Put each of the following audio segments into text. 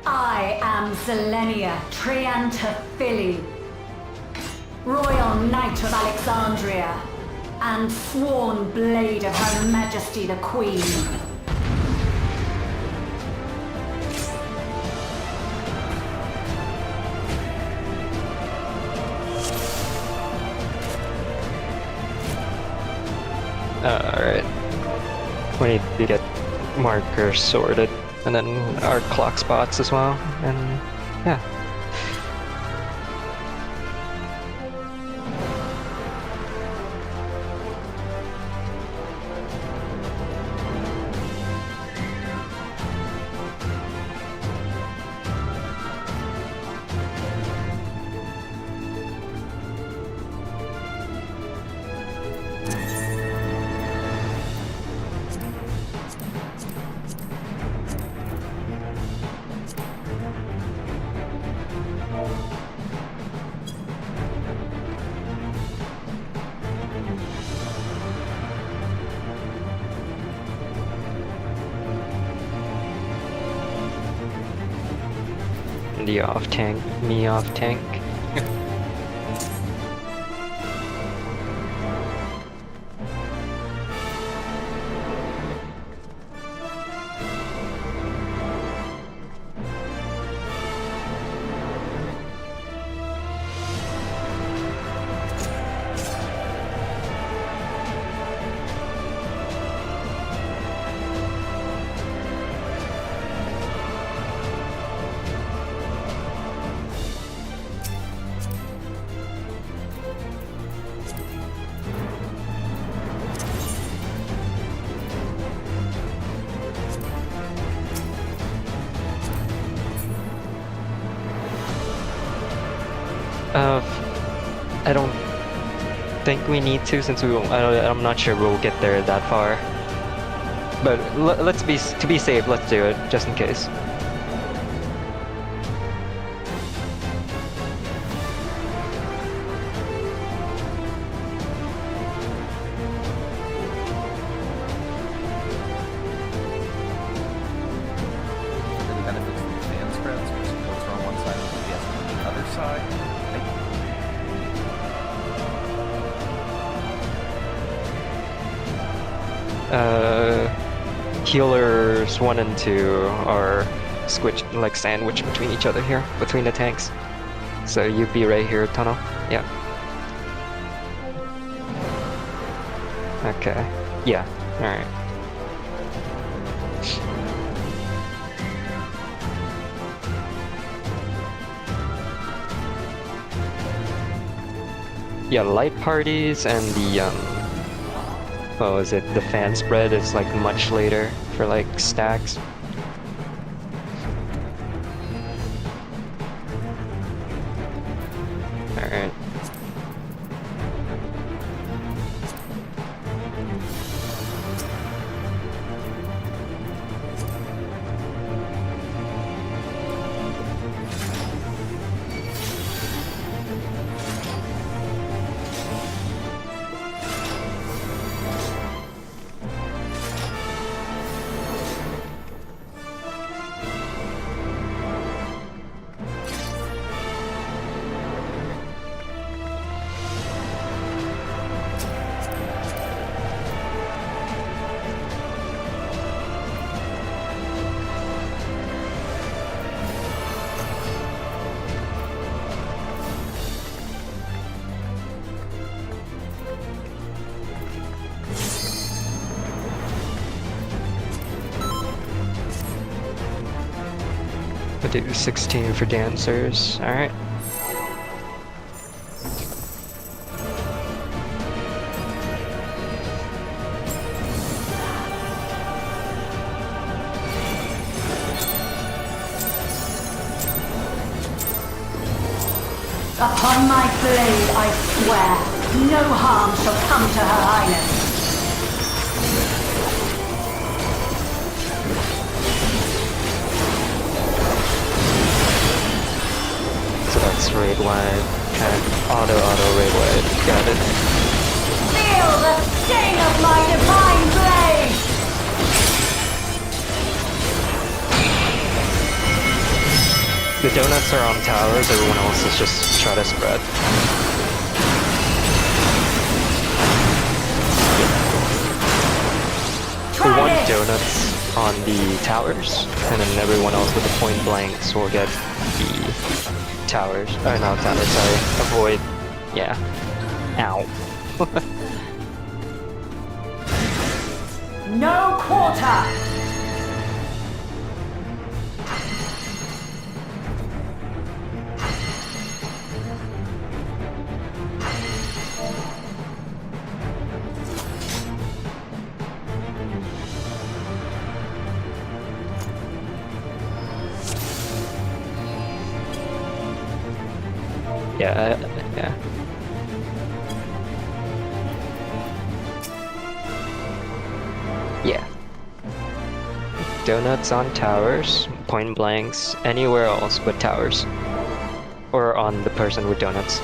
I am Zelenia Triantaphili, Royal Knight of Alexandria, and sworn blade of Her Majesty the Queen. Alright. We need to get markers sorted, and then our clock spots as well, and yeah. The off tank, me off tank. I don't think we need to, since I'm not sure we'll get there that far. But to be safe, let's do it, just in case. Really benefits from fan spreads, where supports are on one side and DPS on the other side. Healers 1 and 2 are sandwiched between each other here, between the tanks. So you'd be right here, Tunnel. Yeah. Okay. Yeah. Alright. Yeah, light parties and the what was it? The fan spread is like much later for like stacks. Alright. We'll do 16 for dancers. Alright. Upon my blade, I swear, no harm shall come to Her Highness. So that's raid wide. And auto raid wide. Got it. Feel the sting of my divine blade! The donuts are on towers, everyone else is just try to spread. We want donuts on the towers, and then everyone else with the point blanks will get the towers. Oh, not towers, sorry. Avoid. Yeah. Ow. No quarter! Yeah, yeah. Yeah. Donuts on towers, point blanks, anywhere else but towers. Or on the person with donuts.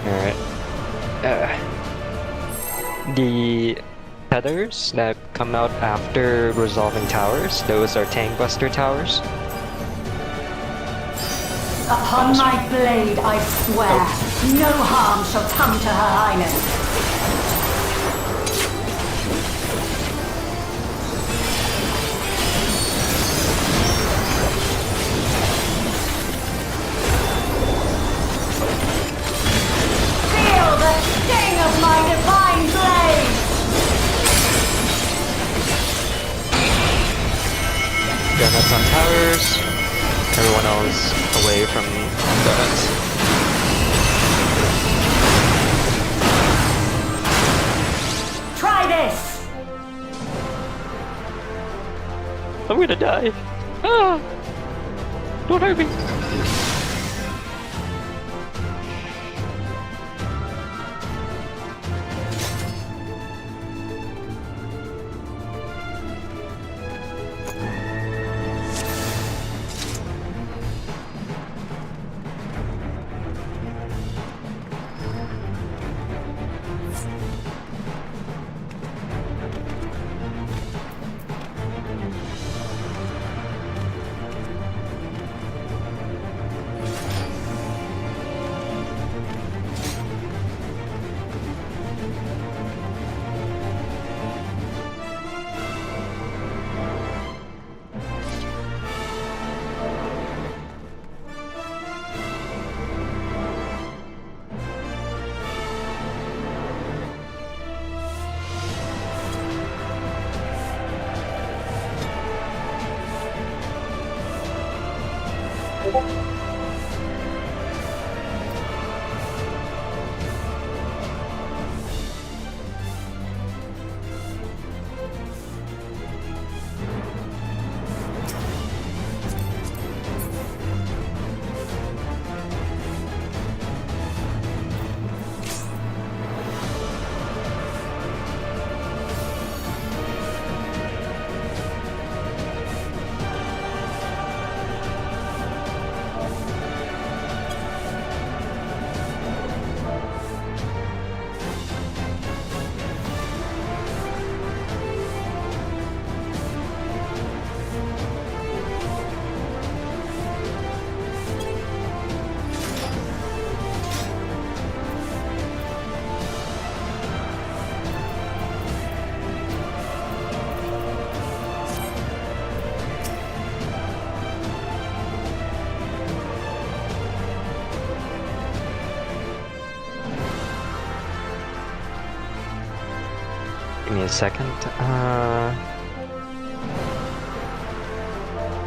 Alright. The tethers that come out after resolving towers, those are tank buster towers. Upon my blade, I swear, no harm shall come to Her Highness. Feel the sting of my divine blade! Donuts on towers. Everyone else away from donuts. Try this! I'm gonna die. Ah! Don't hurt me. Give me a second.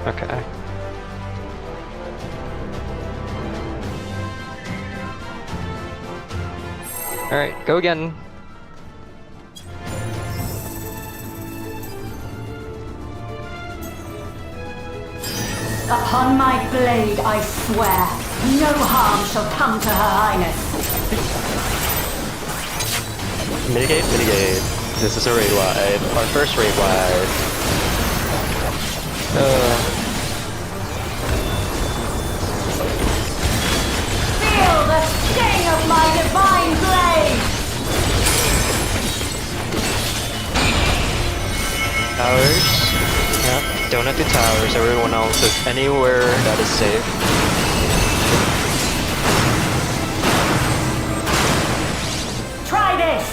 Okay. Alright, go again. Upon my blade, I swear, no harm shall come to Her Highness. Mitigate, mitigate. This is a raid wide. Our first raid wide. Feel the sting of my divine blade! Towers. Yep. Donut to towers. Everyone else is anywhere that is safe. Try this!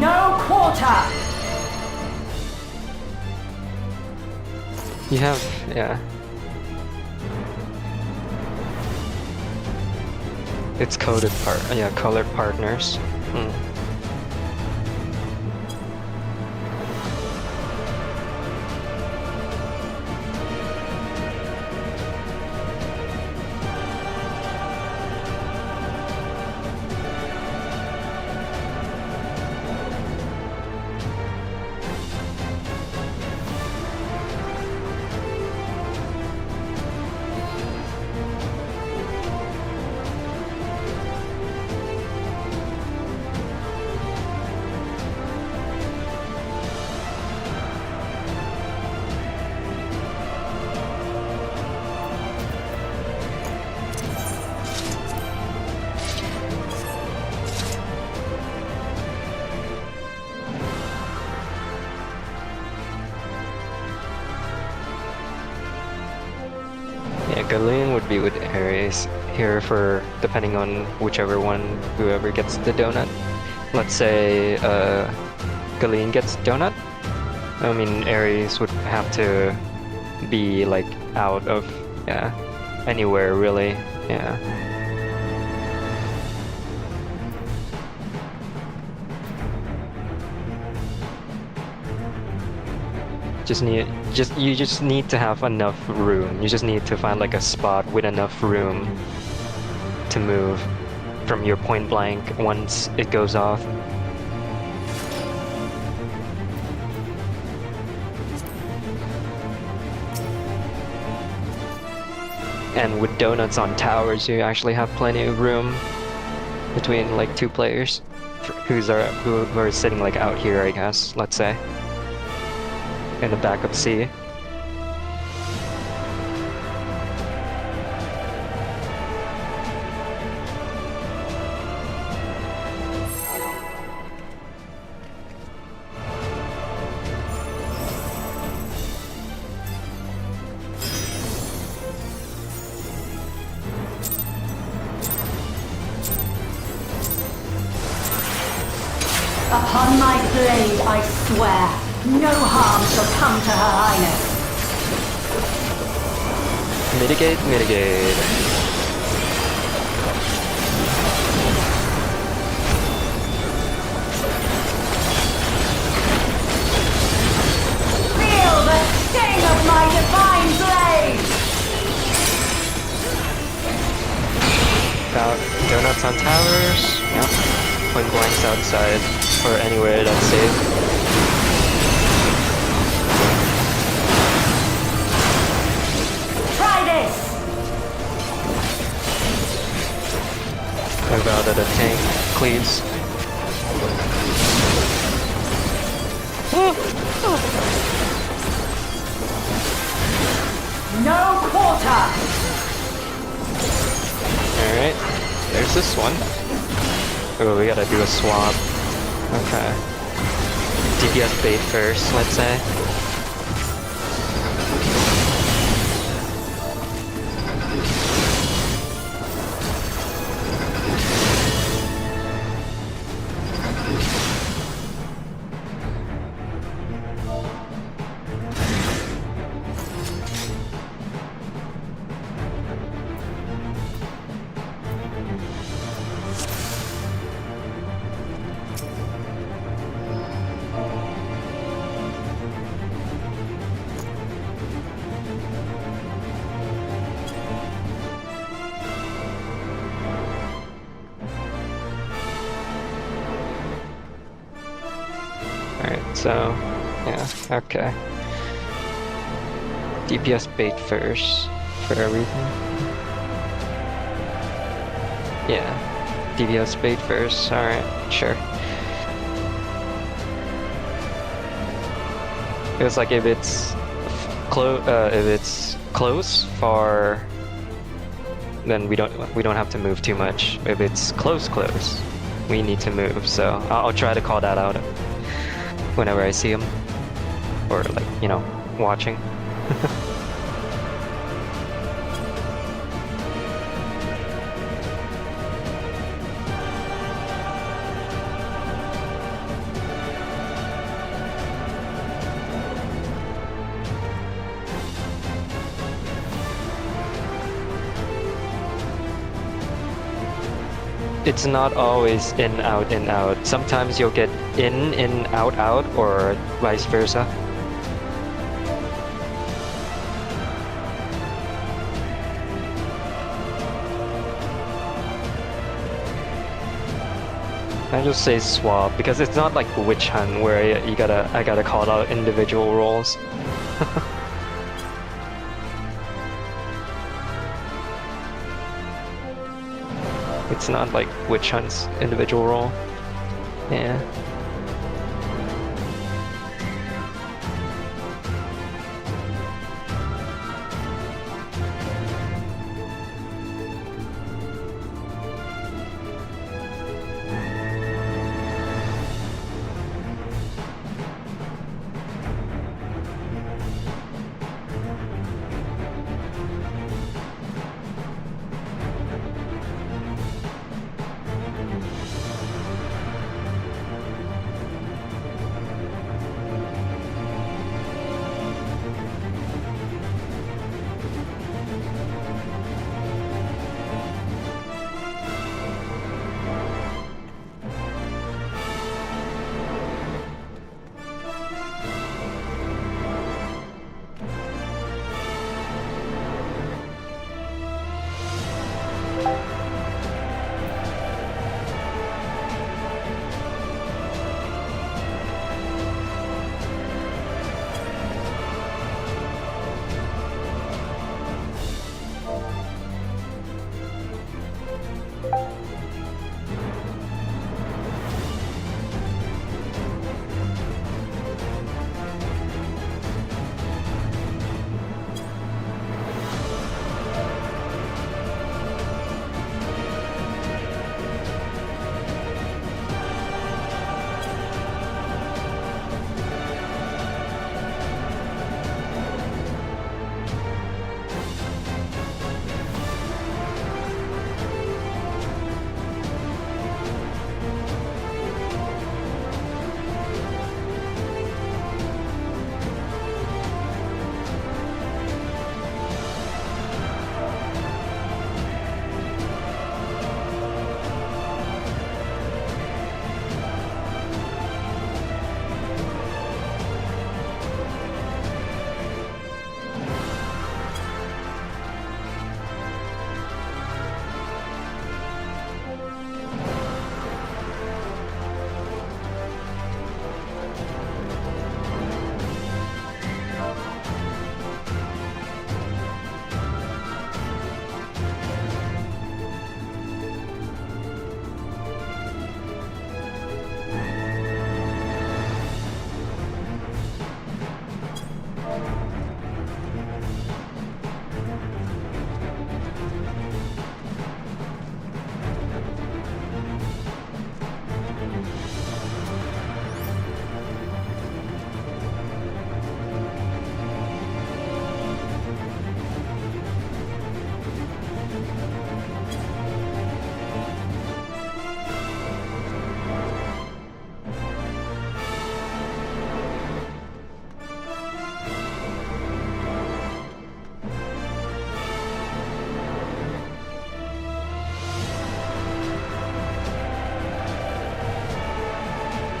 No quarter! You have, yeah. It's coded colored partners. Hmm. Yeah, Galen would be with Ares here for depending on whoever gets the donut. Let's say Galen gets donut. I mean Ares would have to be like out of anywhere really. Yeah. You just need to have enough room. You just need to find like a spot with enough room to move from your point blank once it goes off. And with donuts on towers, you actually have plenty of room between like two players who are sitting like out here, I guess, let's say. In the backup C. Upon my blade, I swear, no harm shall come to Her Highness. Mitigate, mitigate. Feel the sting of my divine blade! Donuts on towers. Yep. Point blanks outside or anywhere that's safe. I vow that a tank cleaves. No quarter! Alright, there's this one. Oh, we gotta do a swap. Okay. DPS bait first, let's say. So, yeah, okay. DPS bait first for everything. Yeah, DPS bait first. Alright, sure. It's like if it's close, far, then we don't have to move too much. If it's close, we need to move. So I'll try to call that out whenever I see him, or like, you know, watching. It's not always in, out, in, out. Sometimes you'll get in, out, out, or vice versa. I just say swap because it's not like witch hunt where I gotta call out individual roles. It's not like witch hunt's individual role. Yeah.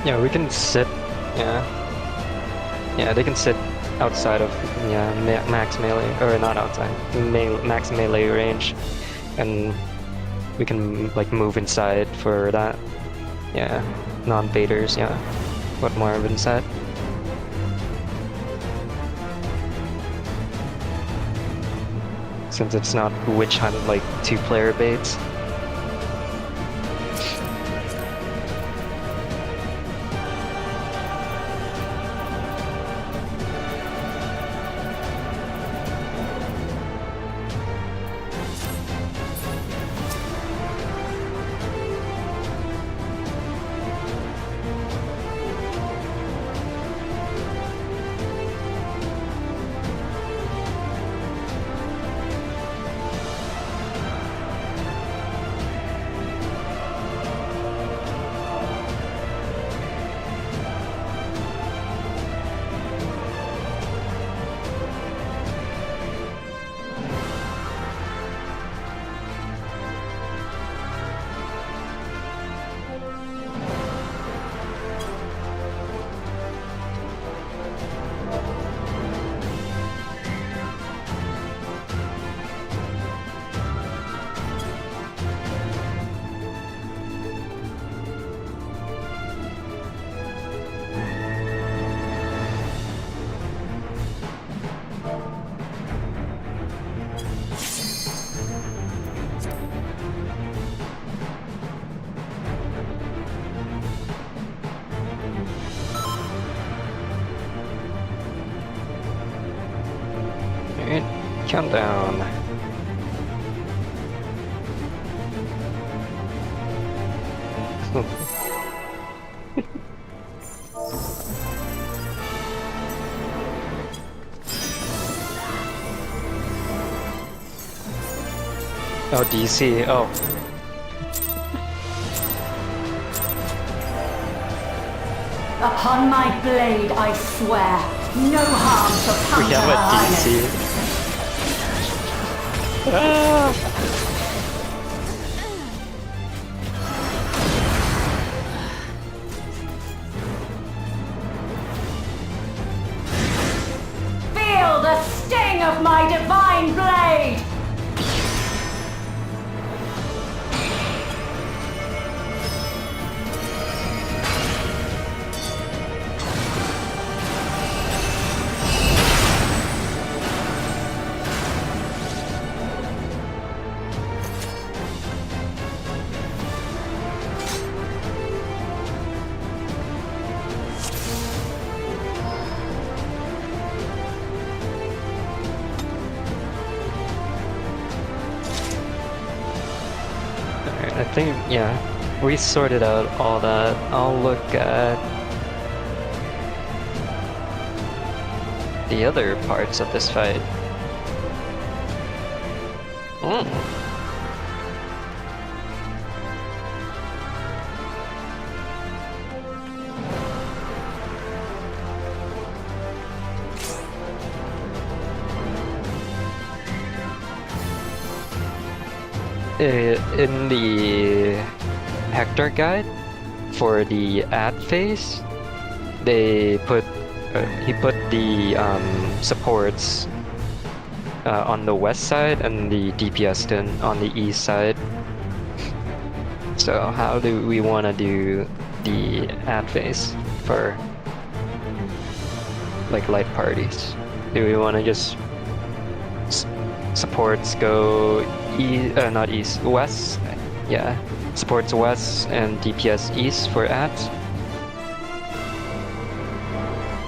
Yeah, we can sit. Yeah, they can sit outside of max melee, or not outside, max melee range, and we can like move inside for that. Yeah, non-baiters. Yeah, what Marvin said. since it's not witch hunt like 2-player baits. Alright, countdown. Oh, DC. Oh. Upon my blade, I swear, no harm shall come We to have her a highness. DC. Ah! Feel the sting of my divine blade! Alright, I think, yeah, we sorted out all that. I'll look at the other parts of this fight. Mm. In the Hector guide for the ad phase, they put he put the supports on the west side and the DPS on the east side. So how do we want to do the ad phase for like light parties? Do we want to just supports go not east, west? Yeah, supports west and DPS east for ads.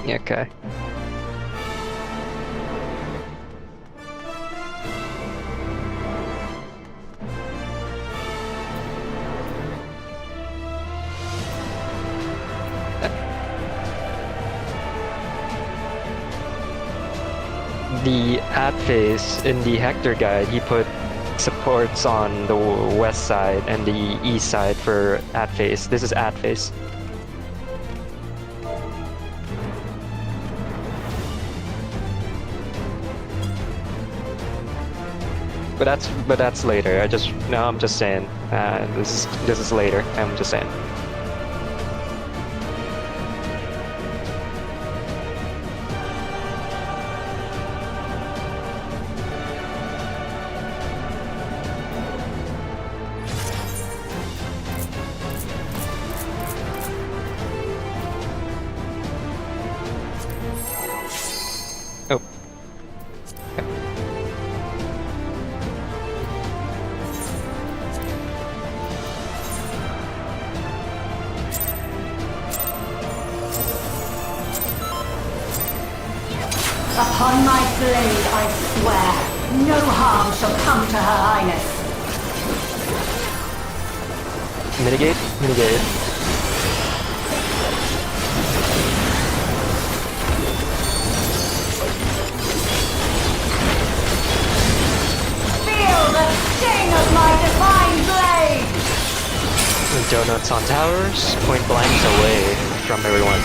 Yeah, okay. The ad phase in the Hector guide, he put supports on the west side and the east side for ad phase. This is ad phase. But that's later. I'm just saying. This is later. I'm just saying. Oh. Upon my blade, I swear, no harm shall come to Her Highness. Mitigate? Mitigate. Feel the sting of my divine blade! Donuts on towers, point blanks away from everyone.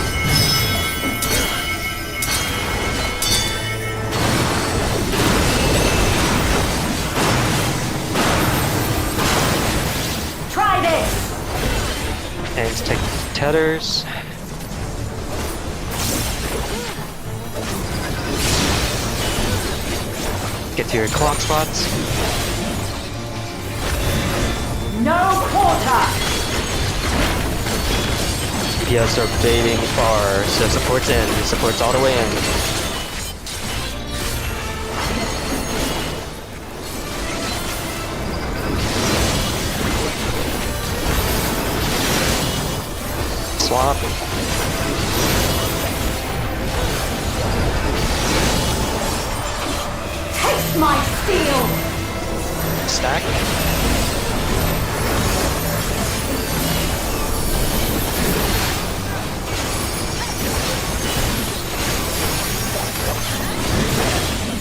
Try this! And take tethers. Get to your clock spots. No quarter! DPS are baiting far, so support's in. Support's all the way in. Swap. Taste my steel! Stack.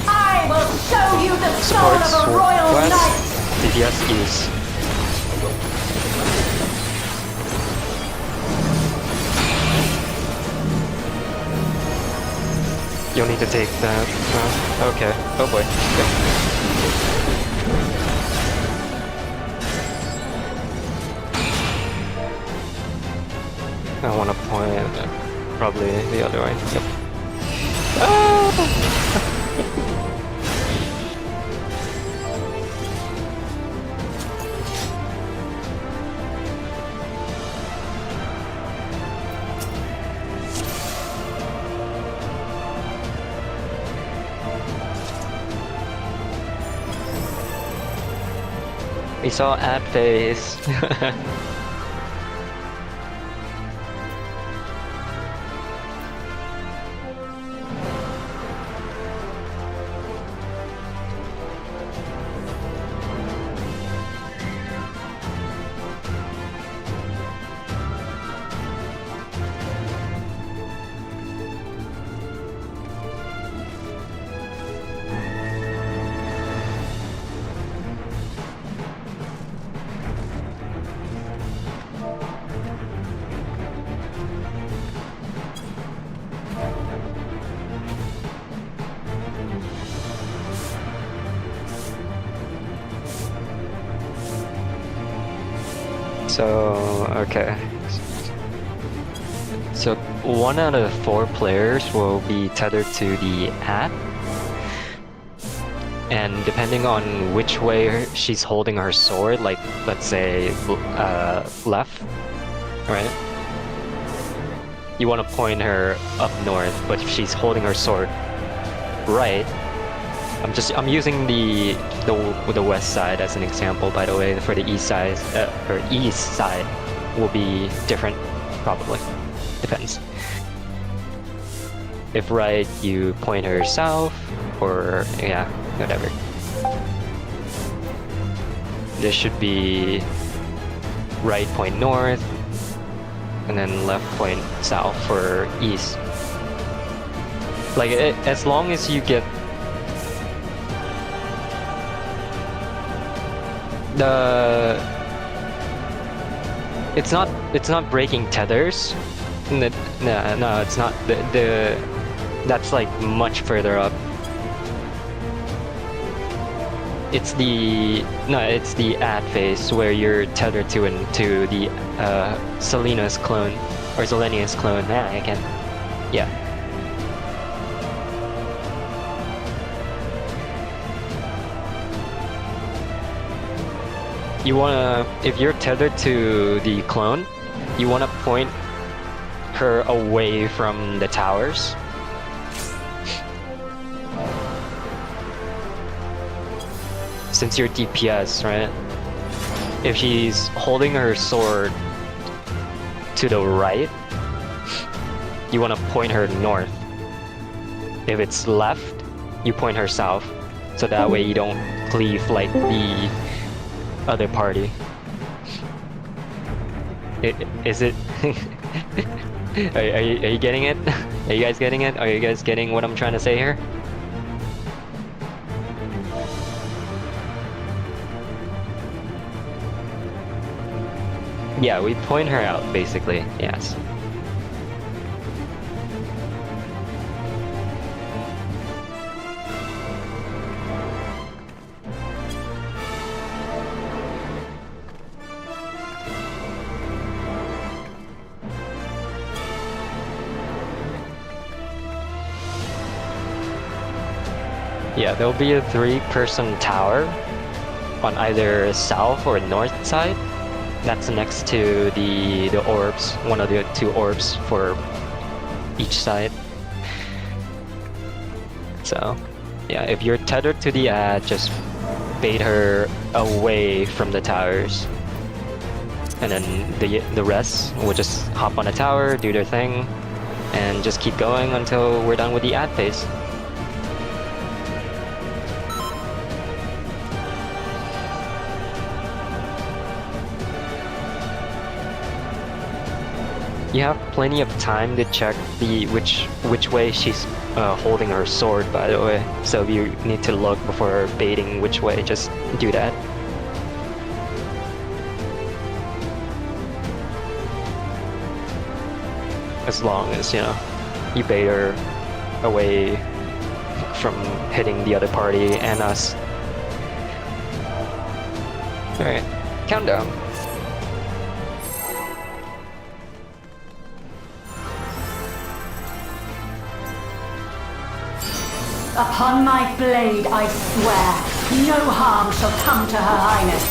I will show you the soul Supports of a royal west. knight! DPS east. You'll need to take that. Okay. Oh boy. Okay. I want to point probably the other way. Yep. We saw ad phase. So, okay. So, 1 out of 4 players will be tethered to the app. And depending on which way she's holding her sword, like, let's say, left, right? You want to point her up north, but if she's holding her sword right, I'm using the west side as an example, by the way. For the east side, or east side will be different, probably. Depends. If right, you point her south, or yeah, whatever. This should be right point north, and then left point south for east. Like as long as you get it's not breaking tethers. No, it's not. That's like much further up. It's the ad phase where you're tethered to the Selena's clone or Zelenia's clone. Yeah. You wanna, if you're tethered to the clone, you wanna point her away from the towers. Since you're DPS, right? If she's holding her sword to the right, you wanna point her north. If it's left, you point her south, so that way you don't cleave like the other party. Is it? Are you getting it? Are you guys getting it? Are you guys getting what I'm trying to say here? Yeah, we point her out, basically, yes. Yeah, there'll be a 3-person tower on either south or north side. That's next to the orbs, one of the 2 orbs for each side. So, yeah, if you're tethered to the ad, just bait her away from the towers. And then the rest will just hop on a tower, do their thing, and just keep going until we're done with the ad phase. You have plenty of time to check which way she's holding her sword, by the way. So if you need to look before baiting which way, just do that. As long as, you know, you bait her away from hitting the other party and us. Alright, countdown. Upon my blade, I swear, no harm shall come to Her Highness.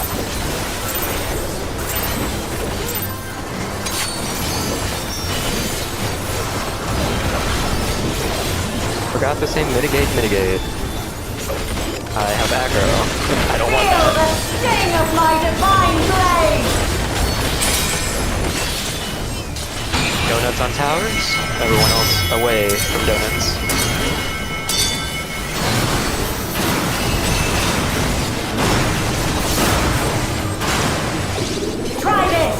Forgot to say mitigate. I have aggro. I don't want Feel that. the sting of my divine blade! Donuts on towers, everyone else away from donuts. Try this!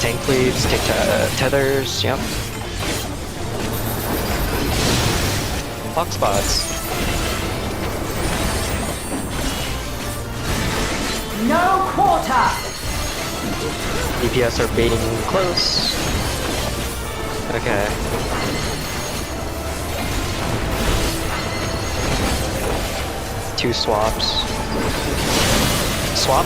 Tank cleaves, take tethers, yep. Block spots. No quarter! DPS are baiting close. Okay. Two swaps. Swap.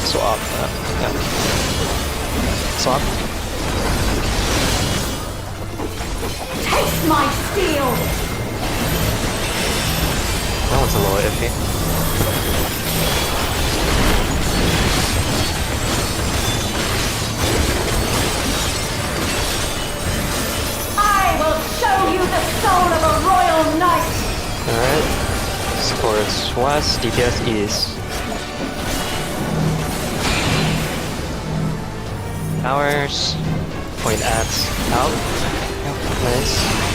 Swap. Yeah. Swap. Taste my steel! That one's a little iffy. I will show you the soul of a royal knight! Alright. Supports west, DPS east. Towers. Point ads out. Yep, nice.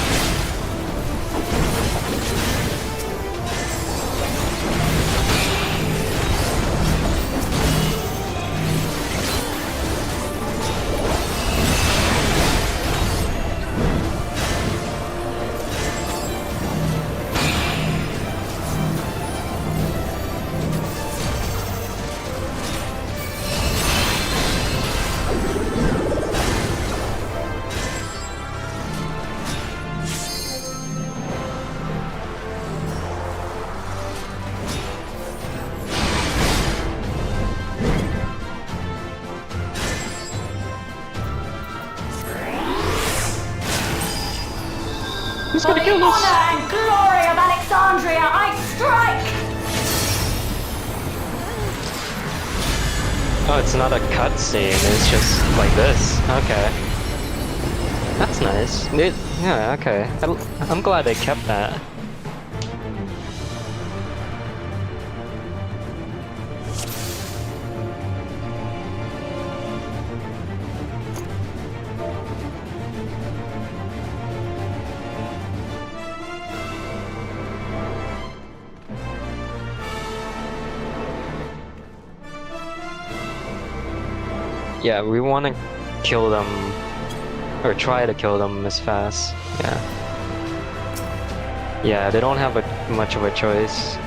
Who's For gonna the kill us? honor and glory of Alexandria, I strike! Oh, it's not a cutscene, it's just like this. Okay. That's nice. Yeah, okay. I'm glad they kept that. Yeah, we want to kill them, or try to kill them as fast. Yeah. Yeah, they don't have much of a choice.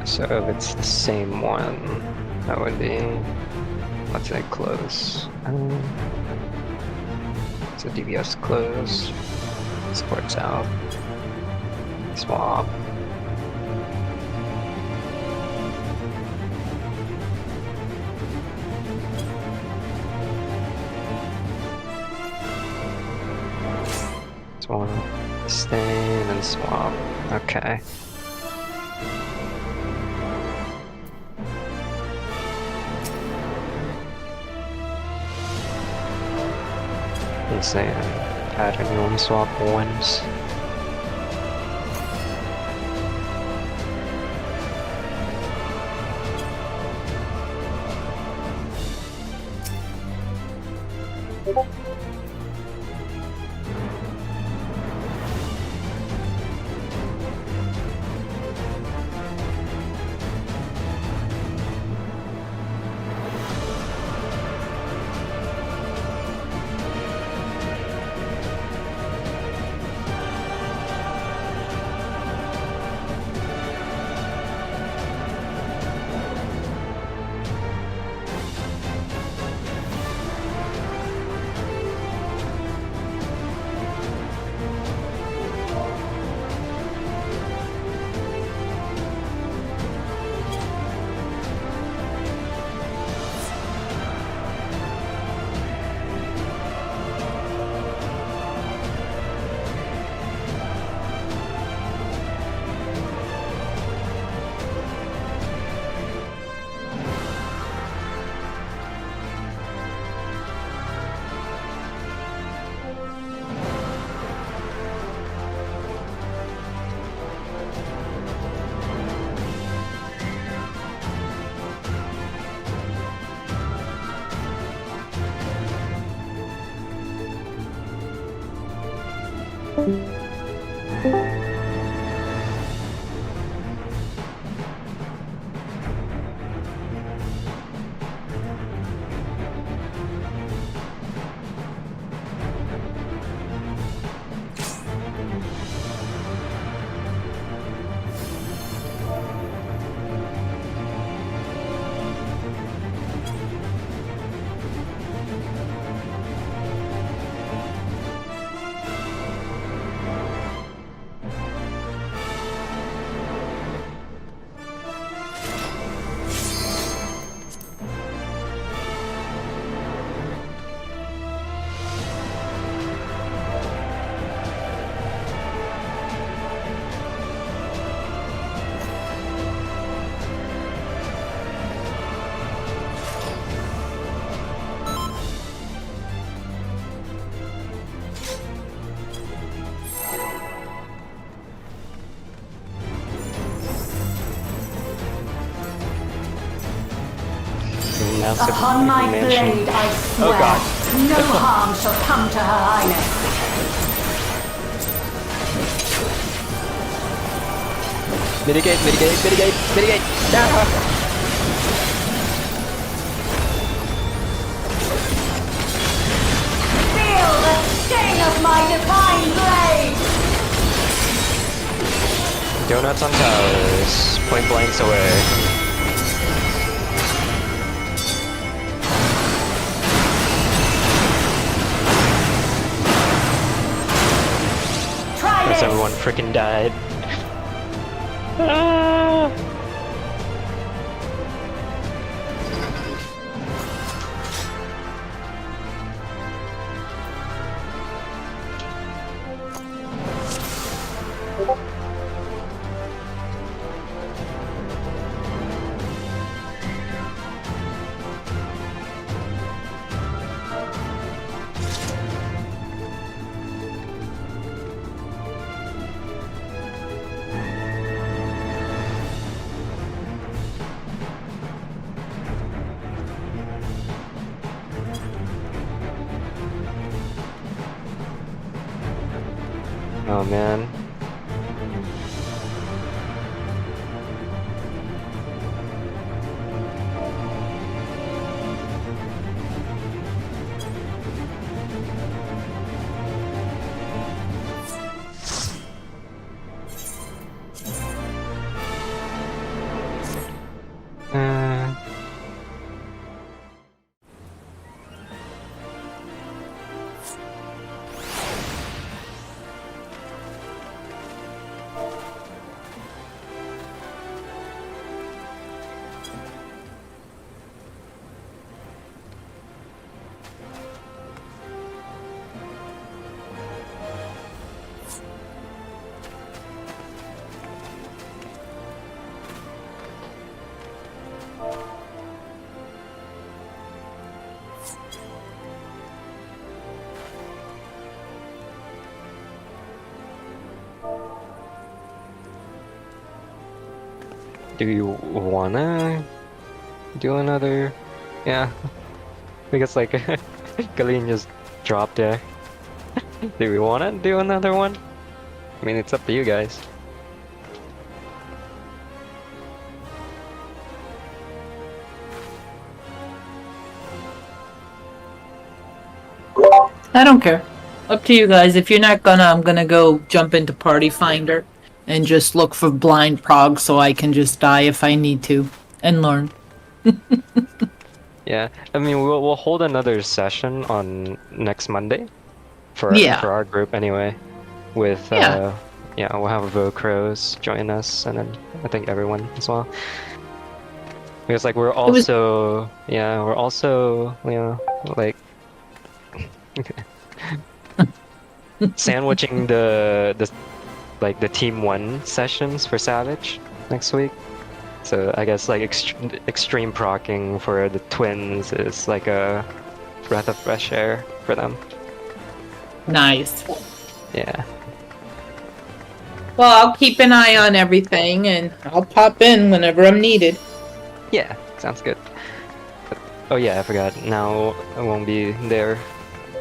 So if it's the same one, that would be, let's say, close. So DBS close, sports out, swap. Swap, stay, and then swap. Okay. Let's say add a new swap wins. Upon my mansion. blade, I swear, Oh god. no harm shall come to her highness. Mitigate, mitigate, mitigate, mitigate! Ah! Feel the sting of my divine blade! Donuts on towers. Point blanks away. Try Because this! everyone freaking died. Ah! Oh man. Uh, do you wanna do another? Yeah, because like Galeen just dropped there. Do we wanna do another one? I mean, it's up to you guys. I don't care. Up to you guys. If you're not gonna, I'm gonna go jump into Party Finder and just look for blind prog so I can just die if I need to and learn. Yeah, I mean, we'll hold another session on next Monday for Yeah. for our group anyway. With Yeah. yeah, we'll have Vocrows join us, and then I think everyone as well. Because like we're was- also we're also like sandwiching the like the team 1 sessions for Savage next week. So I guess like extreme procking for the twins is like a breath of fresh air for them. Nice. Yeah. Well, I'll keep an eye on everything and I'll pop in whenever I'm needed. Yeah, sounds good. Oh yeah, I forgot. Now I won't be there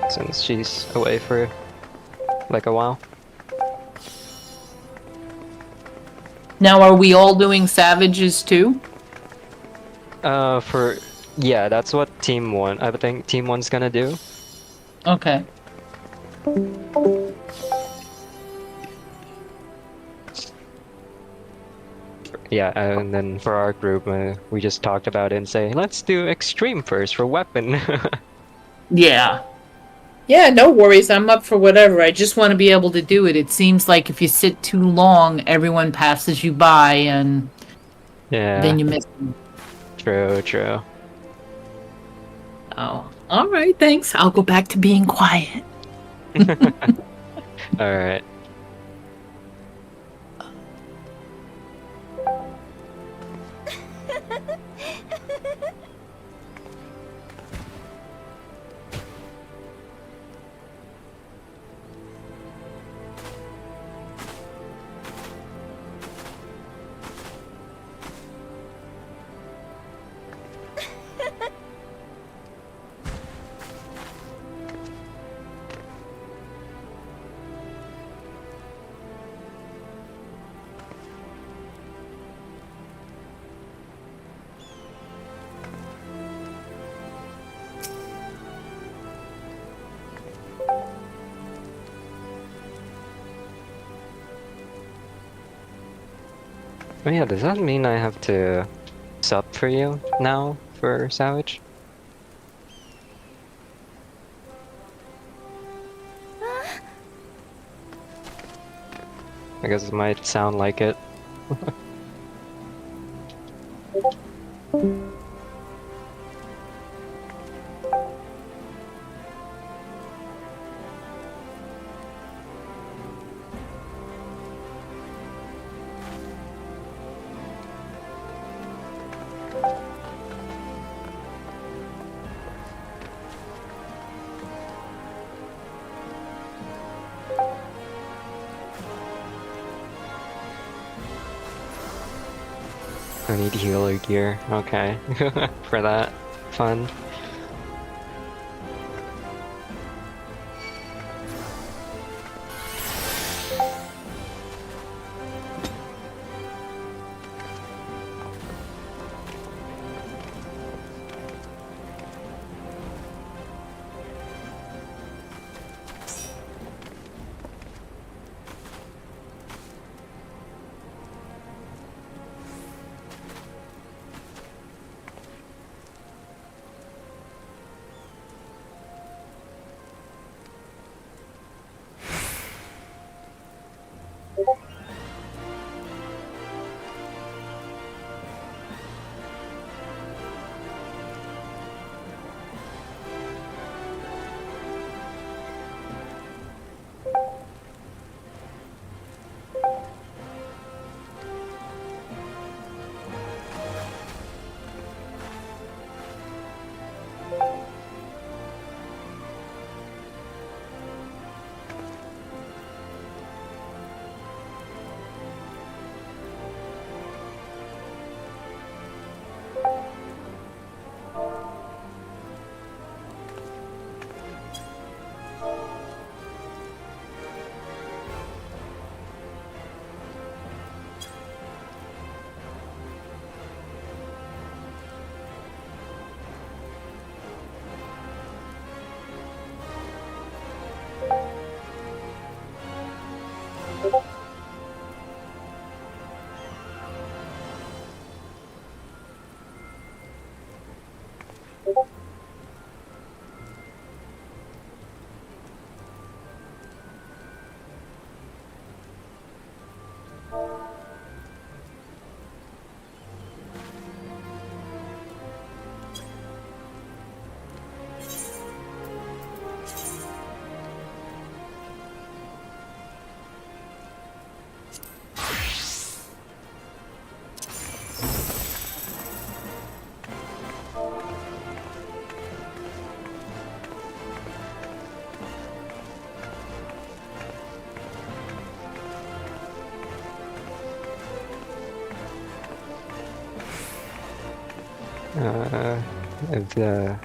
since she's away for like a while. Now, are we all doing Savages too? Yeah, that's what Team 1. I think Team 1's gonna do. Okay. Yeah, and then for our group, we just talked about it and say, let's do extreme first for weapon. Yeah. Yeah, no worries. I'm up for whatever. I just want to be able to do it. It seems like if you sit too long, everyone passes you by and Yeah. then you miss them. True, true. Oh, all right. Thanks. I'll go back to being quiet. Alright. Oh yeah, does that mean I have to sub for you now for Savage? I guess it might sound like it. I need healer gear. Okay. For that. Fun.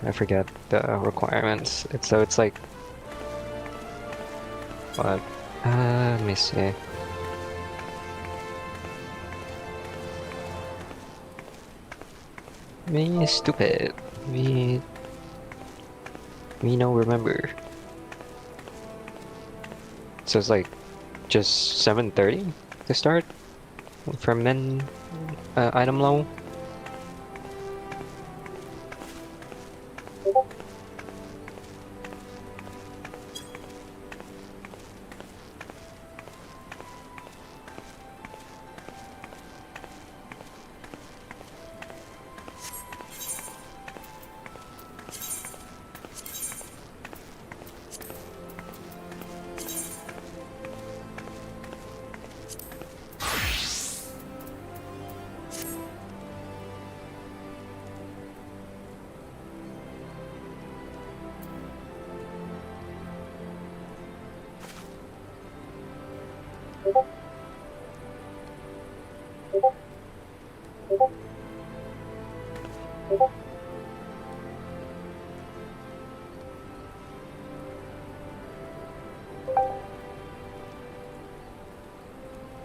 I forget the requirements. It's like what? Let me see. Me stupid. Me no remember. So it's like just 7:30 to start for men item low.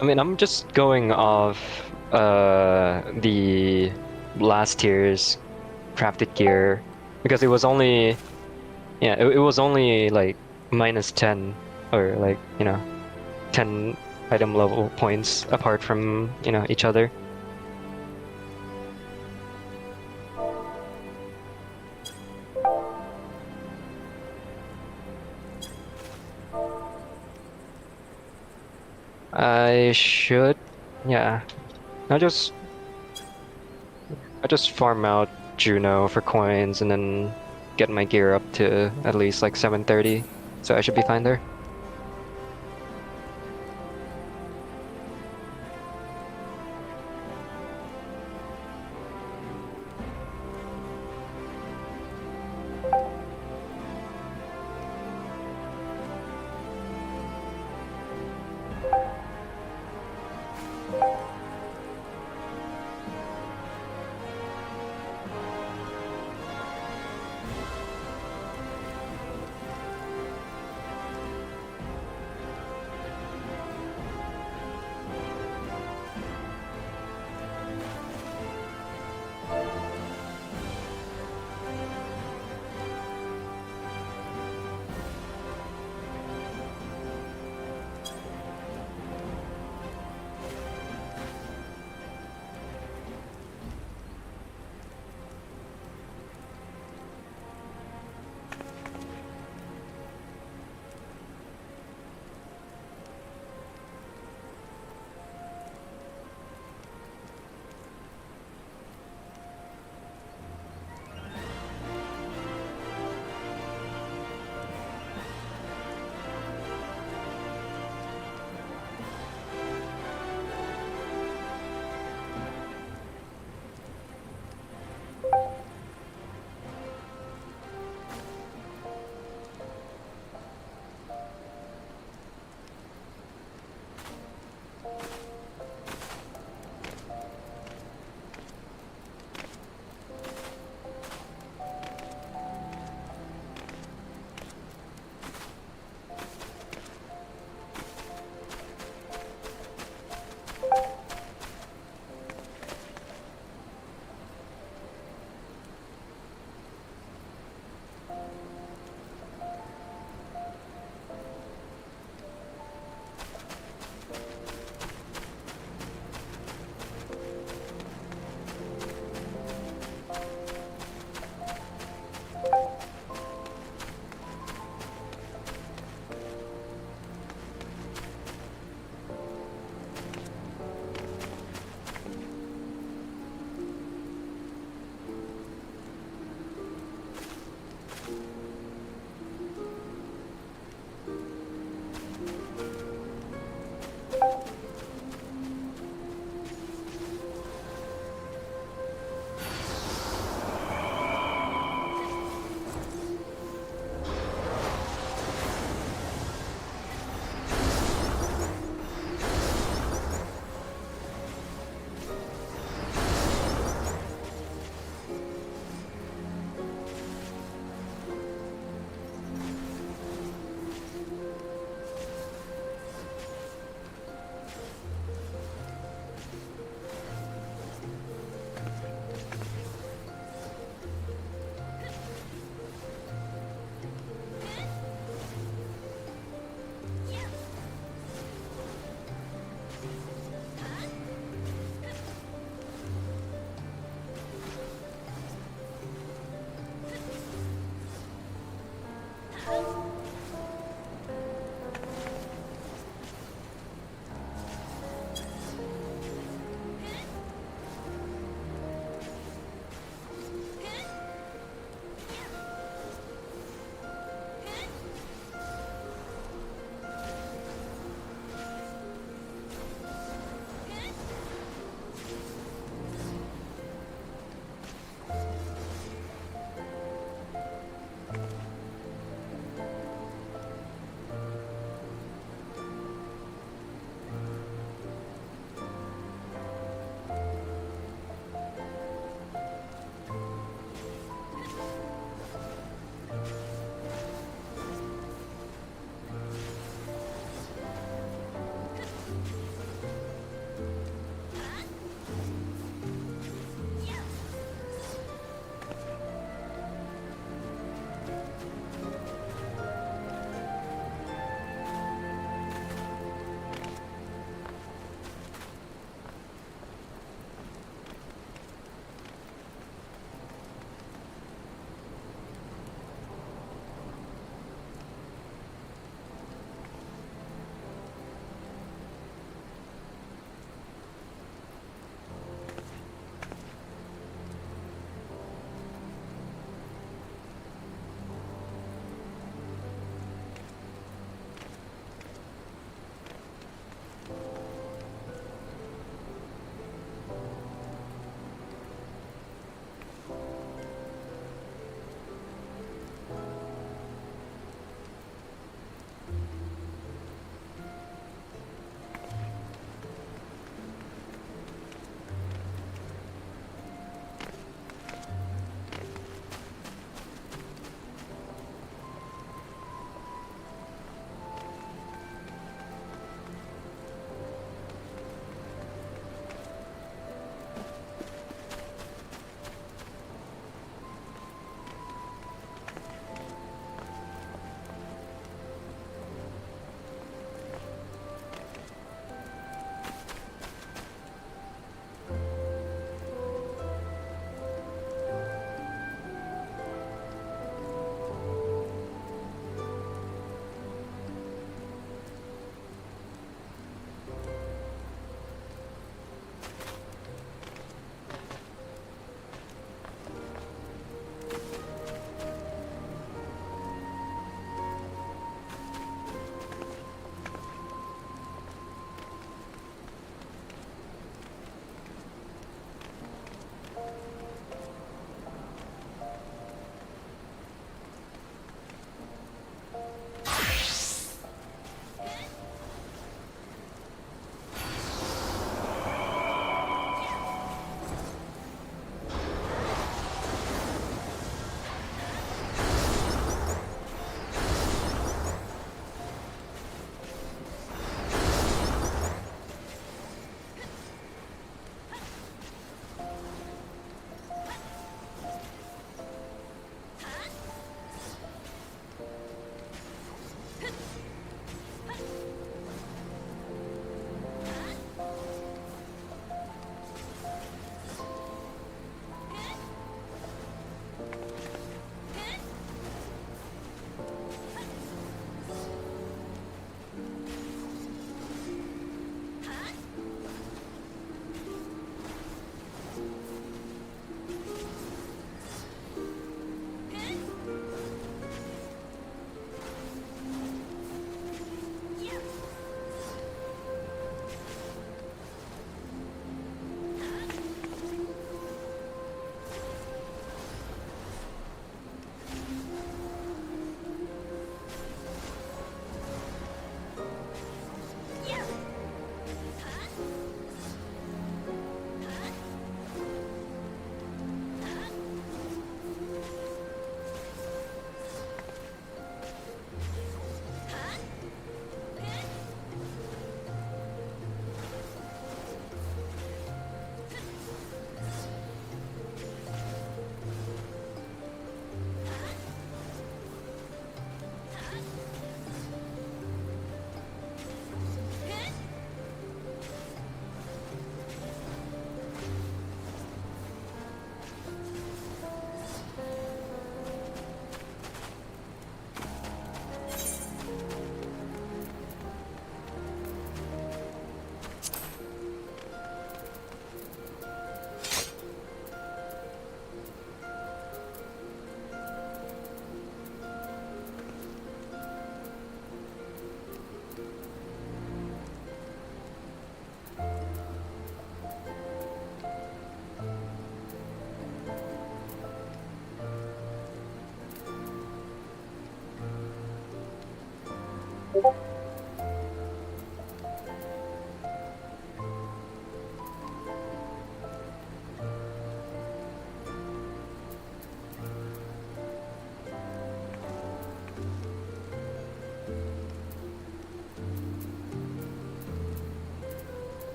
I mean, I'm just going off the last tier's crafted gear because it was only, yeah, it was only like -10 or like, you know, 10 item level points apart from, you know, each other. I should, yeah. I just farm out Juno for coins and then get my gear up to at least like 730, so I should be fine there.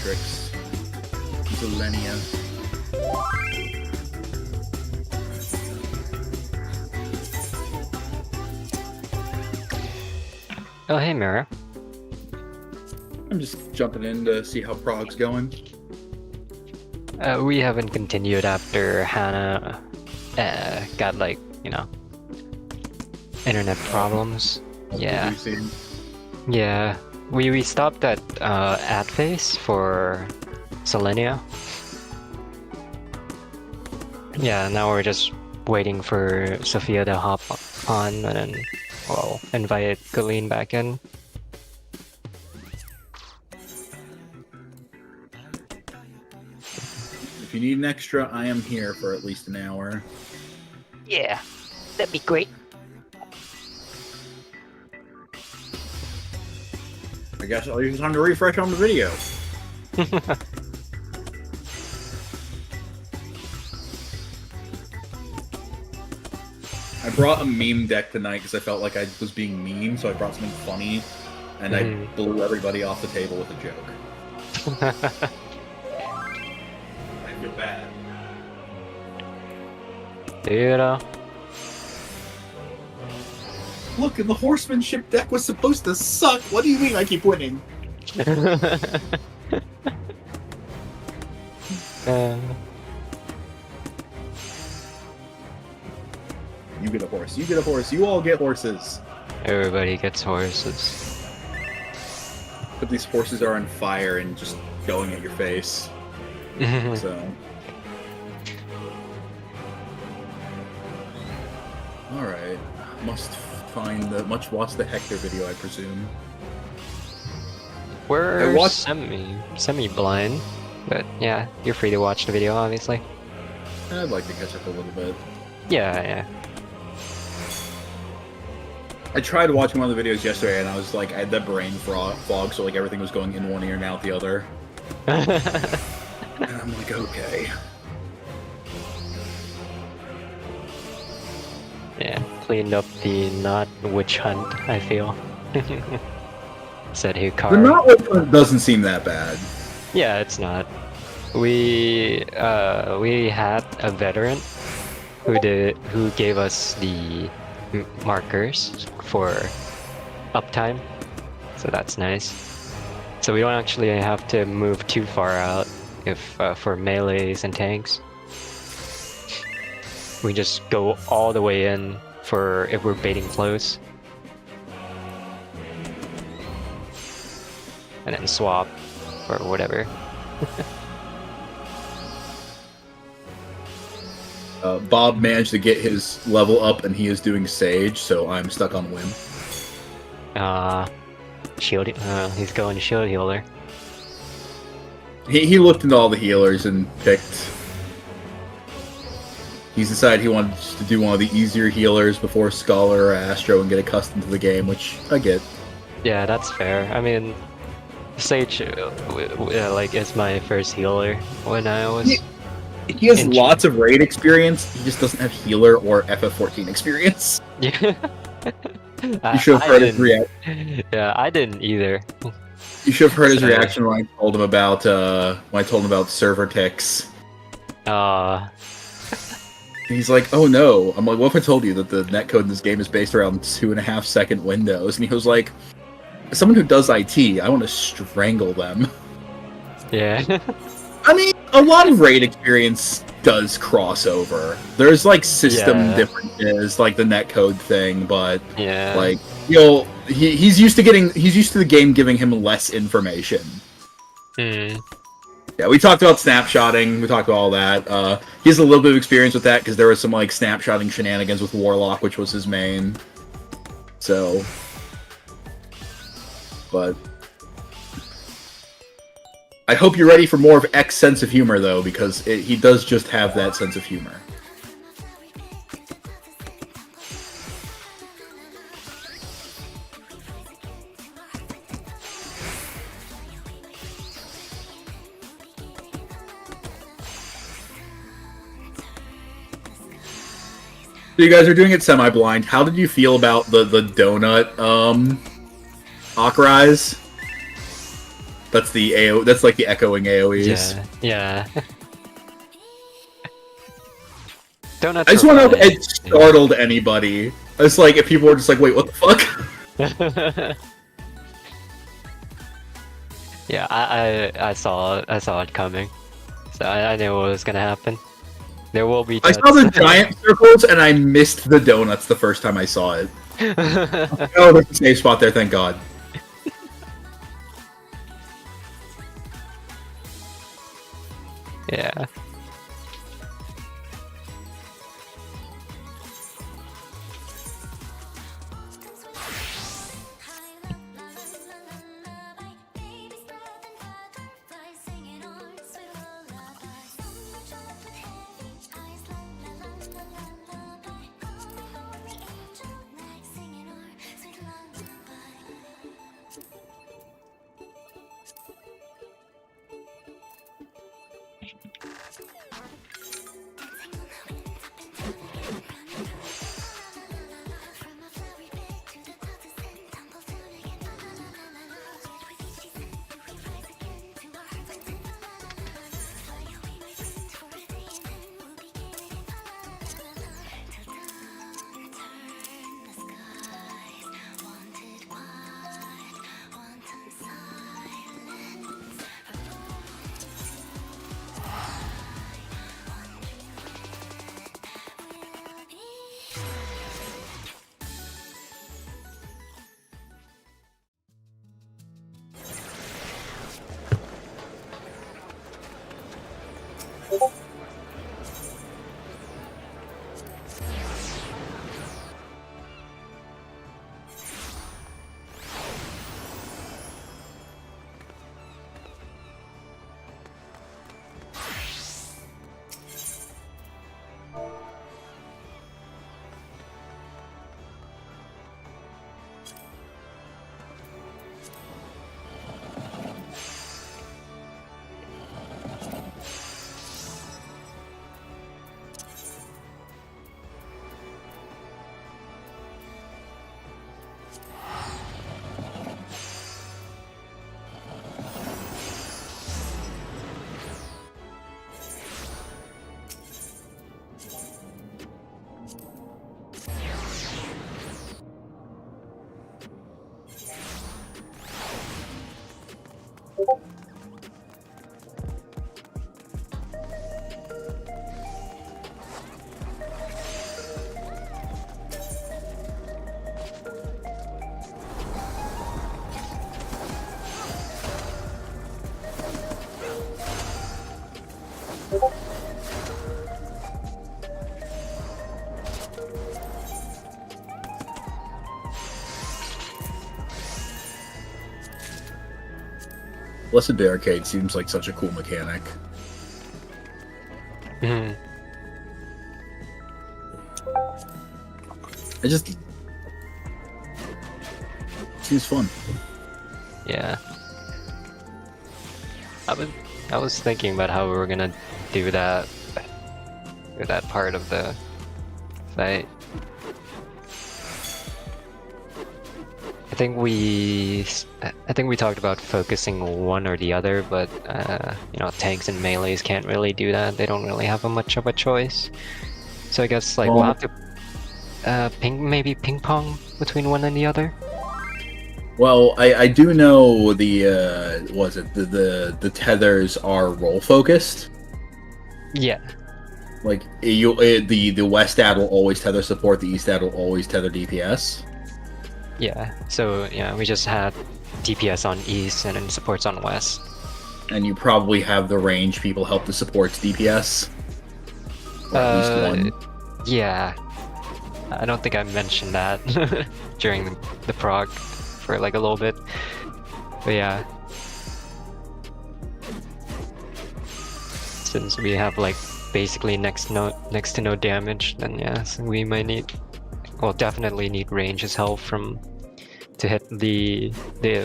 Matrix. Zilenia. Oh, hey, Mira. I'm just jumping in to see how Prague's going. We haven't continued after Hannah got, like, you know, internet problems. Yeah. Yeah. We stopped at ad phase for Selenia. Yeah, now we're just waiting for Sophia to hop on and then we'll invite Colleen back in. If you need an extra, I am here for at least an hour. Yeah, that'd be great. I guess I'll use time to refresh on the video. I brought a meme deck tonight because I felt like I was being mean, so I brought something funny, and I blew everybody off the table with a joke. I feel bad. Dude, Look, and the horsemanship deck was supposed to suck. What do you mean I keep winning? You get a horse. You get a horse. You all get horses. Everybody gets horses. But these horses are on fire and just going at your face. So. Alright. Must find the watch the Hector video, I presume. We're semi-blind, but yeah, you're free to watch the video, obviously. I'd like to catch up a little bit. Yeah. I tried watching one of the videos yesterday, and I was like, I had that brain fog, so like everything was going in one ear and out the other. And I'm like, okay. Yeah, cleaned up the not witch hunt, I feel. Said Hikaru. The not witch hunt doesn't seem that bad. Yeah, it's not. We had a veteran who gave us the markers for uptime, so that's nice. So we don't actually have to move too far out if for melees and tanks. We just go all the way in for if we're baiting close. And then swap or whatever. Bob managed to get his level up and he is doing Sage, so I'm stuck on Whim. Shield, he's going to shield healer. He looked into all the healers and picked... He's decided he wanted to do one of the easier healers before Scholar or Astro and get accustomed to the game, which I get. Yeah, that's fair. I mean, Sage, like, is my first healer when I was... He has lots of raid experience, he just doesn't have healer or FF14 experience. Yeah. You should have heard his reaction. Yeah, I didn't either. You should have heard his reaction when I told him about server ticks. He's like, oh no. I'm like, what if I told you that the netcode in this game is based around 2.5 second windows? And he was like, as someone who does IT, I want to strangle them. Yeah. I mean, a lot of raid experience does cross over. There's like system differences, like the netcode thing, but like, he's used to the game giving him less information. Yeah, we talked about snapshotting, we talked about all that. He has a little bit of experience with that because there was some like snapshotting shenanigans with Warlock, which was his main. So, but I hope you're ready for more of X's sense of humor, though, because he does just have that sense of humor. So you guys are doing it semi-blind. How did you feel about the donut Akarize? That's the AO. That's like the echoing AOE's. Yeah. Donuts. I just want to know if it startled anybody. It's like if people were just like, "Wait, what the fuck?" Yeah, I saw it coming, so I knew what was gonna happen. There will be. I saw the giant circles and I missed the donuts the first time I saw it. Oh, there's a safe spot there. Thank God. Yeah. Blessed Barricade seems like such a cool mechanic. Mhm. It just seems fun. Yeah. I was thinking about how we were gonna do that part of the fight. I think we talked about focusing one or the other, but tanks and melees can't really do that. They don't really have much of a choice. So I guess we'll have to ping pong between one and the other. Well, I do know the tethers are role focused. Yeah. Like the West ad will always tether support, the East ad will always tether DPS. Yeah. So yeah, we just had DPS on East and then supports on West. And you probably have the range people help the supports DPS. Or at least one. Yeah. I don't think I mentioned that during the prog for a little bit. But yeah. Since we have basically next to no damage, then yeah, so we might definitely need range's help to hit the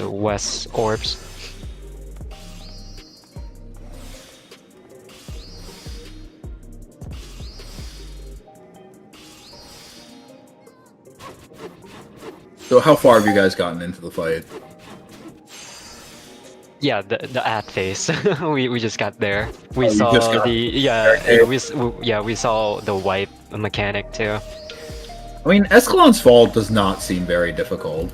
West orbs. So how far have you guys gotten into the fight? Yeah, the ad phase. we just got there. We Oh, you saw just got we saw the wipe mechanic too. I mean, Escalon's Fall does not seem very difficult,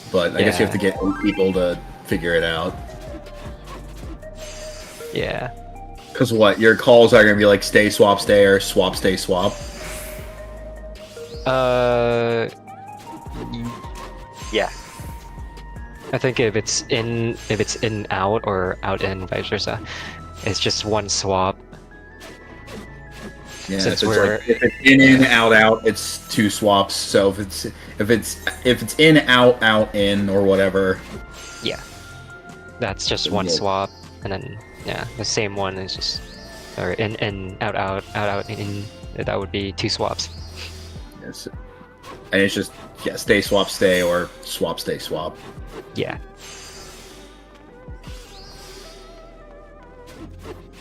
but I guess you have to get people to figure it out. Yeah. Because what, your calls are going to be like stay, swap, stay, or swap, stay, swap? Yeah. I think if it's in out or out in vice versa, it's just one swap. Yeah, Since if it's in out, it's 2 swaps. So if it's in out in or whatever. Yeah. That's just one swap, and then the same one is just or in out in. That would be 2 swaps. Yes. And it's just stay, swap, stay, or swap, stay, swap. Yeah.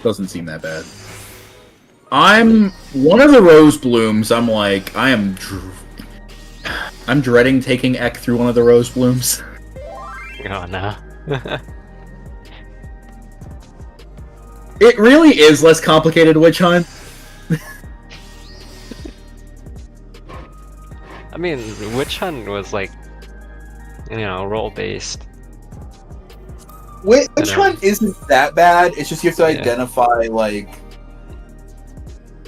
Doesn't seem that bad. I'm one of the rose blooms. I'm like I'm dreading taking Ek through one of the rose blooms. Oh no. It really is less complicated Witch Hunt. I mean, Witch Hunt was like, role based. Witch Hunt isn't that bad. It's just you have to identify like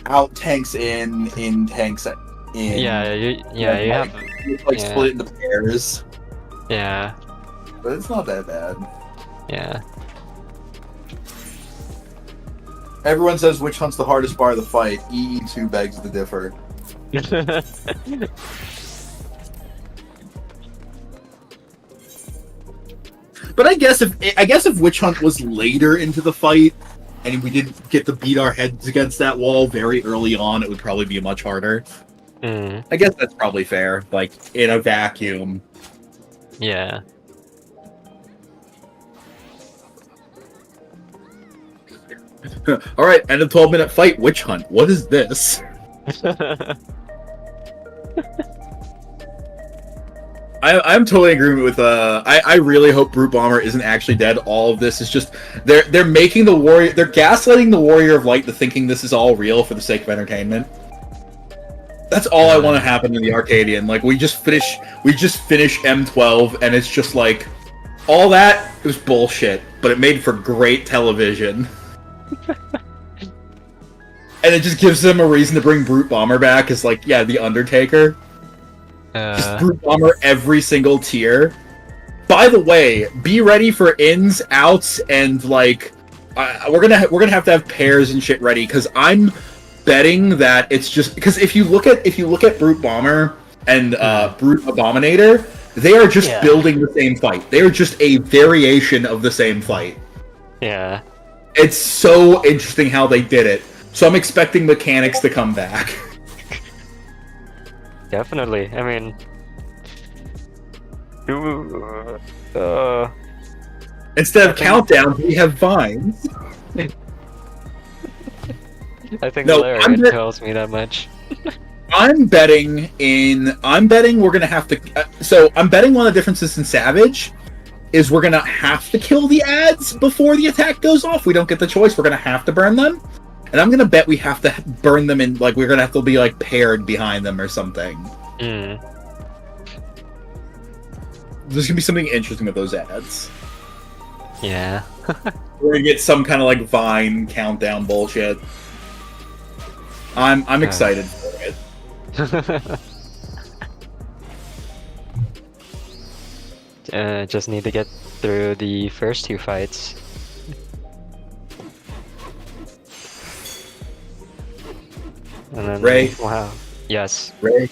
out tanks in tanks in. Yeah, you have split it into pairs. Yeah. But it's not that bad. Yeah. Everyone says Witch Hunt's the hardest part of the fight. EE2 begs to differ. But I guess if Witch Hunt was later into the fight, and we didn't get to beat our heads against that wall very early on, it would probably be much harder. I guess that's probably fair. Like in a vacuum. Yeah. All right, end of 12-minute fight. Witch Hunt. What is this? I'm totally in agreement with. I really hope Brute Bomber isn't actually dead. All of this is just they're making the warrior. They're gaslighting the Warrior of Light to thinking this is all real for the sake of entertainment. That's all I want to happen in the Arcadian. Like we just finish M12, and it's just like all that was bullshit, but it made for great television. And it just gives them a reason to bring Brute Bomber back as like, the Undertaker. Just Brute Bomber every single tier. By the way, be ready for ins, outs, and like we're gonna have to have pairs and shit ready because I'm betting that it's just because if you look at Brute Bomber and Brute Abominator, they are just building the same fight. They are just a variation of the same fight. Yeah. It's so interesting how they did it. So I'm expecting mechanics to come back. Definitely. I mean, instead of countdowns, we have vines. I think Larry tells me that much. I'm betting we're gonna have to. So I'm betting one of the differences in Savage is we're gonna have to kill the ads before the attack goes off. We don't get the choice. We're gonna have to burn them. And I'm gonna bet we have to burn them in, like, we're gonna have to be, like, paired behind them or something. There's gonna be something interesting with those ads. Yeah. We're gonna get some kind of, like, Vine countdown bullshit. I'm excited for it. Just need to get through the first 2 fights. And then, Ray. Wow. Yes. Ray.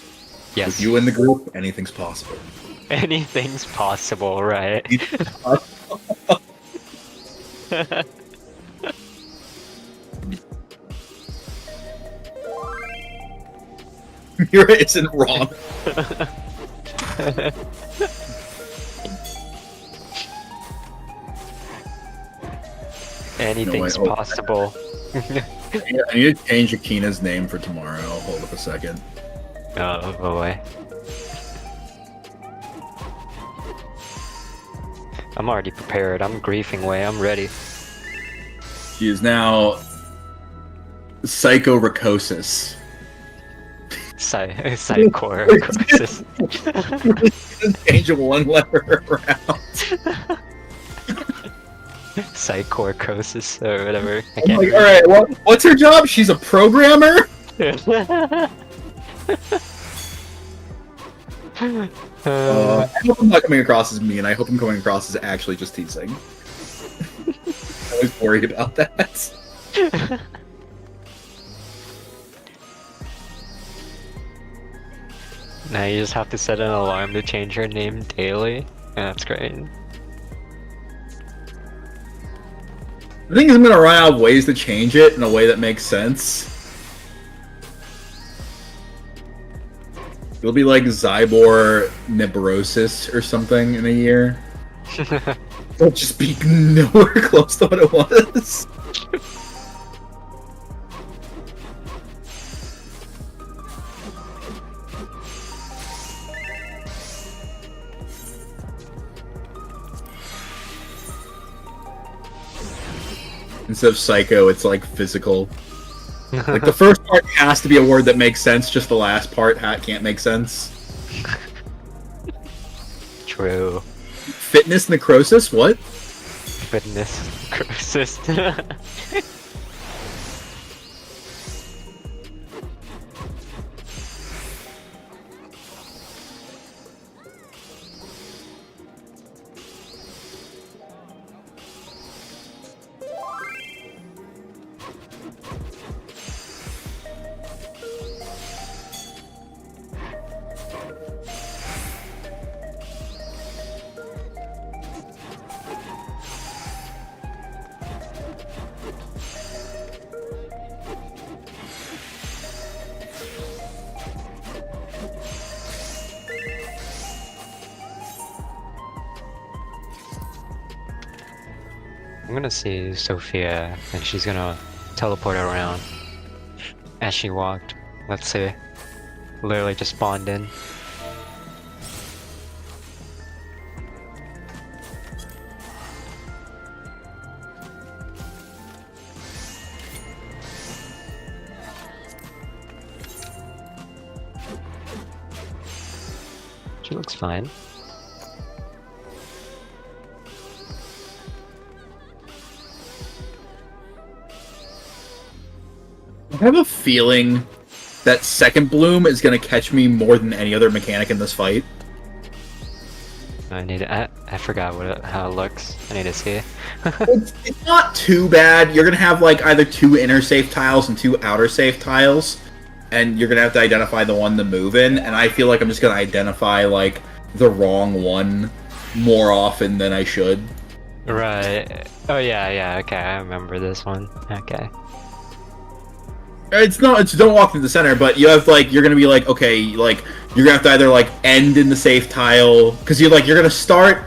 Yes. With you in the group, anything's possible. Anything's possible, right? Mira isn't wrong. Anything's possible. I need to change Akina's name for tomorrow. Hold up a second. Oh boy. I'm already prepared. I'm griefing way. I'm ready. She is now Psychoricosis. Psychoricosis. Change one letter around. Psychoricosis or whatever. I I'm can't like, alright, what's her job? She's a programmer? I hope I'm not coming across as mean. I hope I'm coming across as actually just teasing. I was worried about that. Now you just have to set an alarm to change her name daily. That's great. I think I'm gonna run out of ways to change it in a way that makes sense. It'll be like Zybor Nebrosis or something in a year. It'll just be nowhere close to what it was. Instead of psycho, it's like physical. Like the first part has to be a word that makes sense, just the last part can't make sense. True. Fitness necrosis? What? Fitness necrosis. I'm gonna see Sophia, and she's gonna teleport around as she walked. Let's see. Literally just spawned in. She looks fine. I have a feeling that second bloom is going to catch me more than any other mechanic in this fight. I forgot how it looks. I need to see. It's not too bad. You're going to have like either 2 inner safe tiles and 2 outer safe tiles, and you're going to have to identify the one to move in, and I feel like I'm just going to identify like the wrong one more often than I should. Right. Oh yeah, okay, I remember this one. Okay. It's don't walk through the center, but you have like you're gonna be like, okay, like you're gonna have to either like end in the safe tile because you're gonna start.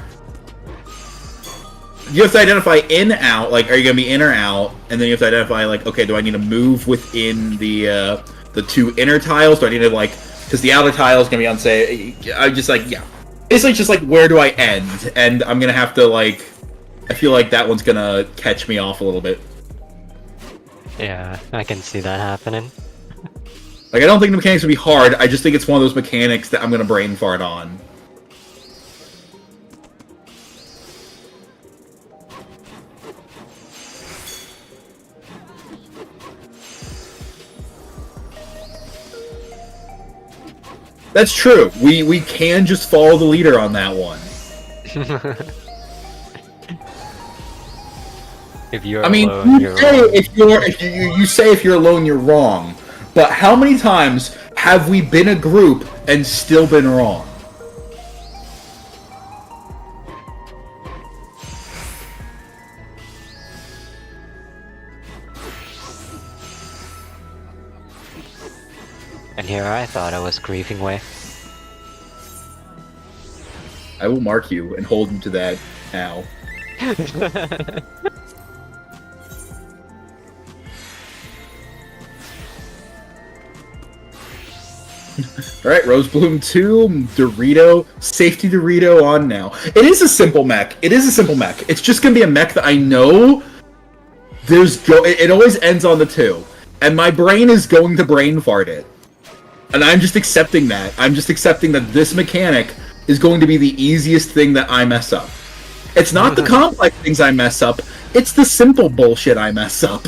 You have to identify in out, like are you gonna be in or out, and then you have to identify like, okay, do I need to move within the 2 inner tiles? Do I need to like because the outer tile is gonna be unsafe? I just like basically just like where do I end? And I'm gonna have to like I feel like that one's gonna catch me off a little bit. Yeah, I can see that happening. Like, I don't think the mechanics would be hard, I just think it's one of those mechanics that I'm gonna brain fart on. That's true. We can just follow the leader on that one. If you're alone, you're wrong. You say if you're alone, you're wrong. But how many times have we been a group and still been wrong? And here I thought I was grieving way. I will mark you and hold you to that now. Alright, Rose Bloom 2, Dorito, Safety Dorito on now. It is a simple mech. It's just gonna be a mech that I know it always ends on the 2. And my brain is going to brain fart it. And I'm just accepting that. I'm just accepting that this mechanic is going to be the easiest thing that I mess up. It's not the complex things I mess up, it's the simple bullshit I mess up.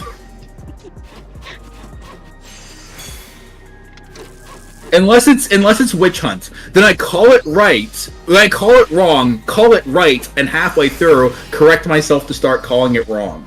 Unless it's Witch Hunt, then I call it right, then I call it wrong, call it right, and halfway through, correct myself to start calling it wrong.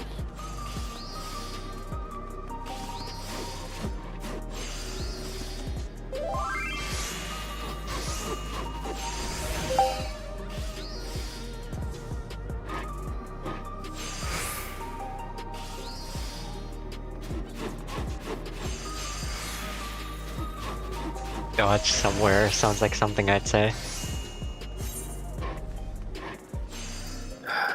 Dodge somewhere sounds like something I'd say.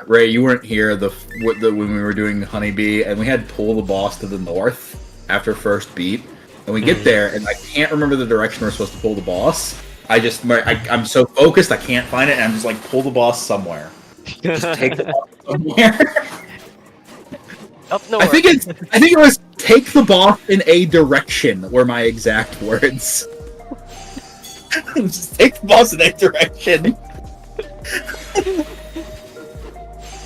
Ray, you weren't here when we were doing Honeybee, and we had pull the boss to the north after first beat, and we get there, and I can't remember the direction we're supposed to pull the boss. I'm so focused, I can't find it, and I'm just like, pull the boss somewhere. Just take the boss somewhere. Up north. I think it was take the boss in a direction were my exact words. Just take the boss in a direction.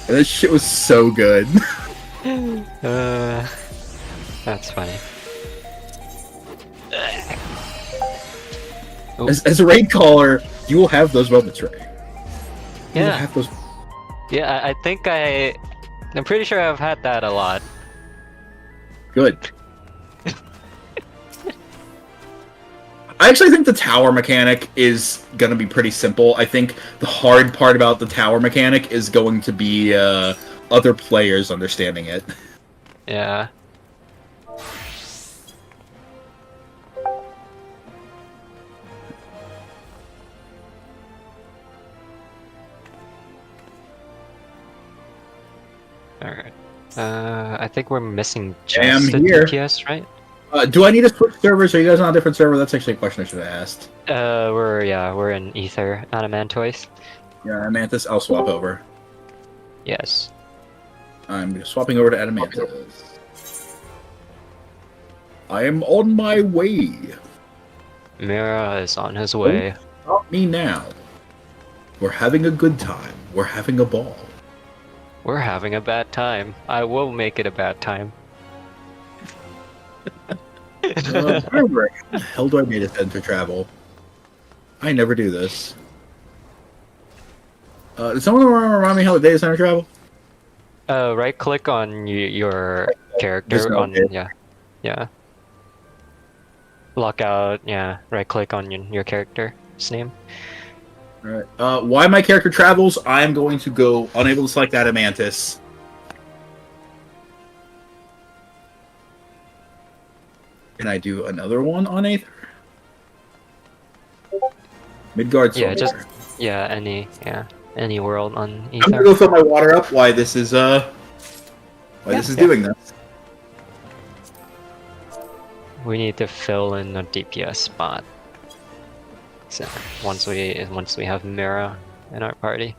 And this shit was so good. That's funny. As a raid caller, you will have those moments, Ray. You will have those. Yeah, I think I'm pretty sure I've had that a lot. Good. I actually think the tower mechanic is going to be pretty simple. I think the hard part about the tower mechanic is going to be other players understanding it. Yeah. Alright. I think we're missing just the DPS, right? Do I need to switch servers? Are you guys on a different server? That's actually a question I should have asked. We're in Ether, Adamantoise. Yeah, Adamantis, I'll swap over. Yes. I'm swapping over to Adamantis. I am on my way. Mira is on his way. Don't stop me now. We're having a good time. We're having a ball. We're having a bad time. I will make it a bad time. Where the hell do I need to enter travel? I never do this. Does someone remind me how the data center travel? Right click on your character yeah. Lockout, yeah. Right click on your character's name. Alright. Why my character travels, I am going to go unable to select Adamantis. Can I do another one on Aether? Midgard Soldier. Any world on Aether. I'm gonna go fill my water up. Why this is doing this. We need to fill in a DPS spot. So once we have Mira in our party.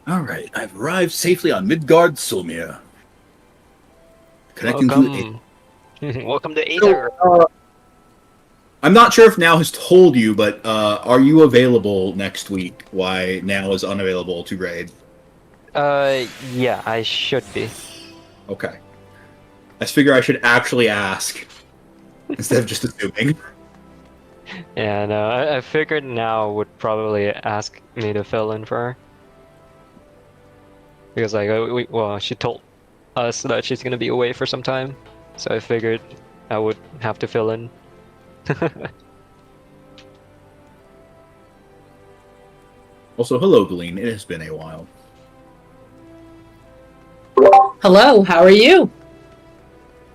Alright, I've arrived safely on Midgard Solmir. Connecting to Welcome to Aether. So, I'm not sure if Now has told you, but are you available next week? Why Now is unavailable to raid? Yeah, I should be. Okay. I figure I should actually ask instead of just assuming. Yeah, no, I figured Now would probably ask me to fill in for her. Because like, she told us that she's gonna be away for some time, so I figured I would have to fill in. Also, hello, Glean. It has been a while. Hello, how are you?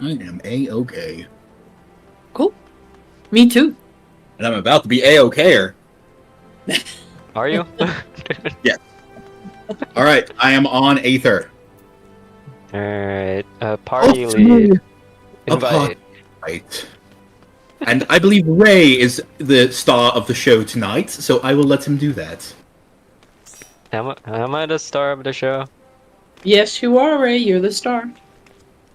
I am A-okay. Cool. Me too. And I'm about to be A-okayer. Are you? Yes. Alright, I am on Aether. Alright, party lead. Invite. Right. And I believe Ray is the star of the show tonight, so I will let him do that. Am I the star of the show? Yes, you are, Ray. You're the star.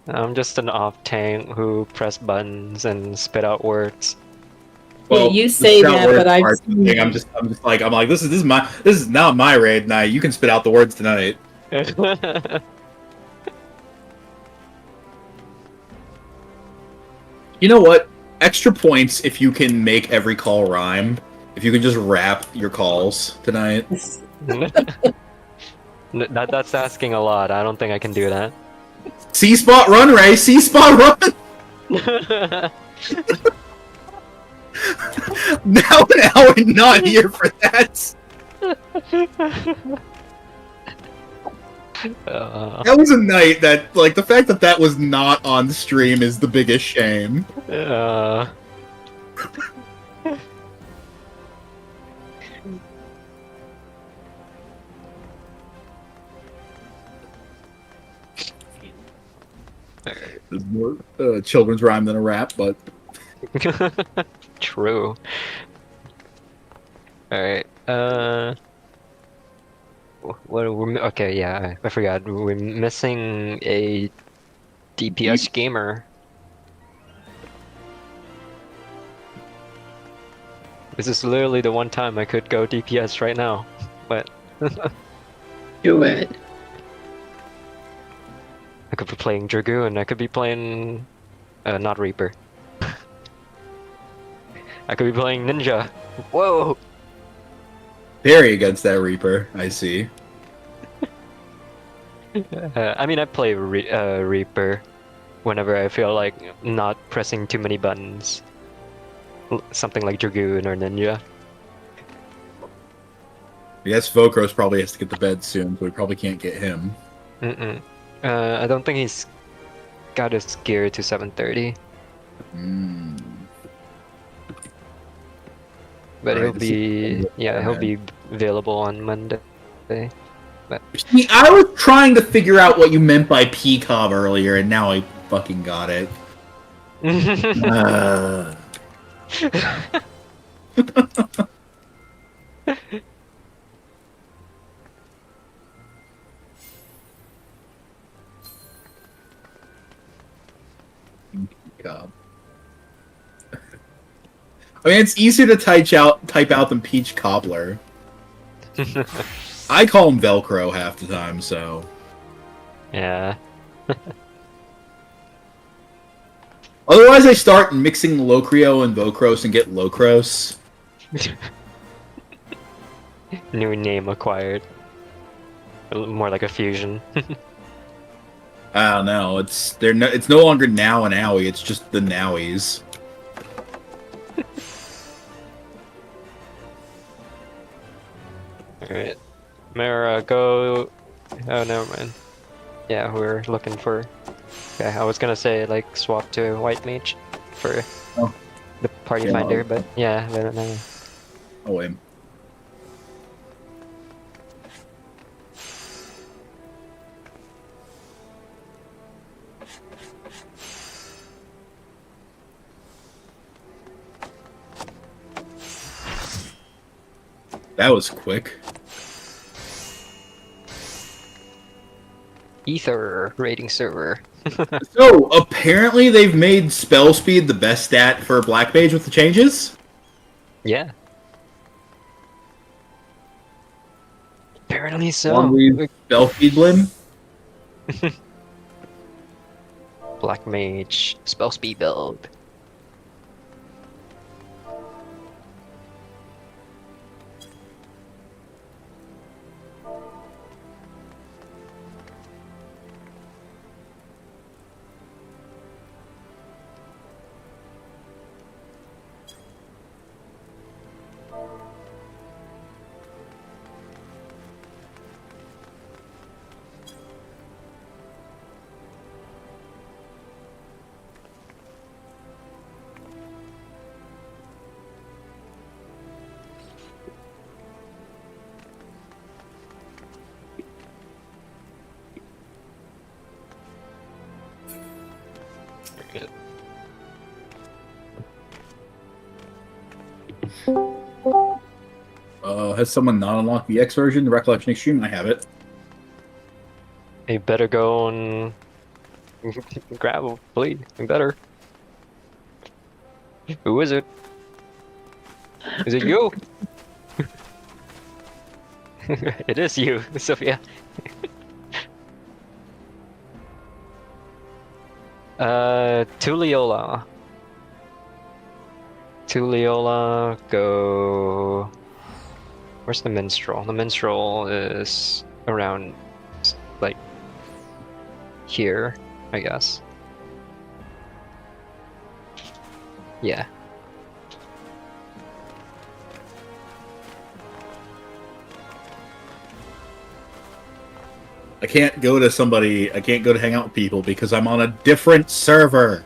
I'm just an off-tank who press buttons and spit out words. Well, you say that, but I'm just like this is not my raid night. You can spit out the words tonight. You know what? Extra points if you can make every call rhyme. If you can just rap your calls tonight. That's asking a lot. I don't think I can do that. C-spot run, Ray! C-spot run! Now we're not here for that! That was a night that, like, the fact that that was not on stream is the biggest shame. There's more children's rhyme than a rap, but... True. Alright, okay, yeah, I forgot. We're missing a DPS gamer. This is literally the one time I could go DPS right now, but... Do it. I could be playing Dragoon, I could be playing... not Reaper. I could be playing Ninja. Whoa! Parry against that Reaper, I see. I mean, I play Reaper whenever I feel like not pressing too many buttons. Something like Dragoon or Ninja. I guess Vokros probably has to get to bed soon, so we probably can't get him. I don't think he's got his gear to 7:30. But he'll be, he'll be available on Monday. But See, I was trying to figure out what you meant by PCOB earlier, and now I fucking got it. PCOB. I mean, it's easier to type out than Peach Cobbler. I call him Velcro half the time, so... Yeah. Otherwise, I start mixing Locrio and Vokros and get Locros. New name acquired. More like a fusion. I don't know. It's no longer Now and Owie. It's just the Nowies. Alright. Mara, go... Oh, never mind. Yeah, we're looking for... Okay, I was gonna say, like, swap to White Mage for the party finder, but yeah, no. Oh, wait. That was quick. Ether rating server. So, apparently they've made spell speed the best stat for Black Mage with the changes? Yeah. Apparently so. Long spell speed blim? Black Mage spell speed build. Good. Has someone not unlocked the X version, the Recollection Extreme? I have it. You better go and grab a bleed. You better. Who is it? Is it you? It is you, Sophia. Tulliola. Tulliola, go... Where's the minstrel? The minstrel is around, like, here, I guess. Yeah. I can't go to somebody, I can't go to hang out with people because I'm on a different server.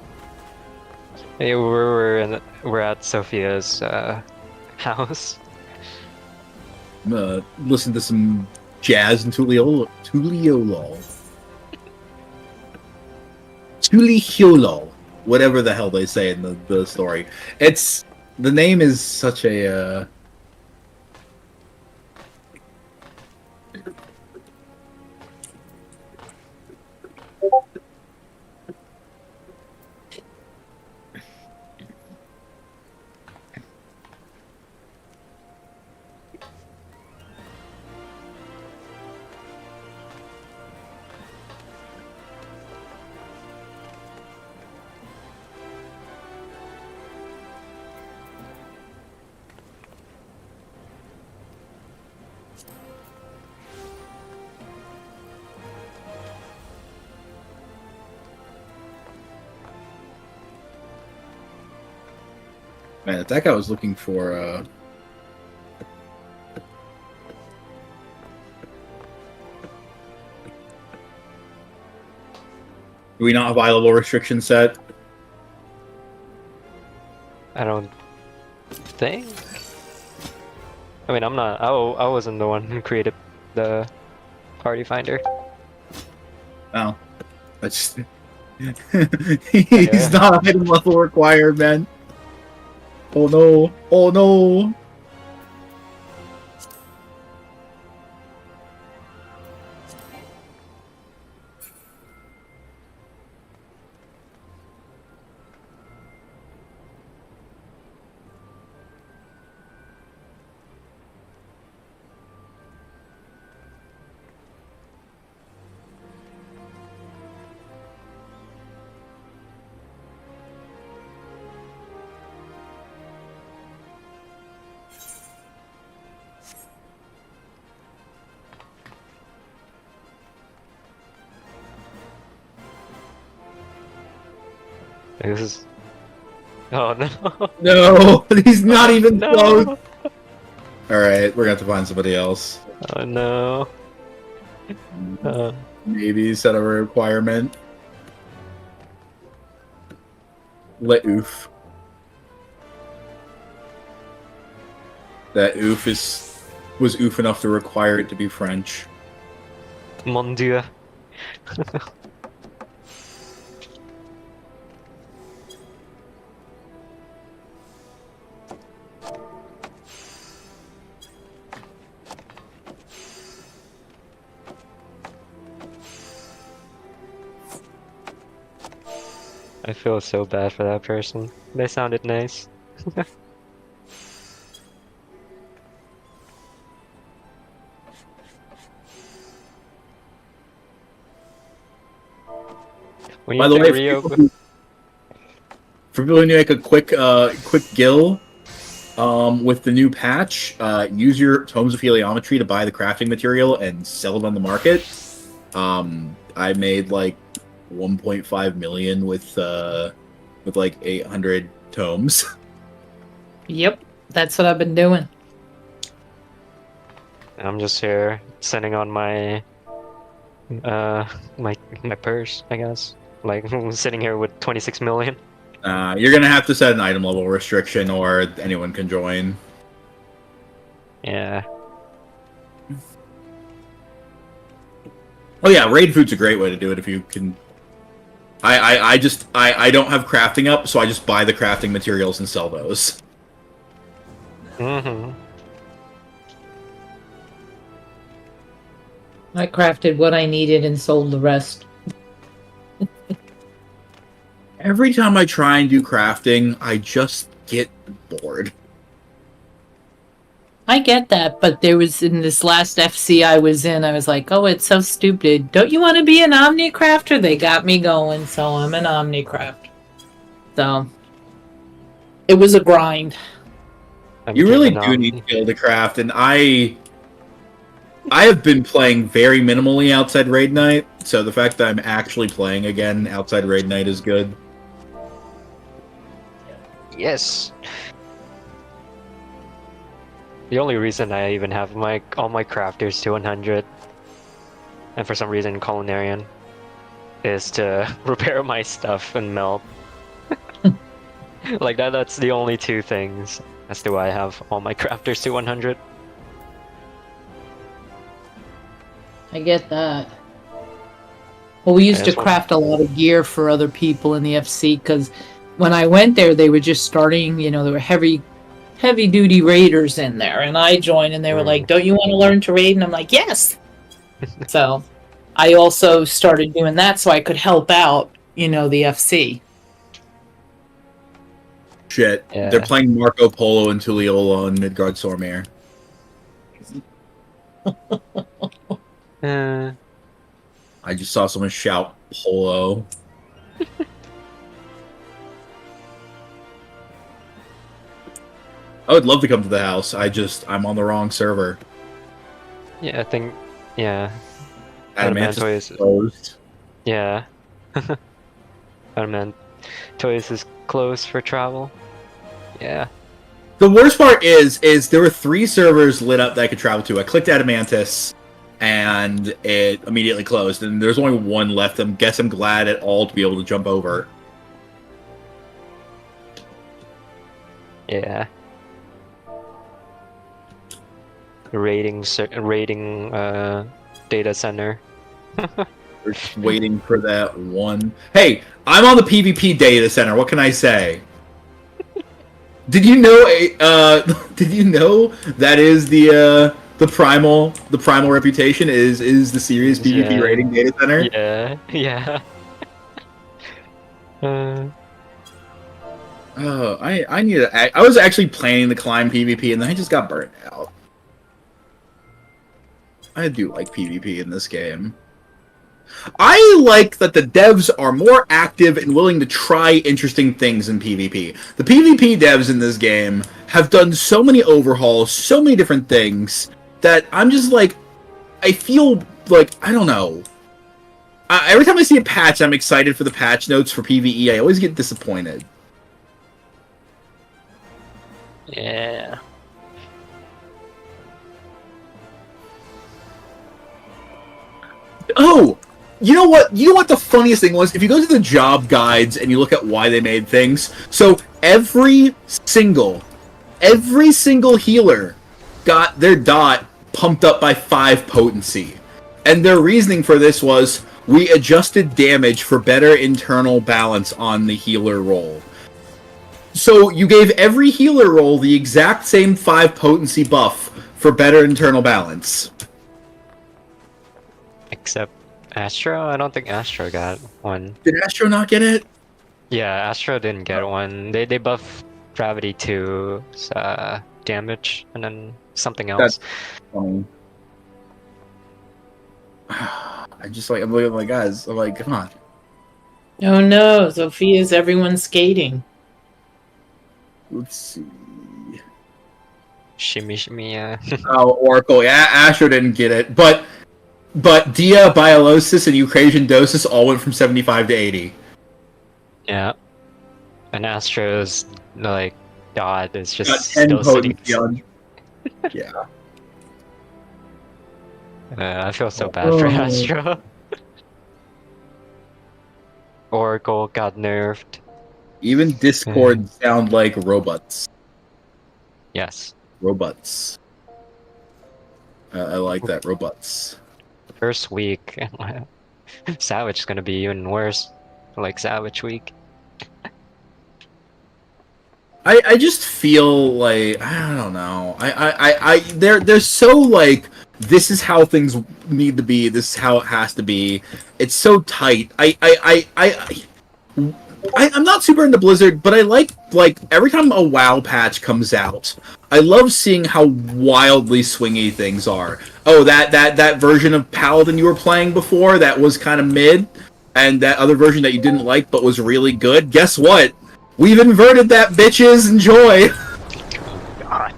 Hey, we're at Sophia's house. I'm gonna listen to some jazz and Tullio. Whatever the hell they say in the story. It's, the name is such a, man, if that guy was looking for, do we not have eye level restriction set? I don't think. I mean, I'm not. I wasn't the one who created the party finder. Oh, that's he's not item level required, man. Oh no! Oh no! This is. Oh no! No, he's not even No! close. All right, we're gonna have to find somebody else. Oh no! Maybe set a requirement. Let oof. That oof was oof enough to require it to be French. Mon Dieu! I feel so bad for that person. They sounded nice. When By you the way, do Rio, for people who need like a quick gill, with the new patch, use your Tomes of Heliometry to buy the crafting material and sell it on the market. I made like 1.5 million with like 800 tomes. Yep, that's what I've been doing. I'm just here sending on my my purse, I guess. Like sitting here with 26 million. You're gonna have to set an item level restriction, or anyone can join. Yeah. Oh yeah, raid food's a great way to do it if you can. I don't have crafting up, so I just buy the crafting materials and sell those. Mm-hmm. I crafted what I needed and sold the rest. Every time I try and do crafting, I just get bored. I get that, but there was in this last FC I was in, I was like, oh, it's so stupid. Don't you want to be an Omnicrafter? They got me going, so I'm an Omnicrafter. So, it was a grind. You really do need to be able to craft, and I have been playing very minimally outside Raid Night, so the fact that I'm actually playing again outside Raid Night is good. Yes. The only reason I even have all my crafters to 100, and for some reason Culinarian, is to repair my stuff and melt. Like that's the only two things as to why I have all my crafters to 100. I get that. Well, we used to craft a lot of gear for other people in the FC, because when I went there, they were just starting, there were heavy-duty raiders in there, and I joined, and they were like, don't you want to learn to raid? And I'm like, yes! So, I also started doing that so I could help out, the FC. Shit. Yeah. They're playing Marco Polo and Tuliolo on Midgard Sormir. I just saw someone shout Polo. I would love to come to the house. I'm on the wrong server. Yeah, I think, yeah. Adamantois is closed. Yeah. Adamantois is closed for travel. Yeah. The worst part is there were 3 servers lit up that I could travel to. I clicked Adamantis, and it immediately closed, and there's only 1 left. I'm glad at all to be able to jump over. Yeah. Raiding data center. We're just waiting for that one. Hey, I'm on the PvP data center. What can I say? Did you know? Did you know that is the primal reputation is the serious PvP raiding data center? Yeah, yeah. Oh, I need to. I was actually planning to climb PvP, and then I just got burnt out. I do like PvP in this game. I like that the devs are more active and willing to try interesting things in PvP. The PvP devs in this game have done so many overhauls, so many different things, that I'm just like, I feel like, I don't know. Every time I see a patch, I'm excited for the patch notes for PvE. I always get disappointed. Yeah. Oh! You know what? You know what the funniest thing was? If you go to the job guides and you look at why they made things, so every single healer got their dot pumped up by 5 potency. And their reasoning for this was, we adjusted damage for better internal balance on the healer roll. So you gave every healer roll the exact same 5 potency buff for better internal balance. Except Astro? I don't think Astro got one. Did Astro not get it? Yeah, Astro didn't get one. They buff gravity to damage and then something else. That's funny. I'm looking at my guys. I'm like, come on. Oh no, Sophia's everyone skating. Let's see. Shimmy, yeah. Oh, Oracle. Yeah, Astro didn't get it, but Dia, Biolosis, and Eucrasian Dosis all went from 75 to 80. Yeah. And Astro's, like, God is just got 10 still potency sitting. on. Yeah. I feel so bad for Astro. Oracle got nerfed. Even Discord sound like robots. Yes. Robots. I like that, robots. First week, Savage is gonna be even worse. like Savage Week. I just feel like I don't know. They're so like this is how things need to be. This is how it has to be. It's so tight. I'm not super into Blizzard, but I like every time a WoW patch comes out, I love seeing how wildly swingy things are. Oh, that version of Paladin you were playing before that was kind of mid, and that other version that you didn't like but was really good. Guess what? We've inverted that, bitches. Enjoy. God.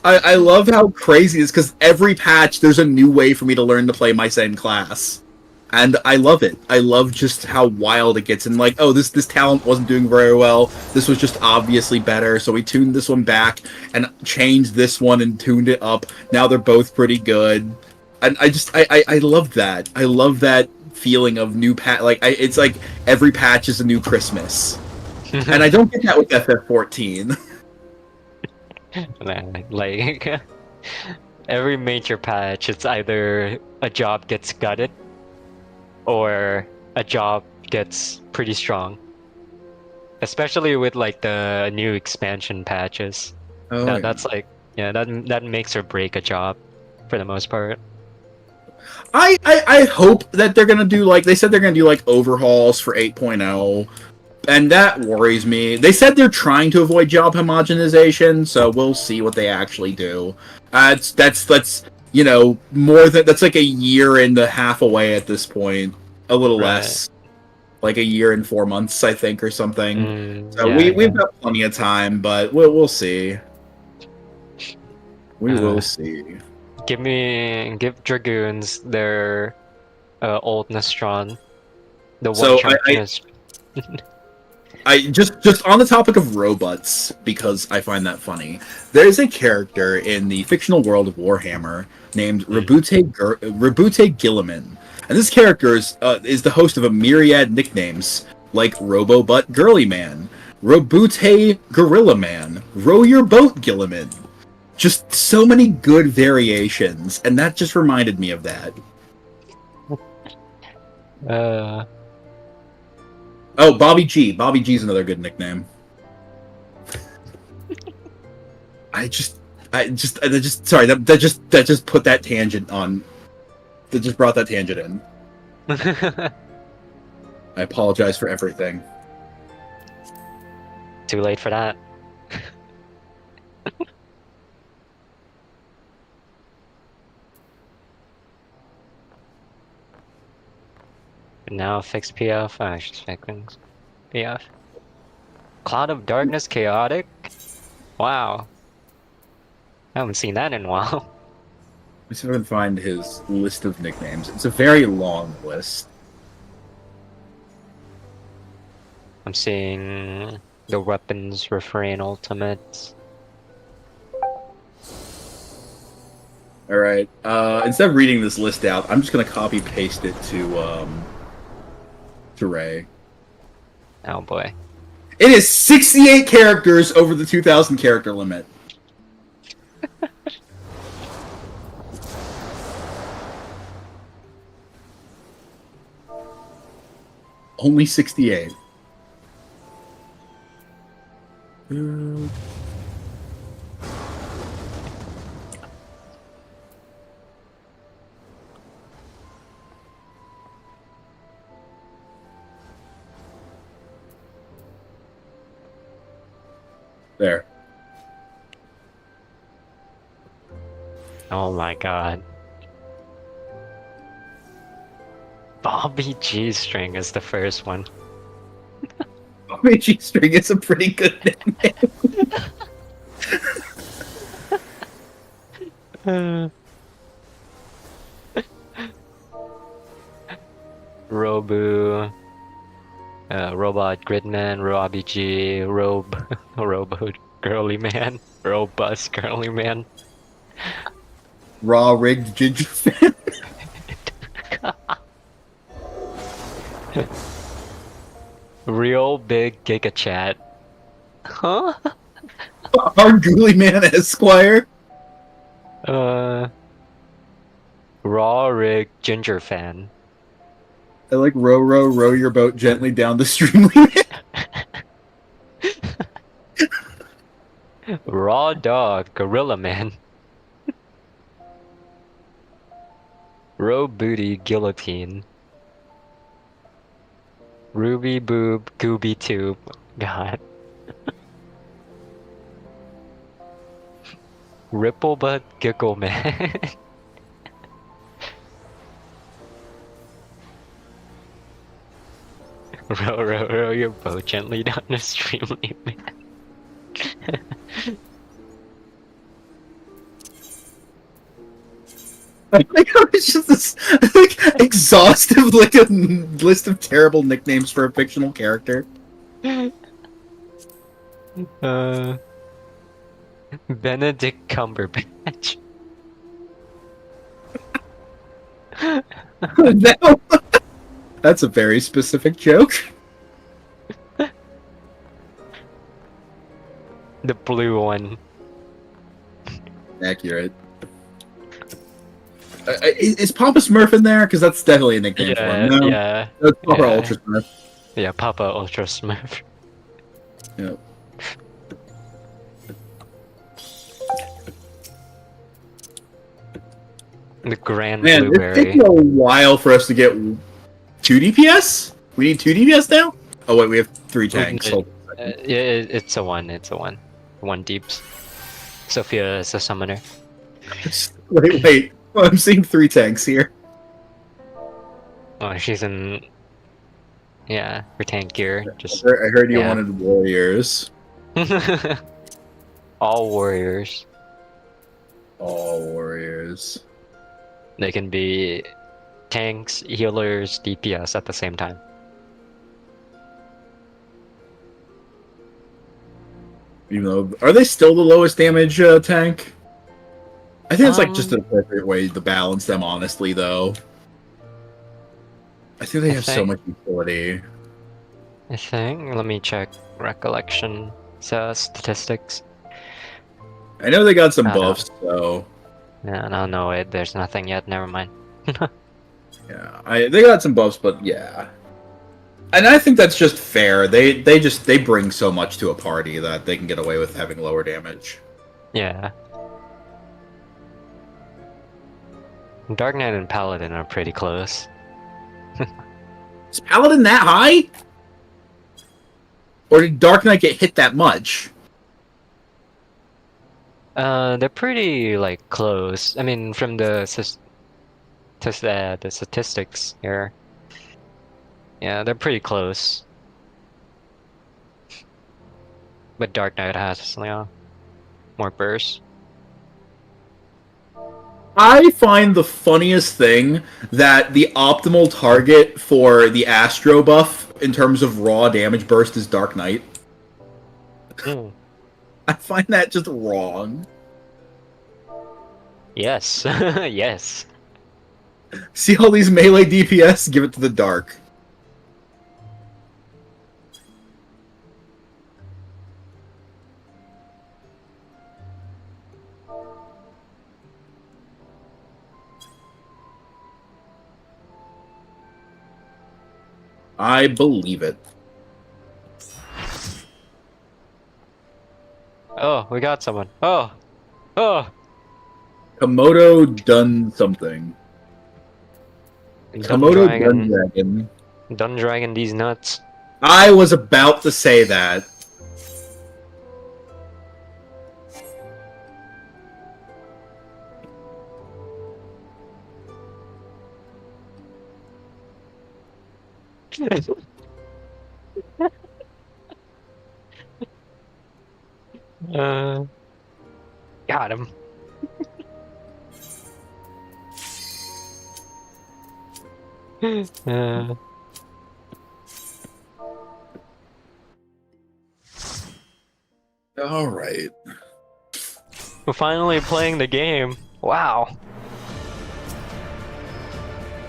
I love how crazy it is because every patch there's a new way for me to learn to play my same class. And I love it. I love just how wild it gets. And like, oh, this talent wasn't doing very well. This was just obviously better. So we tuned this one back and changed this one and tuned it up. Now they're both pretty good. And I love that. I love that feeling of new patch. Like, it's like every patch is a new Christmas. And I don't get that with FF14. Like, every major patch, it's either a job gets gutted or a job gets pretty strong. Especially with like the new expansion patches. Oh, that's like, yeah, that makes or break a job for the most part. I hope that they're gonna do like they said they're gonna do like overhauls for 8.0, and that worries me. They said they're trying to avoid job homogenization, so we'll see what they actually do. That's you know, more than that's like a year and a half away at this point, a little less, like a year and 4 months, I think, or something. So yeah, we've got plenty of time, but we'll see. We will see. Give Dragoons their old Nestron. The one So I just on the topic of robots, because I find that funny. There is a character in the fictional world of Warhammer named Rabute Gilliman, and this character is the host of a myriad nicknames like Robo Butt Girly Man, Rabute Gorilla Man, Row Your Boat Gilliman. Just so many good variations, and that just reminded me of that. Oh, Bobby G. Bobby G's another good nickname. Sorry, that just put that tangent on. That just brought that tangent in. I apologize for everything. Too late for that. Now fix PF. I should fix PF. Cloud of Darkness Chaotic? Wow. I haven't seen that in a while. Let's see if I can find his list of nicknames. It's a very long list. I'm seeing the weapons refrain ultimates. Alright, instead of reading this list out, I'm just gonna copy paste it to Ray. Oh boy. It is 68 characters over the 2,000 character limit. Only 68. There. Oh my god. Bobby G-String is the first one. Bobby G-String is a pretty good name. Robu, Robot Gridman, Robbie G, Robo Girly Man, Robust Girly Man. Raw rigged ginger fan. Real big Giga Chat. Huh? Our Ghoulie Man Esquire. Raw rig Ginger Fan. I like row your boat gently down the stream. Raw dog, gorilla man. Row booty, guillotine. Ruby boob, gooby tube. God. Ripple butt, giggle man. row your boat gently down the stream, man. I think it's just this exhaustive list of terrible nicknames for a fictional character. Benedict Cumberbatch. That's a very specific joke. The blue one. Accurate. Is Papa Smurf in there? Because that's definitely a nickname for him. No, yeah. That's Papa Ultra Smurf. Yeah, Papa Ultra Smurf. Yep. The Grand Man, it's Blueberry. taking a while for us to get 2 DPS? We need 2 DPS now? Oh wait, we have 3 tanks. Hold on a second. It's a one. It's a one. 1 deeps. Sophia is a summoner. Wait. Well, I'm seeing 3 tanks here. Oh, she's in. Yeah, her tank gear. Just I heard you yeah. wanted warriors. all warriors. All warriors. They can be tanks, healers, DPS at the same time. Even though, are they still the lowest damage tank? I think it's like just an appropriate way to balance them, honestly, though. I think they have so much utility. I think. Let me check recollection statistics. I know they got some buffs, so. Yeah, no, wait, there's nothing yet. Never mind. Yeah, they got some buffs, but yeah. And I think that's just fair. They bring so much to a party that they can get away with having lower damage. Yeah. Dark Knight and Paladin are pretty close. Is Paladin that high? Or did Dark Knight get hit that much? They're pretty like close. I mean, from the statistics here. Yeah, they're pretty close. But Dark Knight has more burst. I find the funniest thing that the optimal target for the Astro buff in terms of raw damage burst is Dark Knight. I find that just wrong. Yes, yes. See all these melee DPS? Give it to the Dark. I believe it. Oh, we got someone. Oh! Komodo done something. Komodo done dragon. Done dragon these nuts. I was about to say that. Got him. All right. We're finally playing the game. Wow.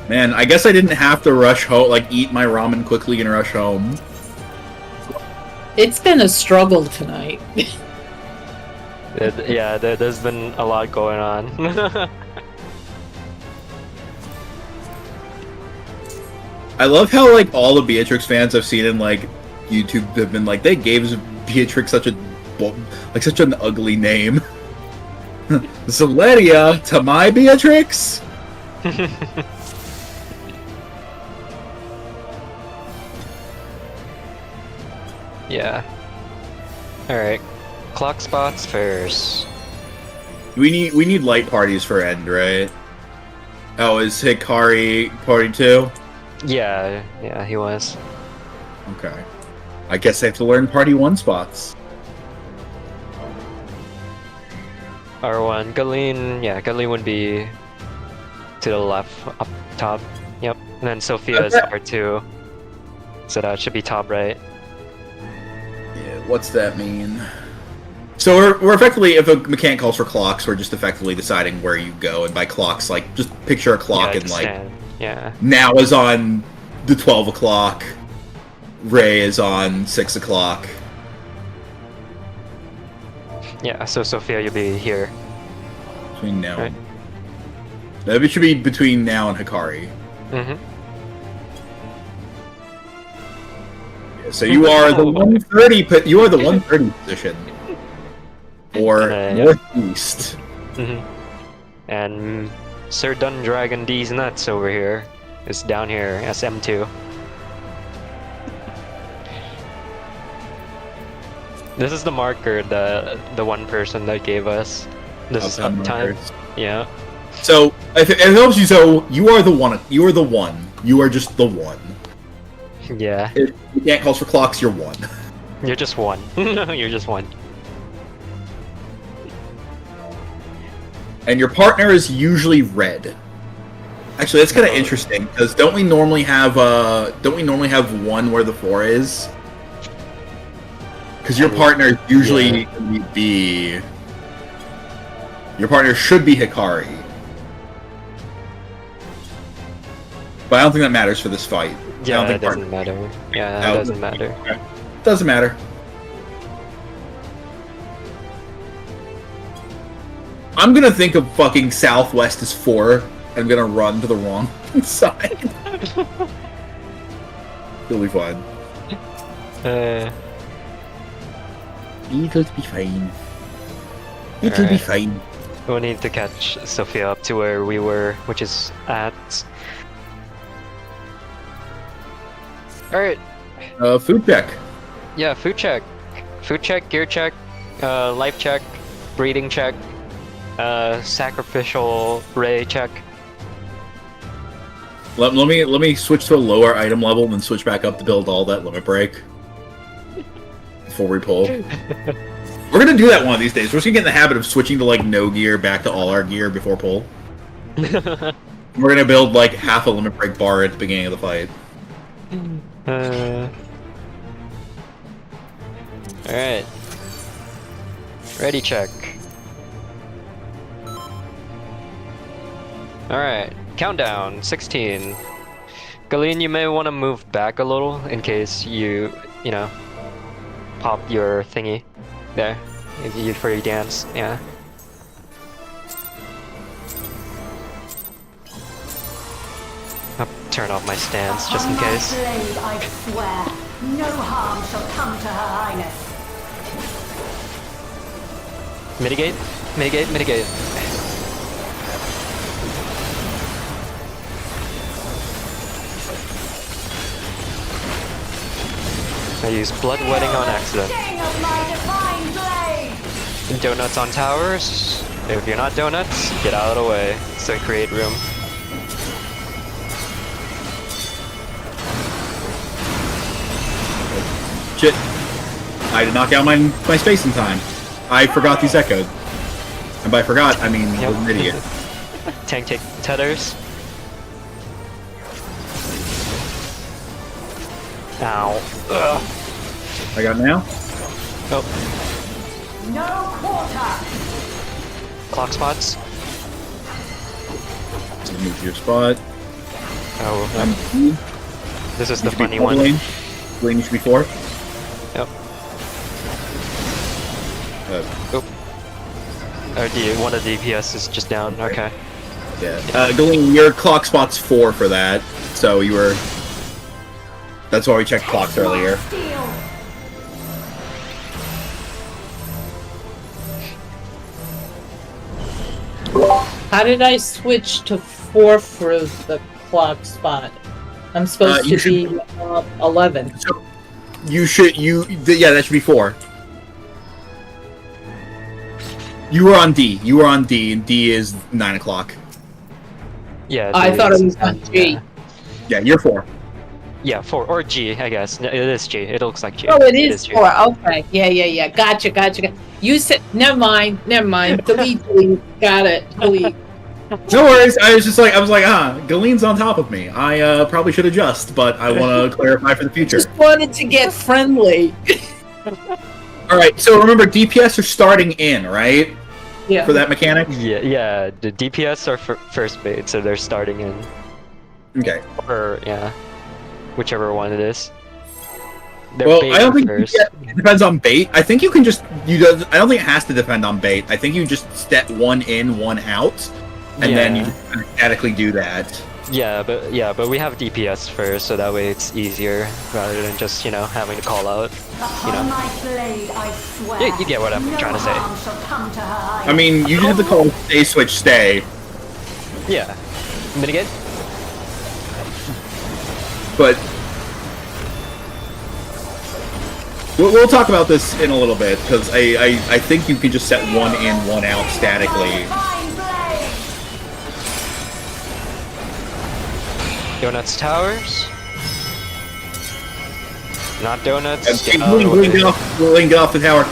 Man, I guess I didn't have to rush home, like eat my ramen quickly and rush home. It's been a struggle tonight. Yeah, there's been a lot going on. I love how like all the Beatrix fans I've seen in like YouTube have been like they gave Beatrix such an ugly name. Zaleria to my Beatrix. Yeah. All right. Clock spots first. We need light parties for End, right? Oh, is Hikari party 2? Yeah, he was. Okay. I guess I have to learn party 1 spots. R1. Galeen would be to the left, up top. Yep. And then Sophia is R2. So that should be top right. Yeah, what's that mean? So we're effectively, if a mechanic calls for clocks, we're just effectively deciding where you go, and by clocks, like, just picture a clock and, like, now is on the 12 o'clock, Ray is on 6 o'clock. Yeah, so Sophia, you'll be here. Between now right. and... It should be between now and Hikari. Mm-hmm. Yeah, so you are the 130, you are the 130 position. Or northeast. Mm-hmm. And Sir Dundragon D's nuts over here is down here, SM2. This is the marker the one person that gave us. This is uptime. Yeah. So if it helps you, so you are the one. You are the one. You are just the one. Yeah. If you can't call for clocks, you're one. You're just one. You're just one. And your partner is usually red. Actually, that's kind of interesting because don't we normally have one where the 4 is? Because your partner usually be. Your partner should be Hikari. But I don't think that matters for this fight. Yeah, it doesn't matter. Yeah, it doesn't matter. Okay. Doesn't matter. I'm gonna think of fucking Southwest as 4, and I'm gonna run to the wrong side. It'll be fine. It'll be fine. It'll be fine. We'll need to catch Sophia up to where we were, which is at... Alright. Food check. Yeah, food check. Food check, gear check, life check, breeding check, sacrificial ray check. Let me switch to a lower item level and then switch back up to build all that limit break. Before we pull. We're gonna do that one of these days. We're just gonna get in the habit of switching to like no gear back to all our gear before pull. We're gonna build like half a limit break bar at the beginning of the fight. Alright. Ready check. Alright. Countdown 16. Galeen, you may want to move back a little in case you know, pop your thingy there for your dance. Yeah. I'll turn off my stance just in case. Upon my blade, I swear, no harm shall come to Her Highness. Mitigate, mitigate, mitigate. I used blood wedding on accident. Sting of my divine blade! Donuts on towers. If you're not donuts, get out of the way so create room. Shit. I did knock out my space in time. I forgot these echoed. And by forgot, I mean was an idiot. Tank take tethers. Ow. Ugh. I got now? Oh. No quarter! Clock spots. Move to your spot. Oh. This is the You should be funny four one. Lane. Lane, you should be 4. Yep. Oh. One of the DPS is just down. Okay. Yeah. Galeen, your clock spot's 4 for that. So you were That's why we checked clocks earlier. Steel. How did I switch to 4 for the clock spot? I'm supposed to be 11. So yeah, that should be 4. You were on D. You were on D, and D is 9 o'clock. Yeah. I thought it was on G. Yeah, you're 4. Yeah, 4 or G, I guess. No, it is G. It looks like G. Oh, it is G. 4. Okay. Yeah. Gotcha. You said, never mind. Delete. Got it. Delete. No worries. I was like, Galen's on top of me. I probably should adjust, but I want to clarify for the future. Just wanted to get friendly. All right. So remember, DPS are starting in, right? Yeah. For that mechanic. Yeah. The DPS are first bait, so they're starting in. Okay. Or yeah, whichever one it is. They're Well, I don't think first. it depends on bait. I think you can just I don't think it has to depend on bait. I think you just step 1 in, 1 out, and then you automatically do that. Yeah, but we have DPS first, so that way it's easier rather than just having to call out. Upon my blade, I swear. You get what I'm trying to say. harm shall come to her I mean, you just have to call stay switch stay, Yeah. Mitigate. but we'll talk about this in a little bit because I think you can just set 1 in, 1 out statically. Divine blade. Donuts towers. Not donuts. And Galen, get off the tower.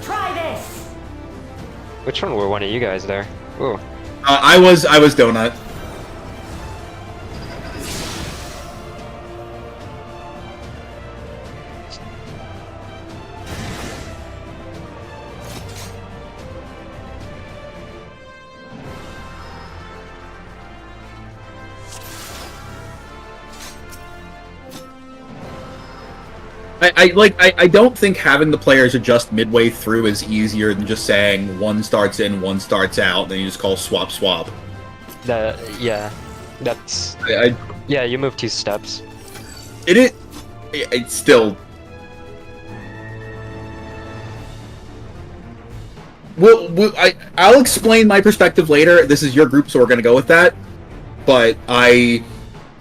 Try this. Which one were one of you guys there? Ooh. I was donut. I don't think having the players adjust midway through is easier than just saying 1 starts in, 1 starts out, then you just call swap. Yeah. That's. Yeah, you move 2 steps. It's still. I'll explain my perspective later. This is your group, so we're gonna go with that. But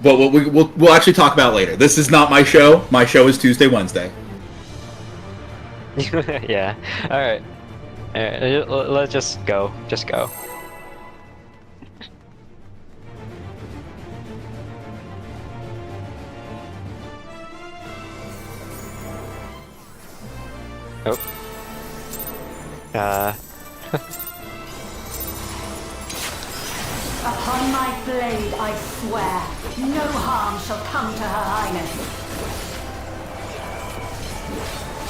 we'll actually talk about it later. This is not my show. My show is Tuesday, Wednesday. Yeah. All right. Let's just go. Just go. Oh. Upon my blade, I swear, no harm shall come to Her Highness.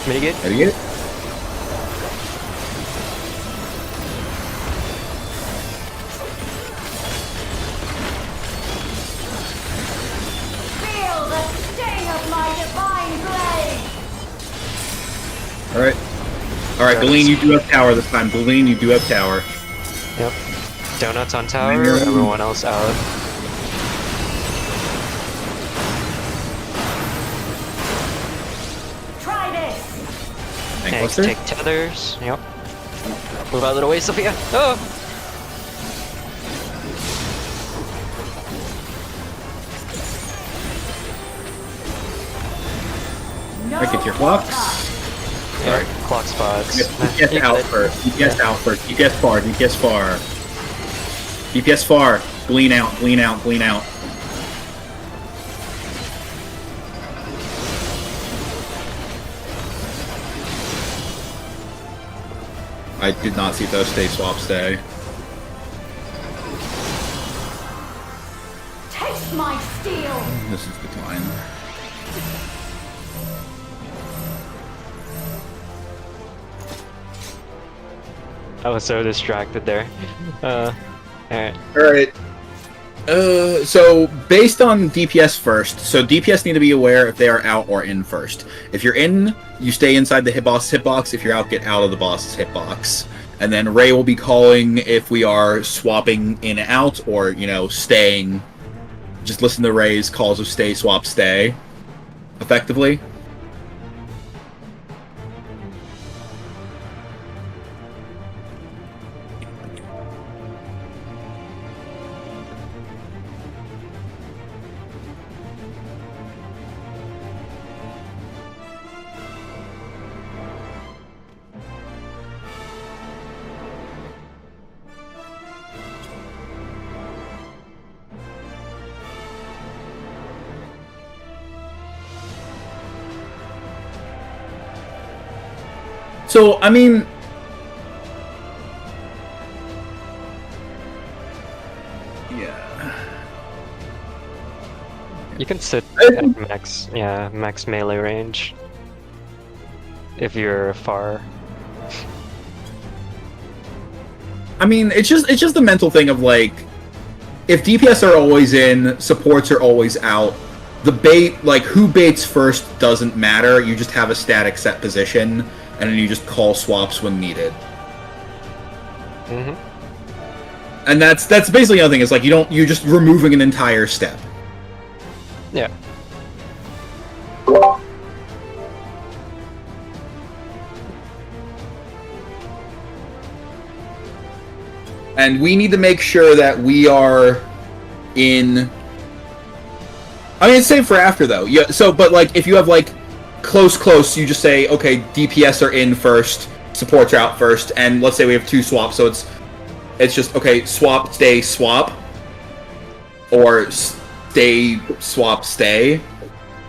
Mitigate? Mitigate? Feel the sting of my divine blade! Alright, Galen, you do have tower this time. Galen, you do have tower. Yep. Donuts on tower, everyone else out. Try this! Tanks take tethers. Yep. Move out of the way, Sophia. Oh! No Alright, get your clocks. Alright, clock spots. DPS out first. DPS out first. DPS far. DPS far. DPS far. Glean out. Glean out. Glean out. I did not see those stay swap stay. Taste my steel! This is decline. I was so distracted there. Alright. Alright. So based on DPS first, so DPS need to be aware if they are out or in first. If you're in, you stay inside the boss's hitbox. If you're out, get out of the boss's hitbox. and then Ray will be calling if we are swapping in and out, or, you know, staying. Just listen to Ray's calls of stay, swap, stay, effectively. So, I mean... Yeah. You can sit at max melee range. If you're far. I mean, it's just the mental thing of, like, if DPS are always in, supports are always out, the bait, like, who baits first doesn't matter, you just have a static set position, and then you just call swaps when needed. Mm-hmm. And that's basically the other thing, is like, you're just removing an entire step. Yeah. And we need to make sure that we are in... I mean, it's same for after, though. Yeah. So, but, like, if you have, like, close, you just say, okay, DPS are in first, supports are out first, and let's say we have 2 swaps, so it's just, okay, swap, stay, swap. Or stay, swap, stay.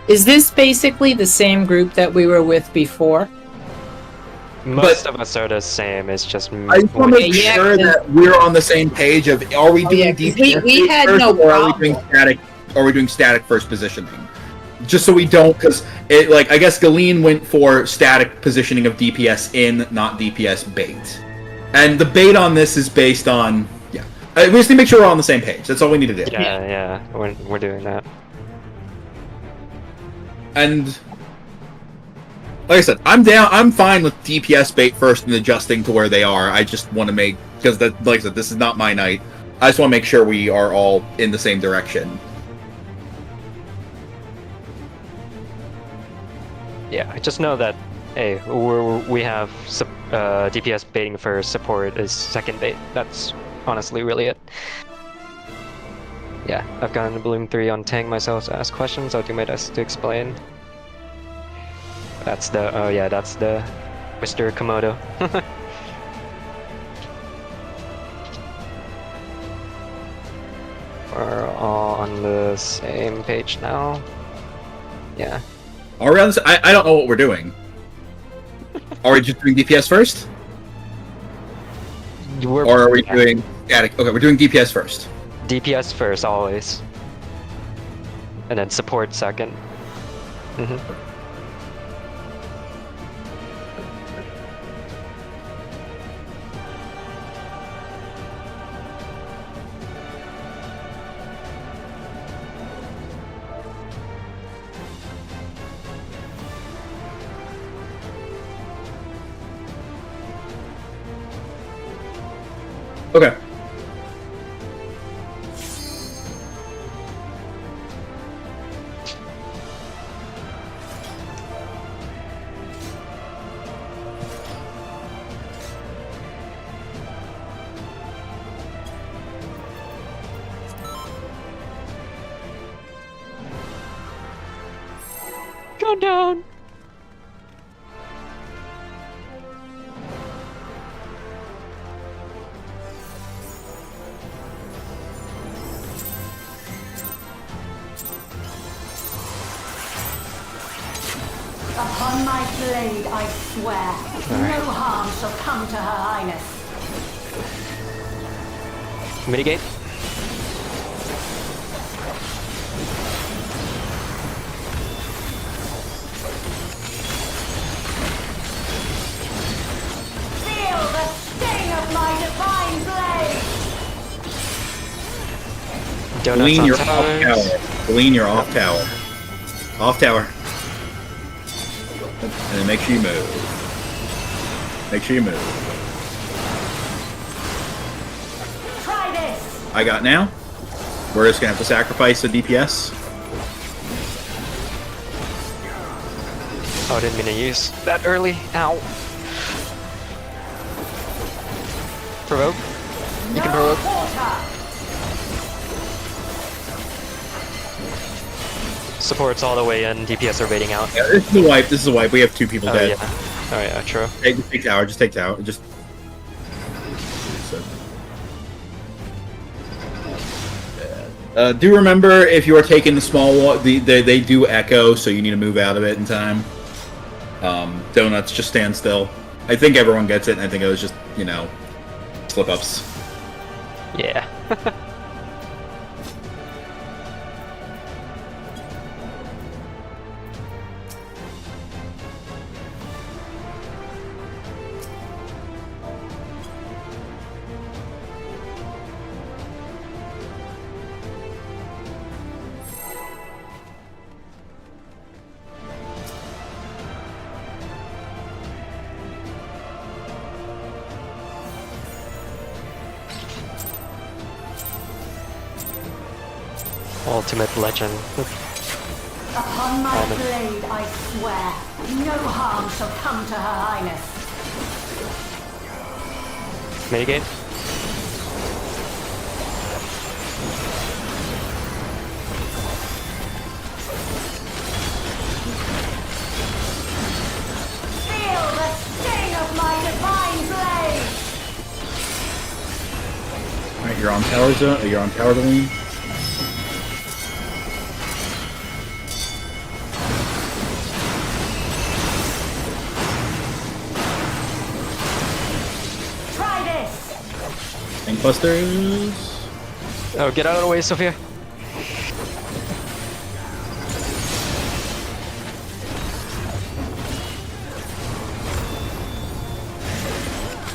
Is this basically the same group that we were with before? Most of us are the same, it's just... I just want to make sure that we're on the same page of, are we doing DPS we had first, no or problem. are we doing static first positioning? Just so we don't, because it, like, I guess Galeen went for static positioning of DPS in, not DPS bait. And the bait on this is based on, yeah. We just need to make sure we're on the same page. That's all we need to do. Yeah, we're doing that. And, like I said, I'm fine with DPS bait first and adjusting to where they are. I just want to make, because, like I said, this is not my night. I just want to make sure we are all in the same direction. Yeah, I just know that, hey, we have DPS baiting first, support is second bait. That's honestly really it. Yeah, I've gotten a Bloom 3 on Tang myself to ask questions. I'll do my best to explain. That's the, oh yeah, that's the Mr. Komodo. We're all on the same page now. Yeah. Are we on this? I don't know what we're doing. Are we just doing DPS first? Or are we doing static? Okay, we're doing DPS first. DPS first, always. And then support second. Mm-hmm. Okay. Go down. Upon my blade, I swear, no harm shall come to Her Highness. Mitigate. Feel the sting of my divine blade! Donuts Lean, on you're off towers. tower. Lean, you're off tower. Off tower. And then make sure you move. Make sure you move. I got now. We're just gonna have to sacrifice the DPS. Oh, didn't mean to use that early. Ow. Provoke. You can provoke. Support's all the way in. DPS are baiting out. Yeah, this is a wipe. This is a wipe. We have 2 people dead. Yeah. Oh yeah, true. Take tower. Just take tower. Just. Do remember if you are taking the small one, they do echo, so you need to move out of it in time. Donuts, just stand still. I think everyone gets it, and I think it was just, you know, slip-ups. Yeah. Ultimate legend. Upon my blade, I swear, no harm shall come to Her Highness. Mitigate. Feel the sting of my divine blade! Alright, you're on tower zone. You're on tower to lean. Busters. Oh, get out of the way, Sophia.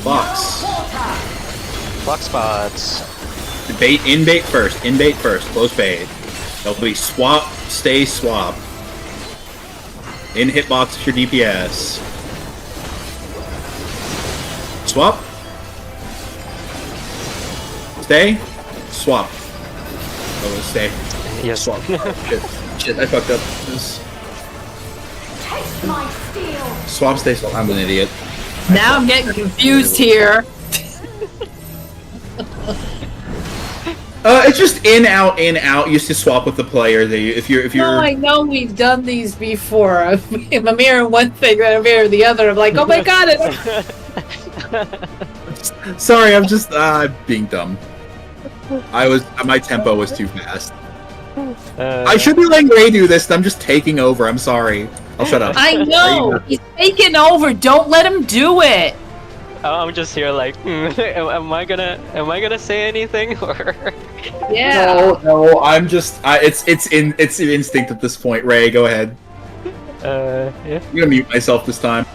Box. Block spots. In bait first. Close bait. There'll be swap, stay, swap. In hitbox for DPS. Swap. Stay, swap. Oh, stay. Yes. Swap. Shit, I fucked up. Taste my steel. Swap, stay, swap. I'm an idiot. Now I'm getting confused here. It's just in, out, in, out. You used to swap with the player. If you're. No, I know we've done these before. I'm a mirror one thing, then a mirror the other. I'm like, oh my god! Sorry, I'm just being dumb. My tempo was too fast. I should be letting Ray do this. I'm just taking over. I'm sorry. I'll shut up. I know he's taking over. Don't let him do it. I'm just here like, am I gonna say anything or? Yeah. No. I'm just. It's instinct at this point. Ray, go ahead. Yeah. I'm gonna mute myself this time.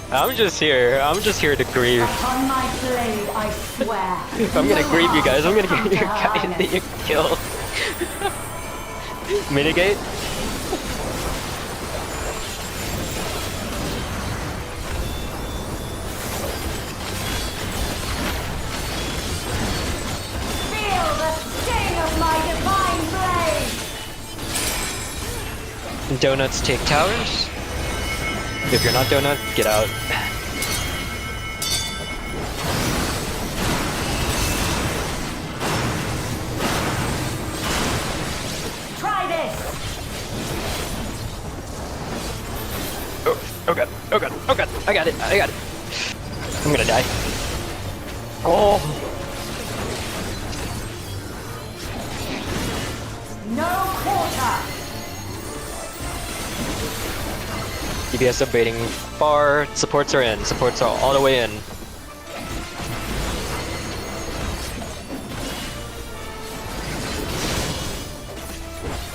I'm just here to grieve. Upon my blade, I swear. I'm gonna grieve you guys. I'm gonna get your guy that you killed. Mitigate. Feel the sting of my divine blade! Donuts take towers. If you're not donut, get out. Try this! Oh god, oh god, oh god, I got it. I'm gonna die. Oh. No quarter! DPS are baiting far. Supports are in. Supports are all the way in.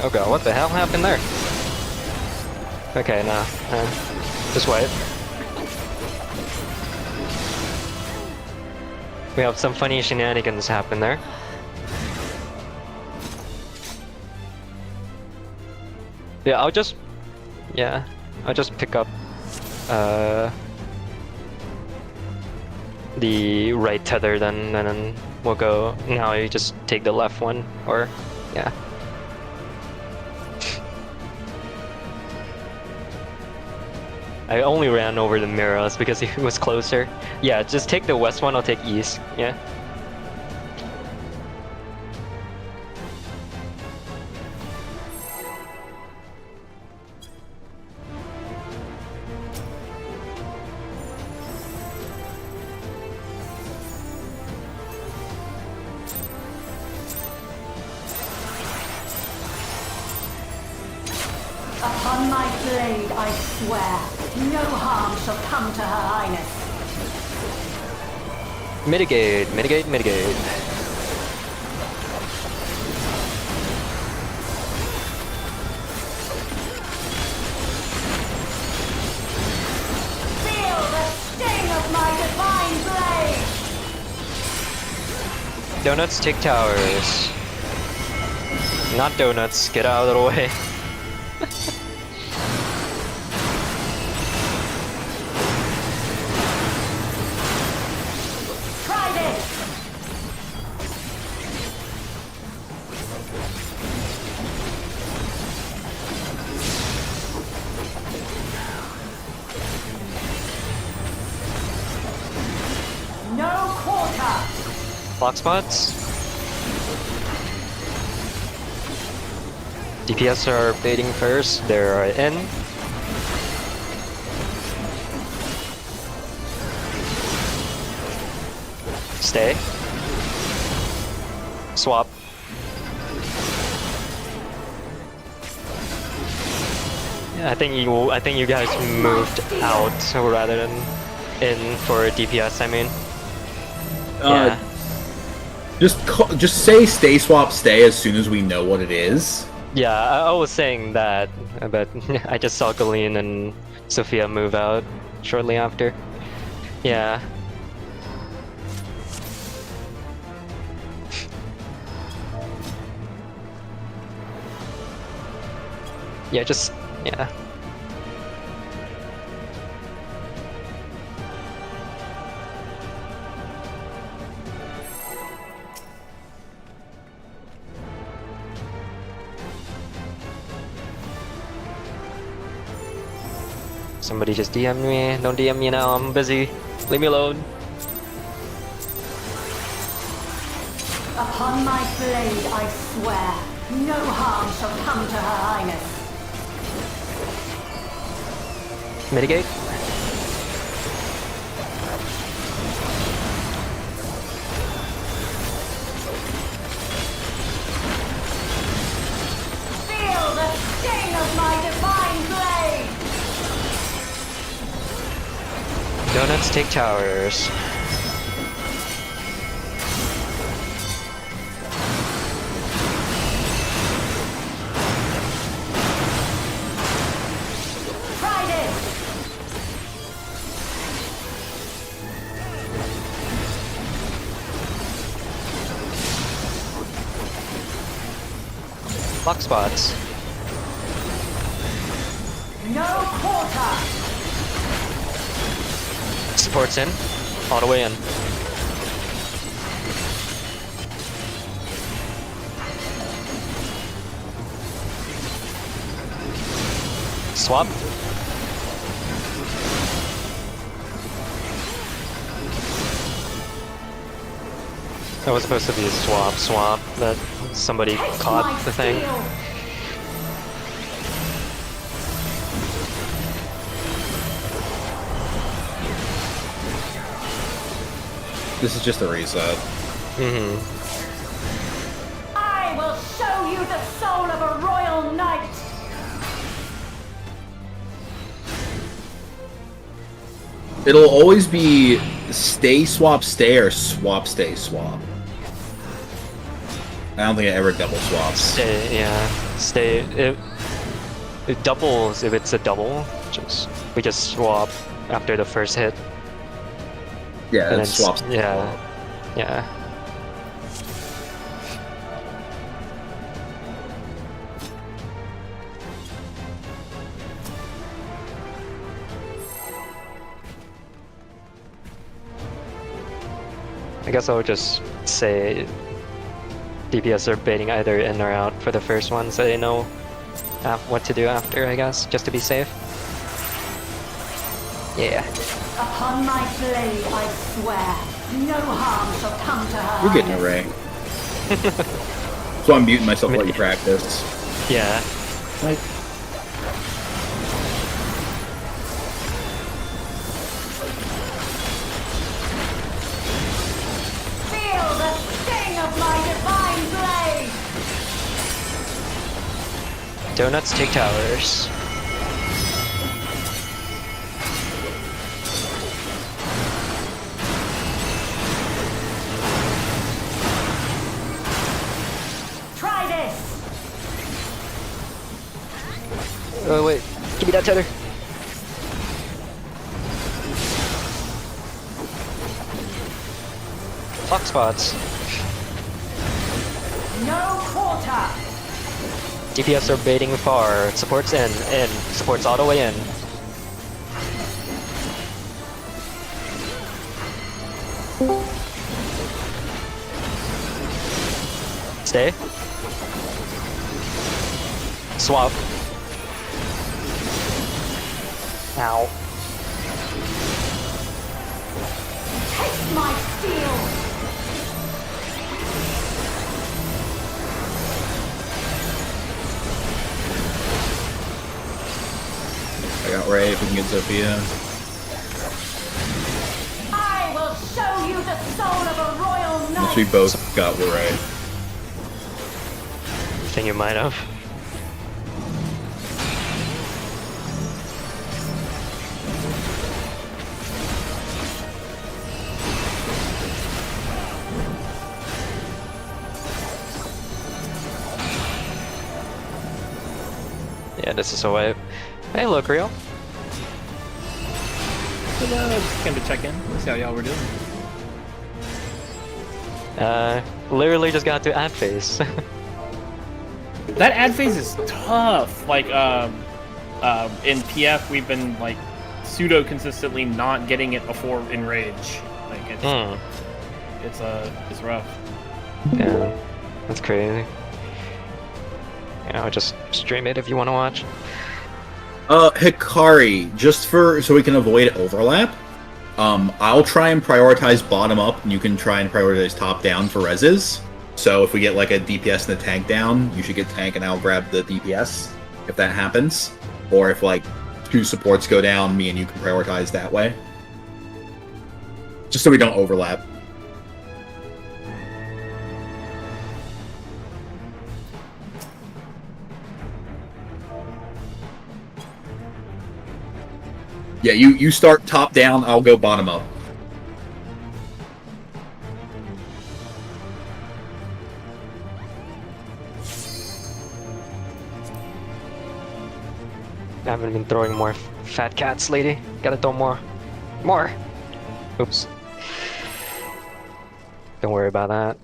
Oh god, what the hell happened there? Okay, nah. Just wait. We have some funny shenanigans happen there. Yeah, I'll just... Yeah. I'll just pick up the right tether then, and then we'll go. Now you just take the left one, or yeah. I only ran over the mirrors because it was closer. Yeah, just take the west one, I'll take east. Yeah. Upon my blade, I swear, no harm shall come to Her Highness. Mitigate, mitigate, mitigate. Feel the sting of my divine blade! Donuts take towers. Not donuts, get out of the way. Try this! No quarter! Block spots. DPS are baiting first, they're in. Stay. Swap. Yeah, I think you guys moved out rather than in for DPS, I mean. Yeah. Just say stay swap stay as soon as we know what it is. Yeah, I was saying that, but I just saw Galeen and Sophia move out shortly after. Yeah. Yeah, just, yeah. Somebody just DM me. Don't DM me now, I'm busy. Leave me alone. Upon my blade, I swear, no harm shall come to Her Highness. Mitigate. Feel the sting of my divine blade! Donuts take towers. Try this! Block spots. No quarter! Supports in. All the way in. Swap. That was supposed to be a swap, but somebody caught the thing. This is just a reset. Mm-hmm. I will show you the soul of a royal knight! It'll always be stay swap stay or swap stay swap. I don't think it ever double swaps. Stay, yeah. Stay. It doubles if it's a double. We just swap after the first hit. Yeah, And it then swaps. Yeah. Yeah. I guess I would just say DPS are baiting either in or out for the first one, so they know what to do after, I guess, just to be safe. Yeah. Upon my blade, I swear, no harm shall come to her. We're getting a ray. So I'm muting myself while you practice. Yeah. Like, Feel the sting of my divine blade! Donuts take towers. Try this! Oh wait, give me that tether. Clock spots. No quarter! DPS are baiting far. Supports in. Supports all the way in. Stay. Swap. Ow. Taste my steel! I got Ray if we can get Sophia. I will show you the soul of a royal Unless we knight! both got Ray. I think you might have. Yeah, this is a way. Hey, look, real. Just came to check in, see how y'all were doing. Literally just got to ad phase. That ad phase is tough. Like, in PF, we've been like pseudo consistently not getting it before Enrage. Like, it's rough. Yeah, that's crazy. Just stream it if you want to watch. Hikari, just so we can avoid overlap, I'll try and prioritize bottom up, and you can try and prioritize top down for reses. So if we get like a DPS and a tank down, you should get tank and I'll grab the DPS if that happens. Or if like 2 supports go down, me and you can prioritize that way. Just so we don't overlap. Yeah, you start top down, I'll go bottom up. I haven't been throwing more fat cats, lady. Gotta throw more. More! Oops. Don't worry about that.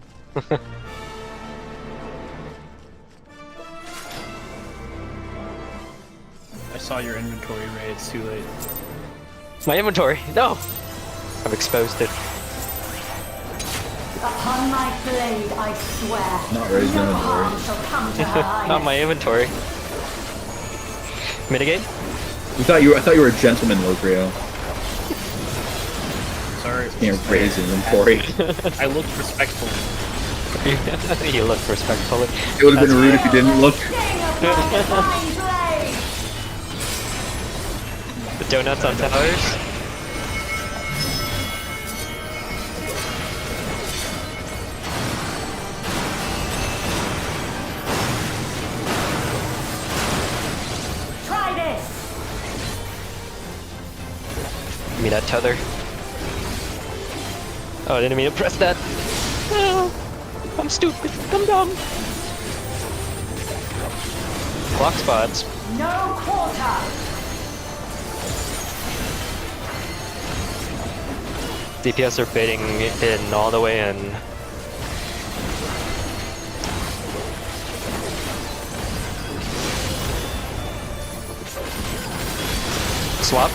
I saw your inventory, Ray. It's too late. My inventory! No! I've exposed it. Upon my blade, I swear, Not Ray's no inventory. harm shall come to her highness. Not my inventory. Mitigate? I thought you were a gentleman, Locrio. Sorry. Can't raise inventory. I looked respectfully. You look respectfully. It would have been rude if you didn't look. Sting of my divine blade! The donuts on towers? Try this! Give me that tether. Oh, I didn't mean to press that. Oh, I'm stupid. I'm dumb. Block spots. No quarter! DPS are baiting in all the way in. Swap.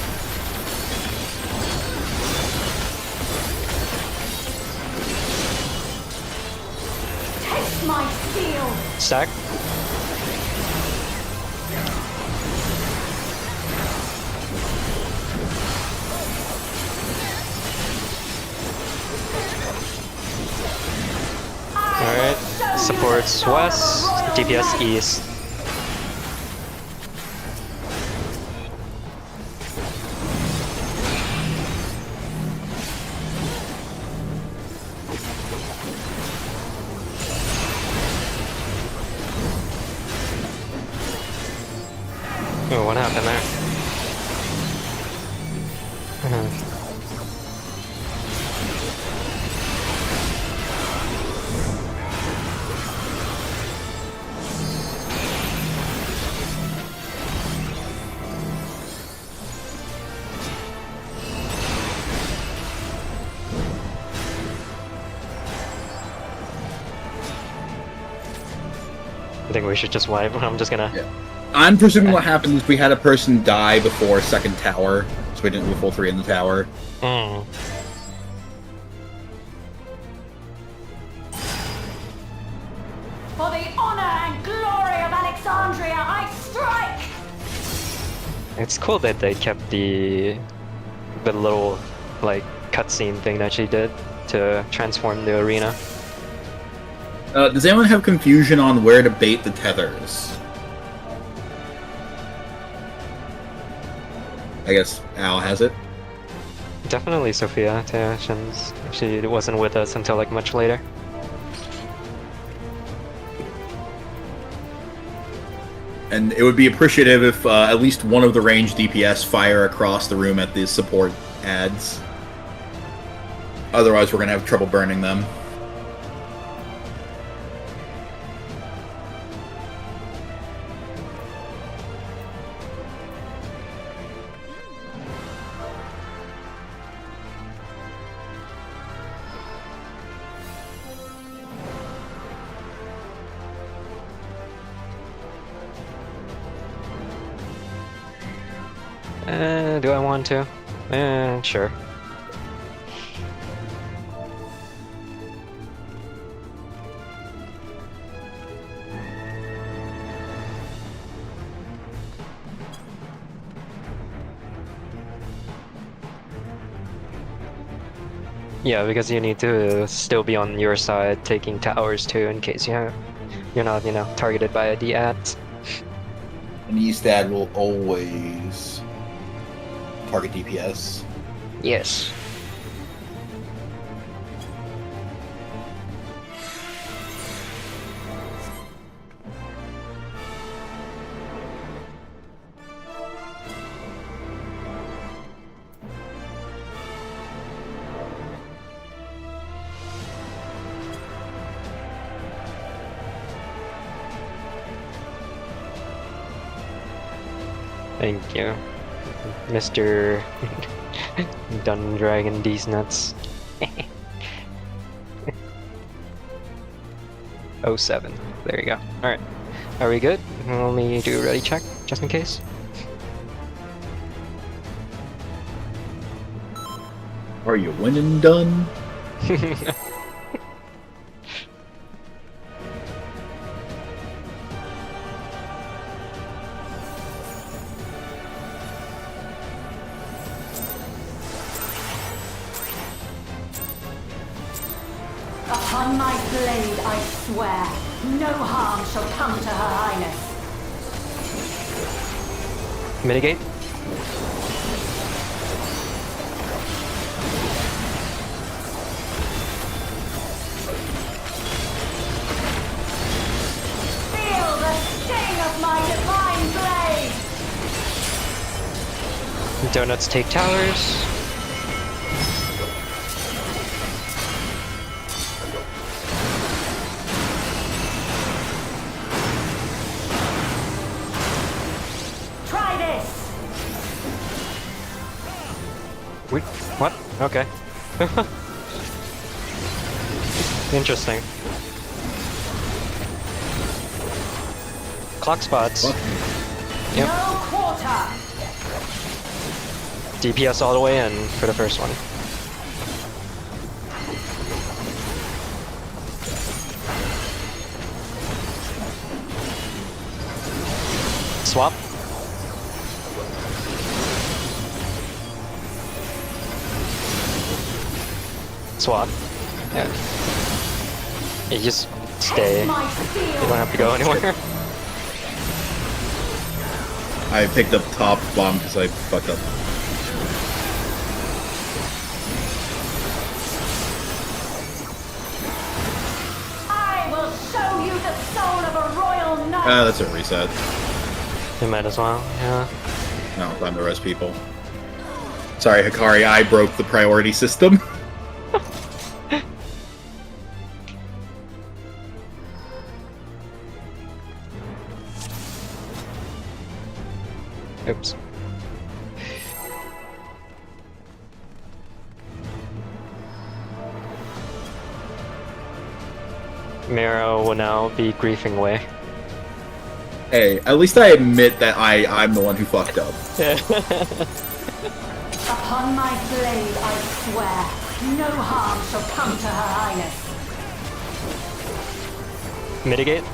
Stack. Alright, supports west, DPS east. Oh, what happened there? I think we should just wipe. I'm just gonna... Yeah. I'm presuming what happened is we had a person die before second tower, so we didn't do a full 3 in the tower. Mm. For the honor and glory of Alexandria, I strike! It's cool that they kept the little, like, cutscene thing that she did to transform the arena. Does anyone have confusion on where to bait the tethers? I guess Al has it. Definitely Sophia, too. She wasn't with us until, like, much later. And it would be appreciative if at least one of the ranged DPS fire across the room at the support ads. Otherwise, we're going to have trouble burning them. Do I want to? Sure. Yeah, because you need to still be on your side, taking towers too, in case you're not, targeted by a D-ad. An East ad will always target DPS. Yes. Thank you, Mr. Dun Dragon D's nuts. 07. There you go. Alright. Are we good? Let me do a ready check, just in case. Are you winning done? Upon my blade, I swear, no harm shall come to Her Highness. Mitigate. Feel the sting of my divine blade! Donuts take towers. Wait, what? Okay. Interesting. Clock spots. What? Yep. No quarter! DPS all the way in for the first one. Swap. Swap. Yeah. You just stay. You don't have to go anywhere. I picked up top bomb because I fucked up. I will show you the soul of a royal knight. That's a reset. You might as well, yeah. No, time to rest people. Sorry, Hikari, I broke the priority system. Oops. Miro will now be griefing away. Hey, at least I admit that I'm the one who fucked up. Upon my blade, I swear, no harm shall come to Her Highness. Mitigate.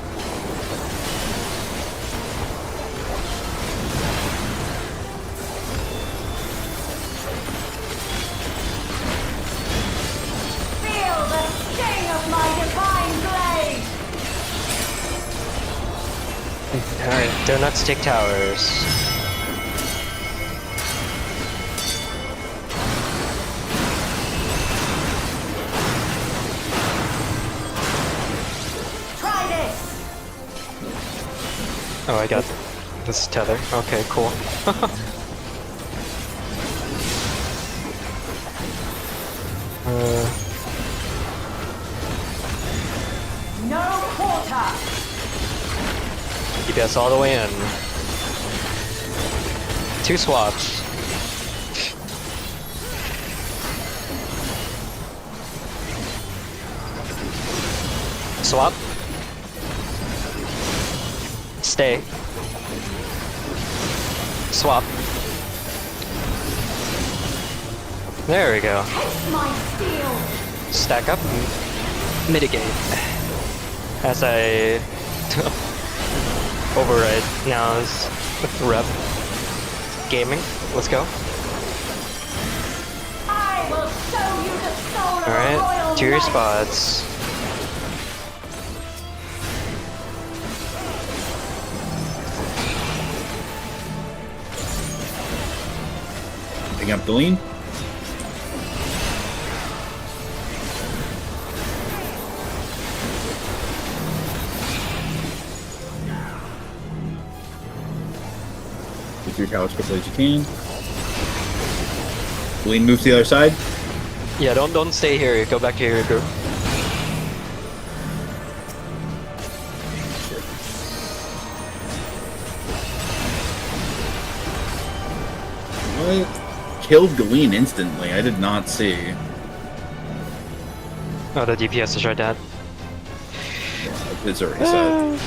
Feel the sting of my divine blade. Alright, donuts take towers. Try this. Oh, I got this tether. Okay, cool. No quarter. DPS all the way in. 2 swaps. Swap. Stay. Swap. There we go. Taste my steel. Stack up. Mitigate. As I override now is rep gaming. Let's go. I will show you the soul of a Alright, royal to your knight. spots. Picking up the lean. Get through tower as quickly as you can. Lean, move to the other side. Yeah, don't stay here. Go back to your group. What? Killed Galeen instantly. I did not see. Oh, the DPS is right dead. It's a reset.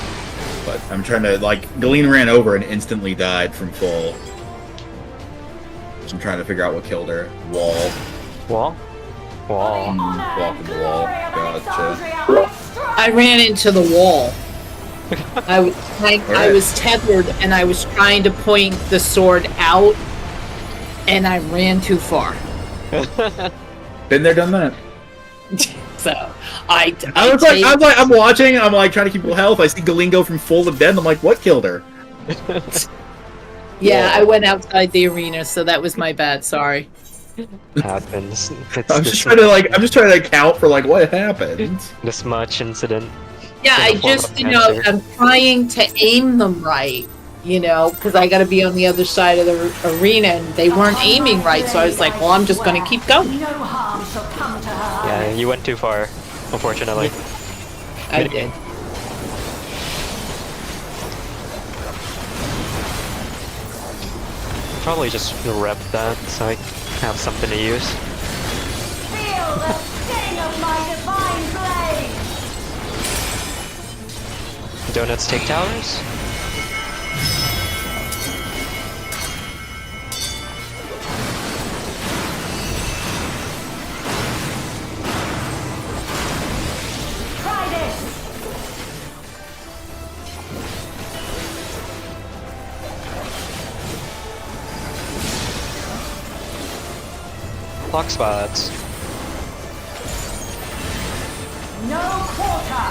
But I'm trying to, like, Galeen ran over and instantly died from full. So I'm trying to figure out what killed her. Wall. Wall? Wall. Walk in the wall. Gotcha. I ran into the wall. I was tethered and I was trying to point the sword out, and I ran too far. Been there, done that. So I'm watching. I'm like trying to keep full health. I see Galeen go from full to dead. And I'm like, what killed her? Yeah, I went outside the arena, so that was my bad. Sorry. Happens. I'm just trying to account for like what happened. This much incident. Yeah, I in the form just, of you know, cancer. I'm trying to aim them right, you know, because I got to be on the other side of the arena, and they weren't aiming right, so I was like, well, I'm just going to keep going. No harm shall come to her. Yeah, you went too far, unfortunately. I did. Probably just rep that so I have something to use. Feel the sting of my divine blade. Donuts take towers? Try this. Block spots. No quarter.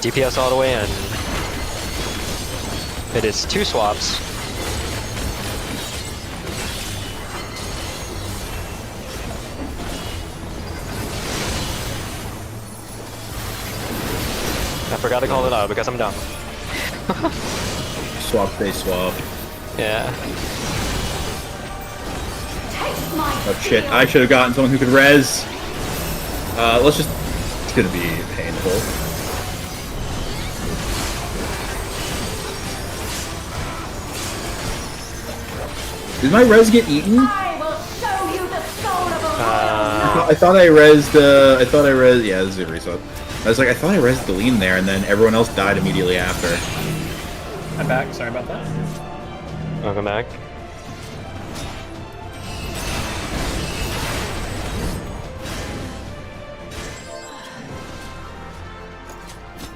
DPS all the way in. It is 2 swaps. I forgot to call it out because I'm dumb. Swap, they swap. Yeah. Taste my Oh shit, steel. I should have gotten someone who could res. Let's just... It's gonna be painful. Did my res get eaten? I will show you the soul of a royal knight. I thought I res... Yeah, this is a reset. I was like, I thought I res the lean there, and then everyone else died immediately after. I'm back. Sorry about that. Welcome back.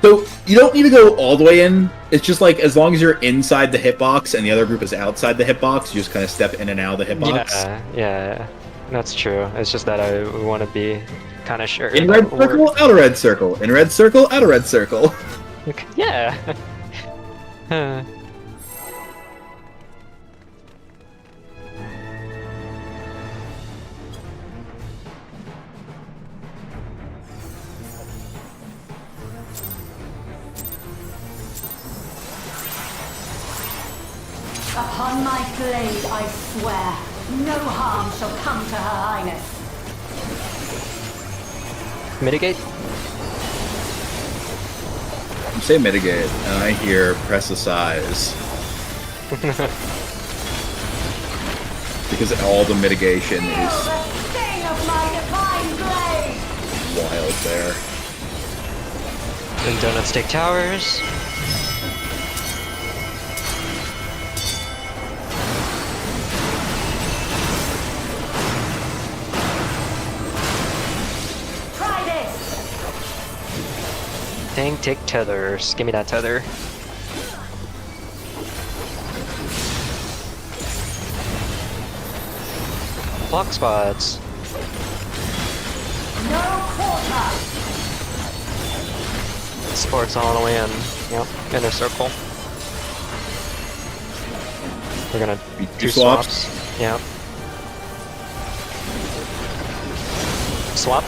So, you don't need to go all the way in. It's just like, as long as you're inside the hitbox and the other group is outside the hitbox, you just kind of step in and out of the hitbox. Yeah, that's true. It's just that I want to be kind of sure. In that red circle, out of red circle. In red circle, out of red circle. Yeah. Upon my blade, I swear, no harm shall come to Her Highness. Mitigate? You say mitigate, and I hear press the size. Because all the mitigation Feel is the sting of my divine blade. wild there. And donuts take towers. Try this. Dang, take tethers. Give me that tether. Block spots. No quarter. Sports all the way in. Yep, inner circle. We're gonna Be do two swaps. swaps. Yep. Swap.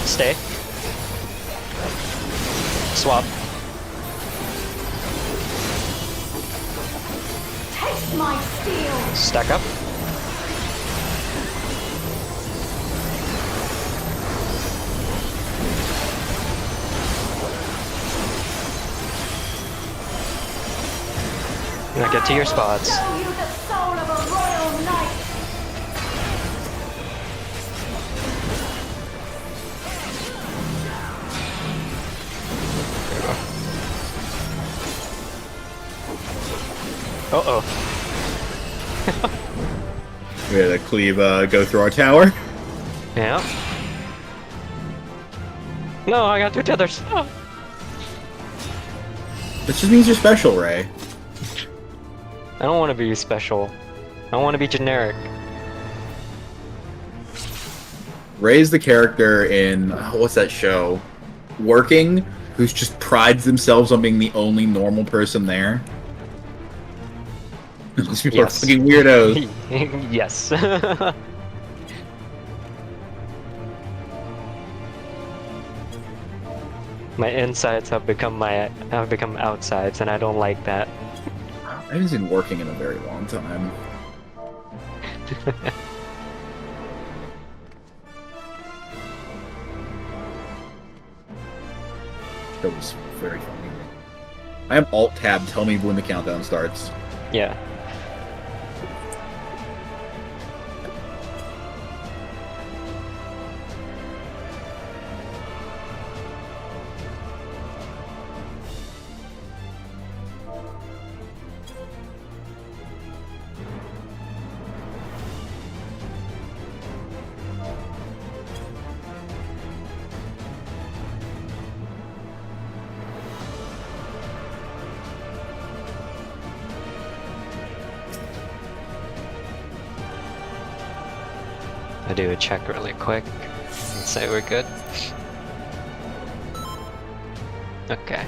Stay. Swap. Taste my steel. Stack up. Now get to your spots. Show you the soul of a royal knight. Uh-oh. We had a cleave go through our tower. Yeah. No, I got 2 tethers. Oh. That just means you're special, Ray. I don't want to be special. I want to be generic. Ray's the character in what's that show? Working, who's just prides themselves on being the only normal person there. These people Yes. are fucking weirdos. Yes. My insides have become outsides, and I don't like that. I haven't seen Working in a very long time. That was very funny. I am Alt-Tab, tell me when the countdown starts. Yeah. I'll do a check really quick. Let's say we're good. Okay.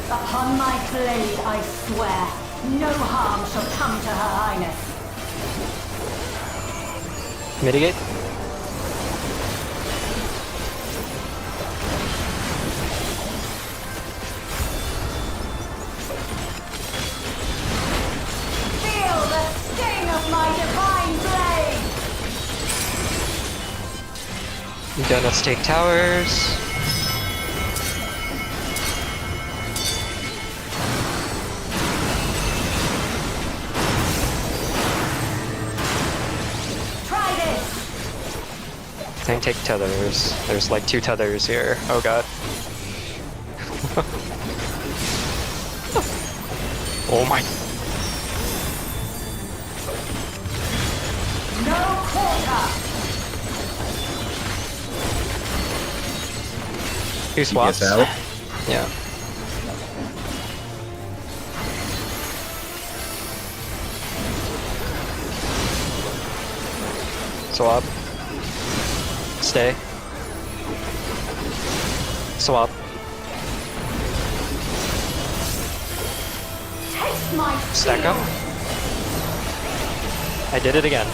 Upon my blade, I swear, no harm shall come to Her Highness. Mitigate? Feel the sting of my divine blade! Donuts take towers. Try this! Tank take tethers. There's like 2 tethers here. Oh god. Oh my. No quarter! Who swaps? Yes, out. Yeah. Swap. Stay. Swap. Taste my Stack up. I did it again.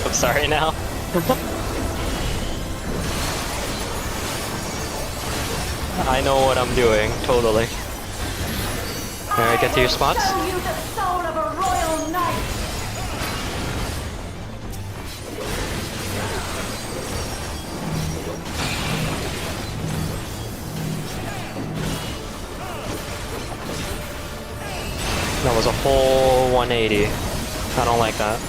I'm sorry now. I know what I'm doing, totally. Alright, get to your spots. Show you the soul of a royal knight! That was a whole 180. I don't like that.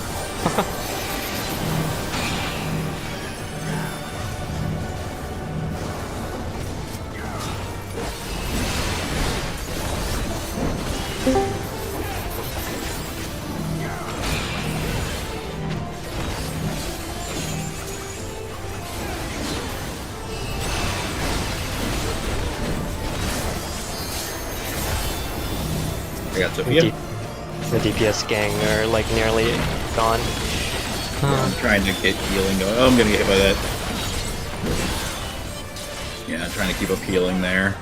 I got Sophia. The DPS gang are like nearly gone. I'm trying to get healing going. Oh, I'm gonna get hit by that. Yeah, I'm trying to keep up healing there.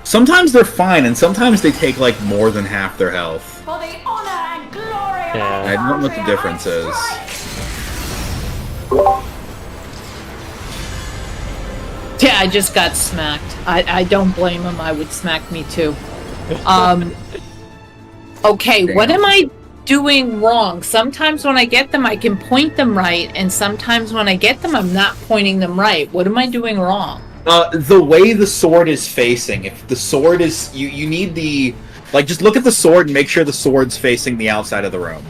Sometimes they're fine, and sometimes they take like more than half their health. For the honor and glory of Yeah. our I don't know what the country, difference I is. strike! Yeah, I just got smacked. I don't blame him. I would smack me too. Okay, what am I doing wrong? Sometimes when I get them, I can point them right, and sometimes when I get them, I'm not pointing them right. What am I doing wrong? The way the sword is facing. If the sword is, you need the, like, just look at the sword and make sure the sword's facing the outside of the room.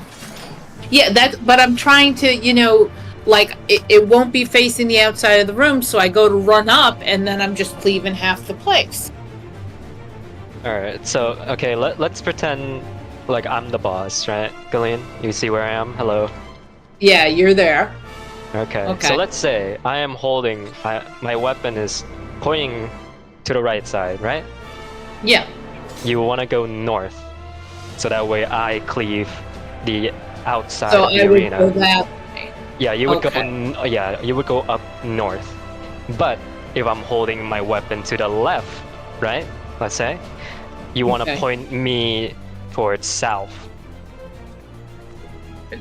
Yeah, but I'm trying to, like, it won't be facing the outside of the room, so I go to run up, and then I'm just leaving half the place. Alright, so, okay, let's pretend like I'm the boss, right? Gillian, you see where I am? Hello. Yeah, you're there. Okay, so let's say I am holding, my weapon is pointing to the right side, right? Yeah. You want to go north, so that way I cleave the outside So of the I would arena. go that way. Yeah, you would Okay. go. Yeah, you would go up north. But if I'm holding my weapon to the left, right? Let's say, you want to Okay. point me towards south.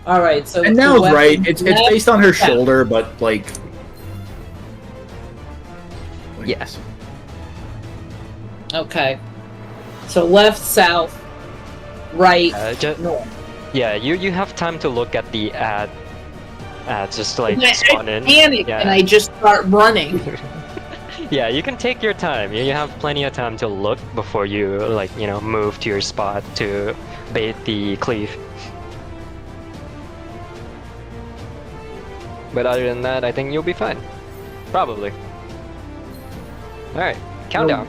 All right, so And the now it's weapon right. It's left- based on her yeah. shoulder, but like. Yes. Okay. So left, south, right, north. Yeah, you have time to look at the ad. Just like I spawn in. panic Yeah. and I just start running. Yeah, you can take your time. You have plenty of time to look before you move to your spot to bait the cleave. But other than that, I think you'll be fine. Probably. Alright, countdown.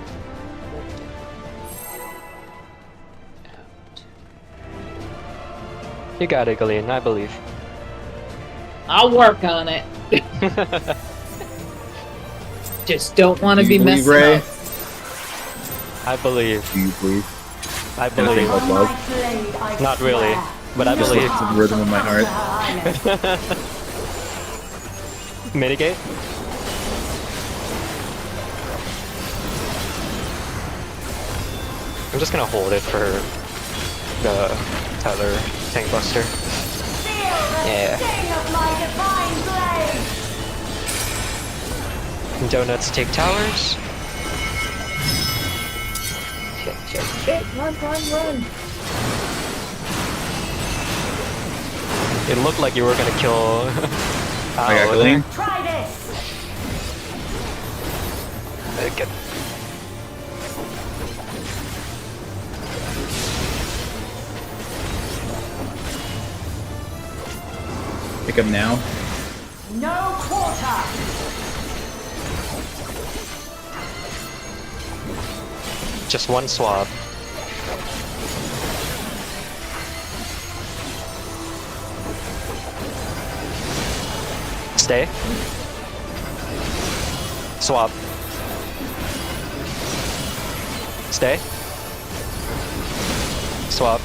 You got it, Gillian, I believe. I'll work on it. Just don't want to Do be you believe, messing Ray? up. I believe. Do you believe? I believe. Like On love? my blade, I Not really, swear, but I no believe. harm The rhythm of my shall heart. come to Her Highness. Mitigate? I'm just gonna hold it for the Tyler Tank Buster. Feel the Yeah. sting of my divine blade! Donuts take towers. Shit, run. It looked like you were gonna kill I got Owl clean. there. Try this! Get- Pick him now. No quarter! Just one swab. Stay. Swap. Stay. Swap.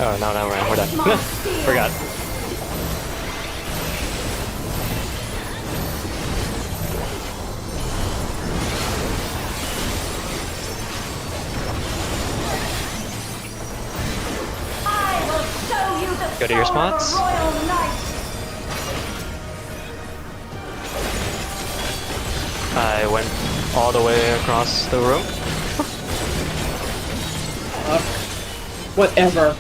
Oh, no, we're done. Forgot. I will show you the Go to your soul of a spots. royal knight! I went all the way across the room. Whatever.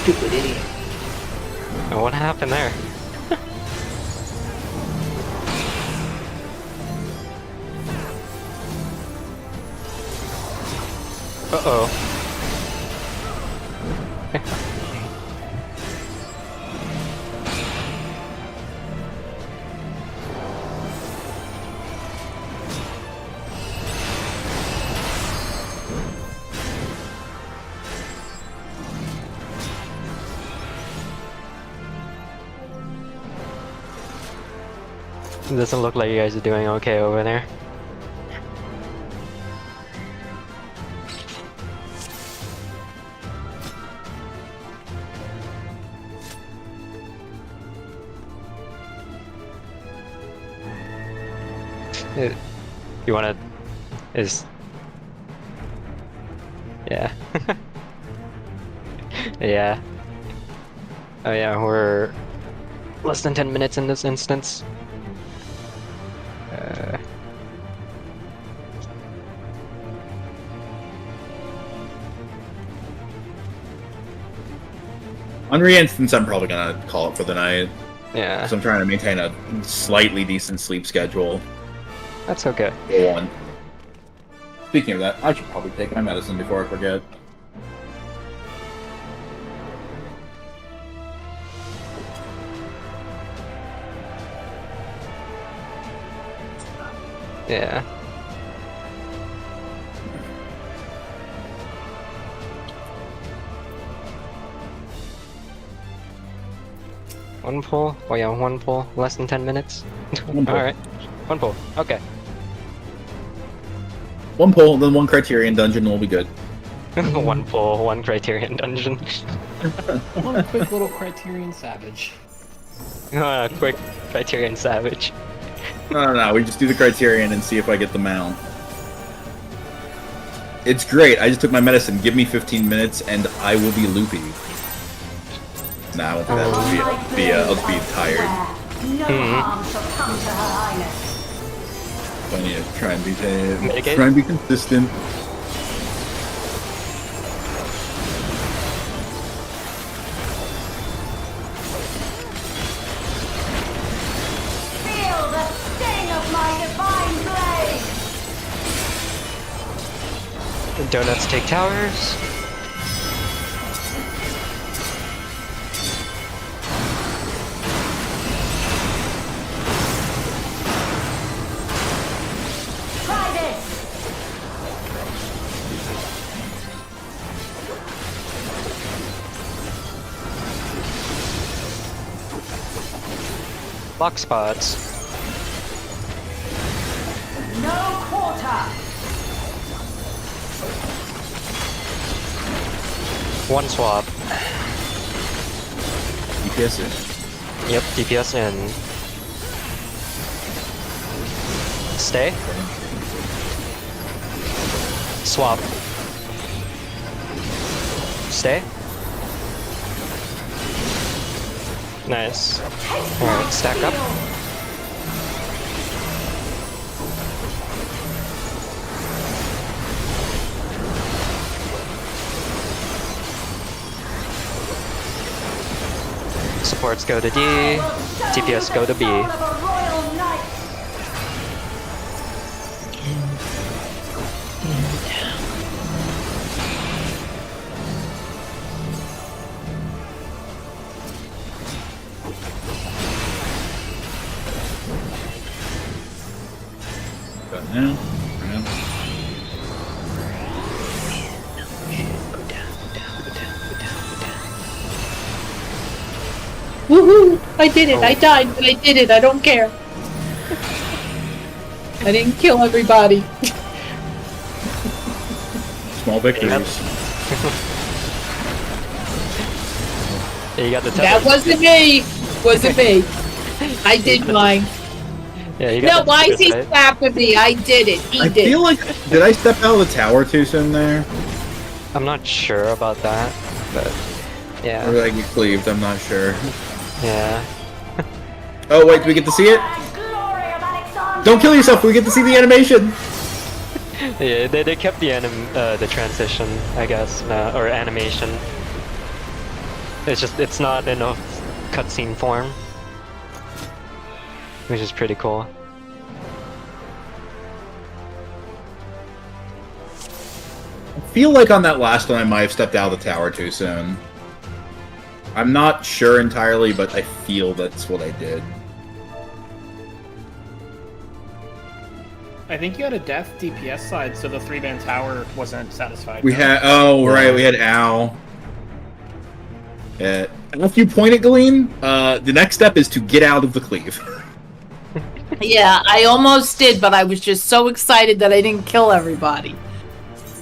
Stupid idiot. And what happened there? Uh-oh. It doesn't look like you guys are doing okay over there. You wanna... is... Yeah. Yeah. Oh yeah, we're less than 10 minutes in this instance. On re-instance, I'm probably gonna call it for the night. Yeah, Because I'm trying to maintain a slightly decent sleep schedule. that's okay. For one. Speaking of that, I should probably take my medicine before I forget. Yeah. One pull? Oh yeah, one pull. Less than 10 minutes? One pull. Alright. One pull. Okay. One pull, then one Criterion dungeon will be good. One pull, one Criterion dungeon. One quick little Criterion Savage. Quick Criterion Savage. No, we just do the Criterion and see if I get the mount. It's great, I just took my medicine, give me 15 minutes and I will be loopy. Nah, I won't do that, I'll just be tired. No harm shall come to Her Highness. So I need to try and Mitigate? try and be consistent. Feel the sting of my divine blade! Donuts take towers. Try this! Block spots. No quarter. One swap. DPS in. Yep, DPS in. Stay. Swap. Stay. Nice. Alright, stack up. Supports go to D, TPS go to B. Got now. Woohoo! I did it! I died, but I did it! I don't care! I didn't kill everybody. Small victories. Yeah, you got the That wasn't me! Wasn't me. I did mine. Yeah, you No, got why is he right? slapping me? I did it. He I did. feel like did I step out of the tower too soon there? I'm not sure about that, but yeah. Or did I get cleaved? I'm not sure. Yeah. Oh wait, do we get to see it? Don't kill yourself. We get to see the animation. Yeah, they kept the transition, I guess, or animation. It's not in a cutscene form, which is pretty cool. I feel like on that last one I might have stepped out of the tower too soon. I'm not sure entirely, but I feel that's what I did. I think you had a death DPS side, so the 3-man tower wasn't satisfied. We had right, we had Al. And if you point at Gleam, the next step is to get out of the cleave. Yeah, I almost did, but I was just so excited that I didn't kill everybody.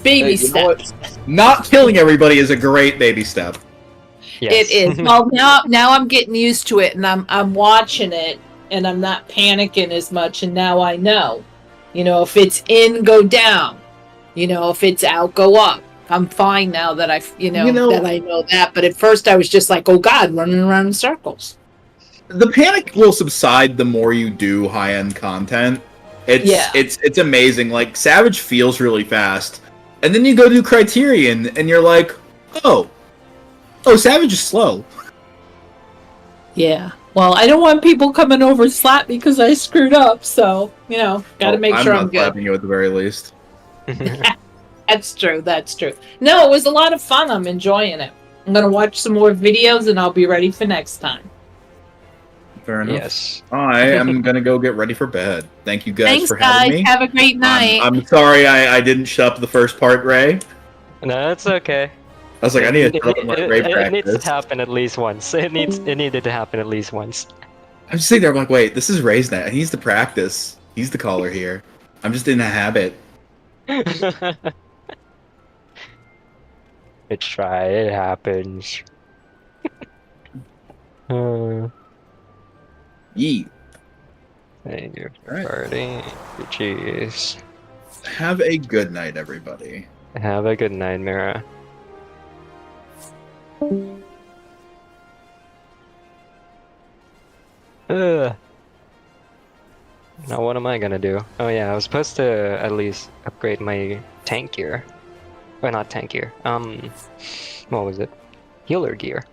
Baby Hey, you know steps. Not killing everybody is a great baby step. Yes. It is. Well, now I'm getting used to it, and I'm watching it, and I'm not panicking as much. And now I know, if it's in, go down. If it's out, go up. I'm fine now that that I know that. But at first, I was just like, oh God, running around in circles. The panic will subside the more you do high-end content. It's amazing. Like Savage feels really fast, and then you go do Criterion, and you're like, oh, Savage is slow. Yeah. Well, I don't want people coming over and slap me because I screwed up. So got to make sure I'm not good. slapping you at the very least. That's true. That's true. No, it was a lot of fun. I'm enjoying it. I'm gonna watch some more videos, and I'll be ready for next time. Fair enough. Yes. I am gonna go get ready for bed. Thank you guys Thanks, for having me. Have a great night. I'm sorry I didn't shut up the first part, Ray. No, that's okay. I was like, I need to shut up and let Ray practice. It needs to happen at least once. It needed to happen at least once. I'm just sitting there, I'm like, wait, this is Ray's night. He needs to practice. He's the caller here. I'm just in a habit. It's try. It happens. Yeet. Thank you for Alright. starting. Jeez. Have a good night, everybody. Have a good night, Mira. Ugh. Now what am I gonna do? Oh yeah, I was supposed to at least upgrade my tank gear. Or not tank gear. What was it? Healer gear.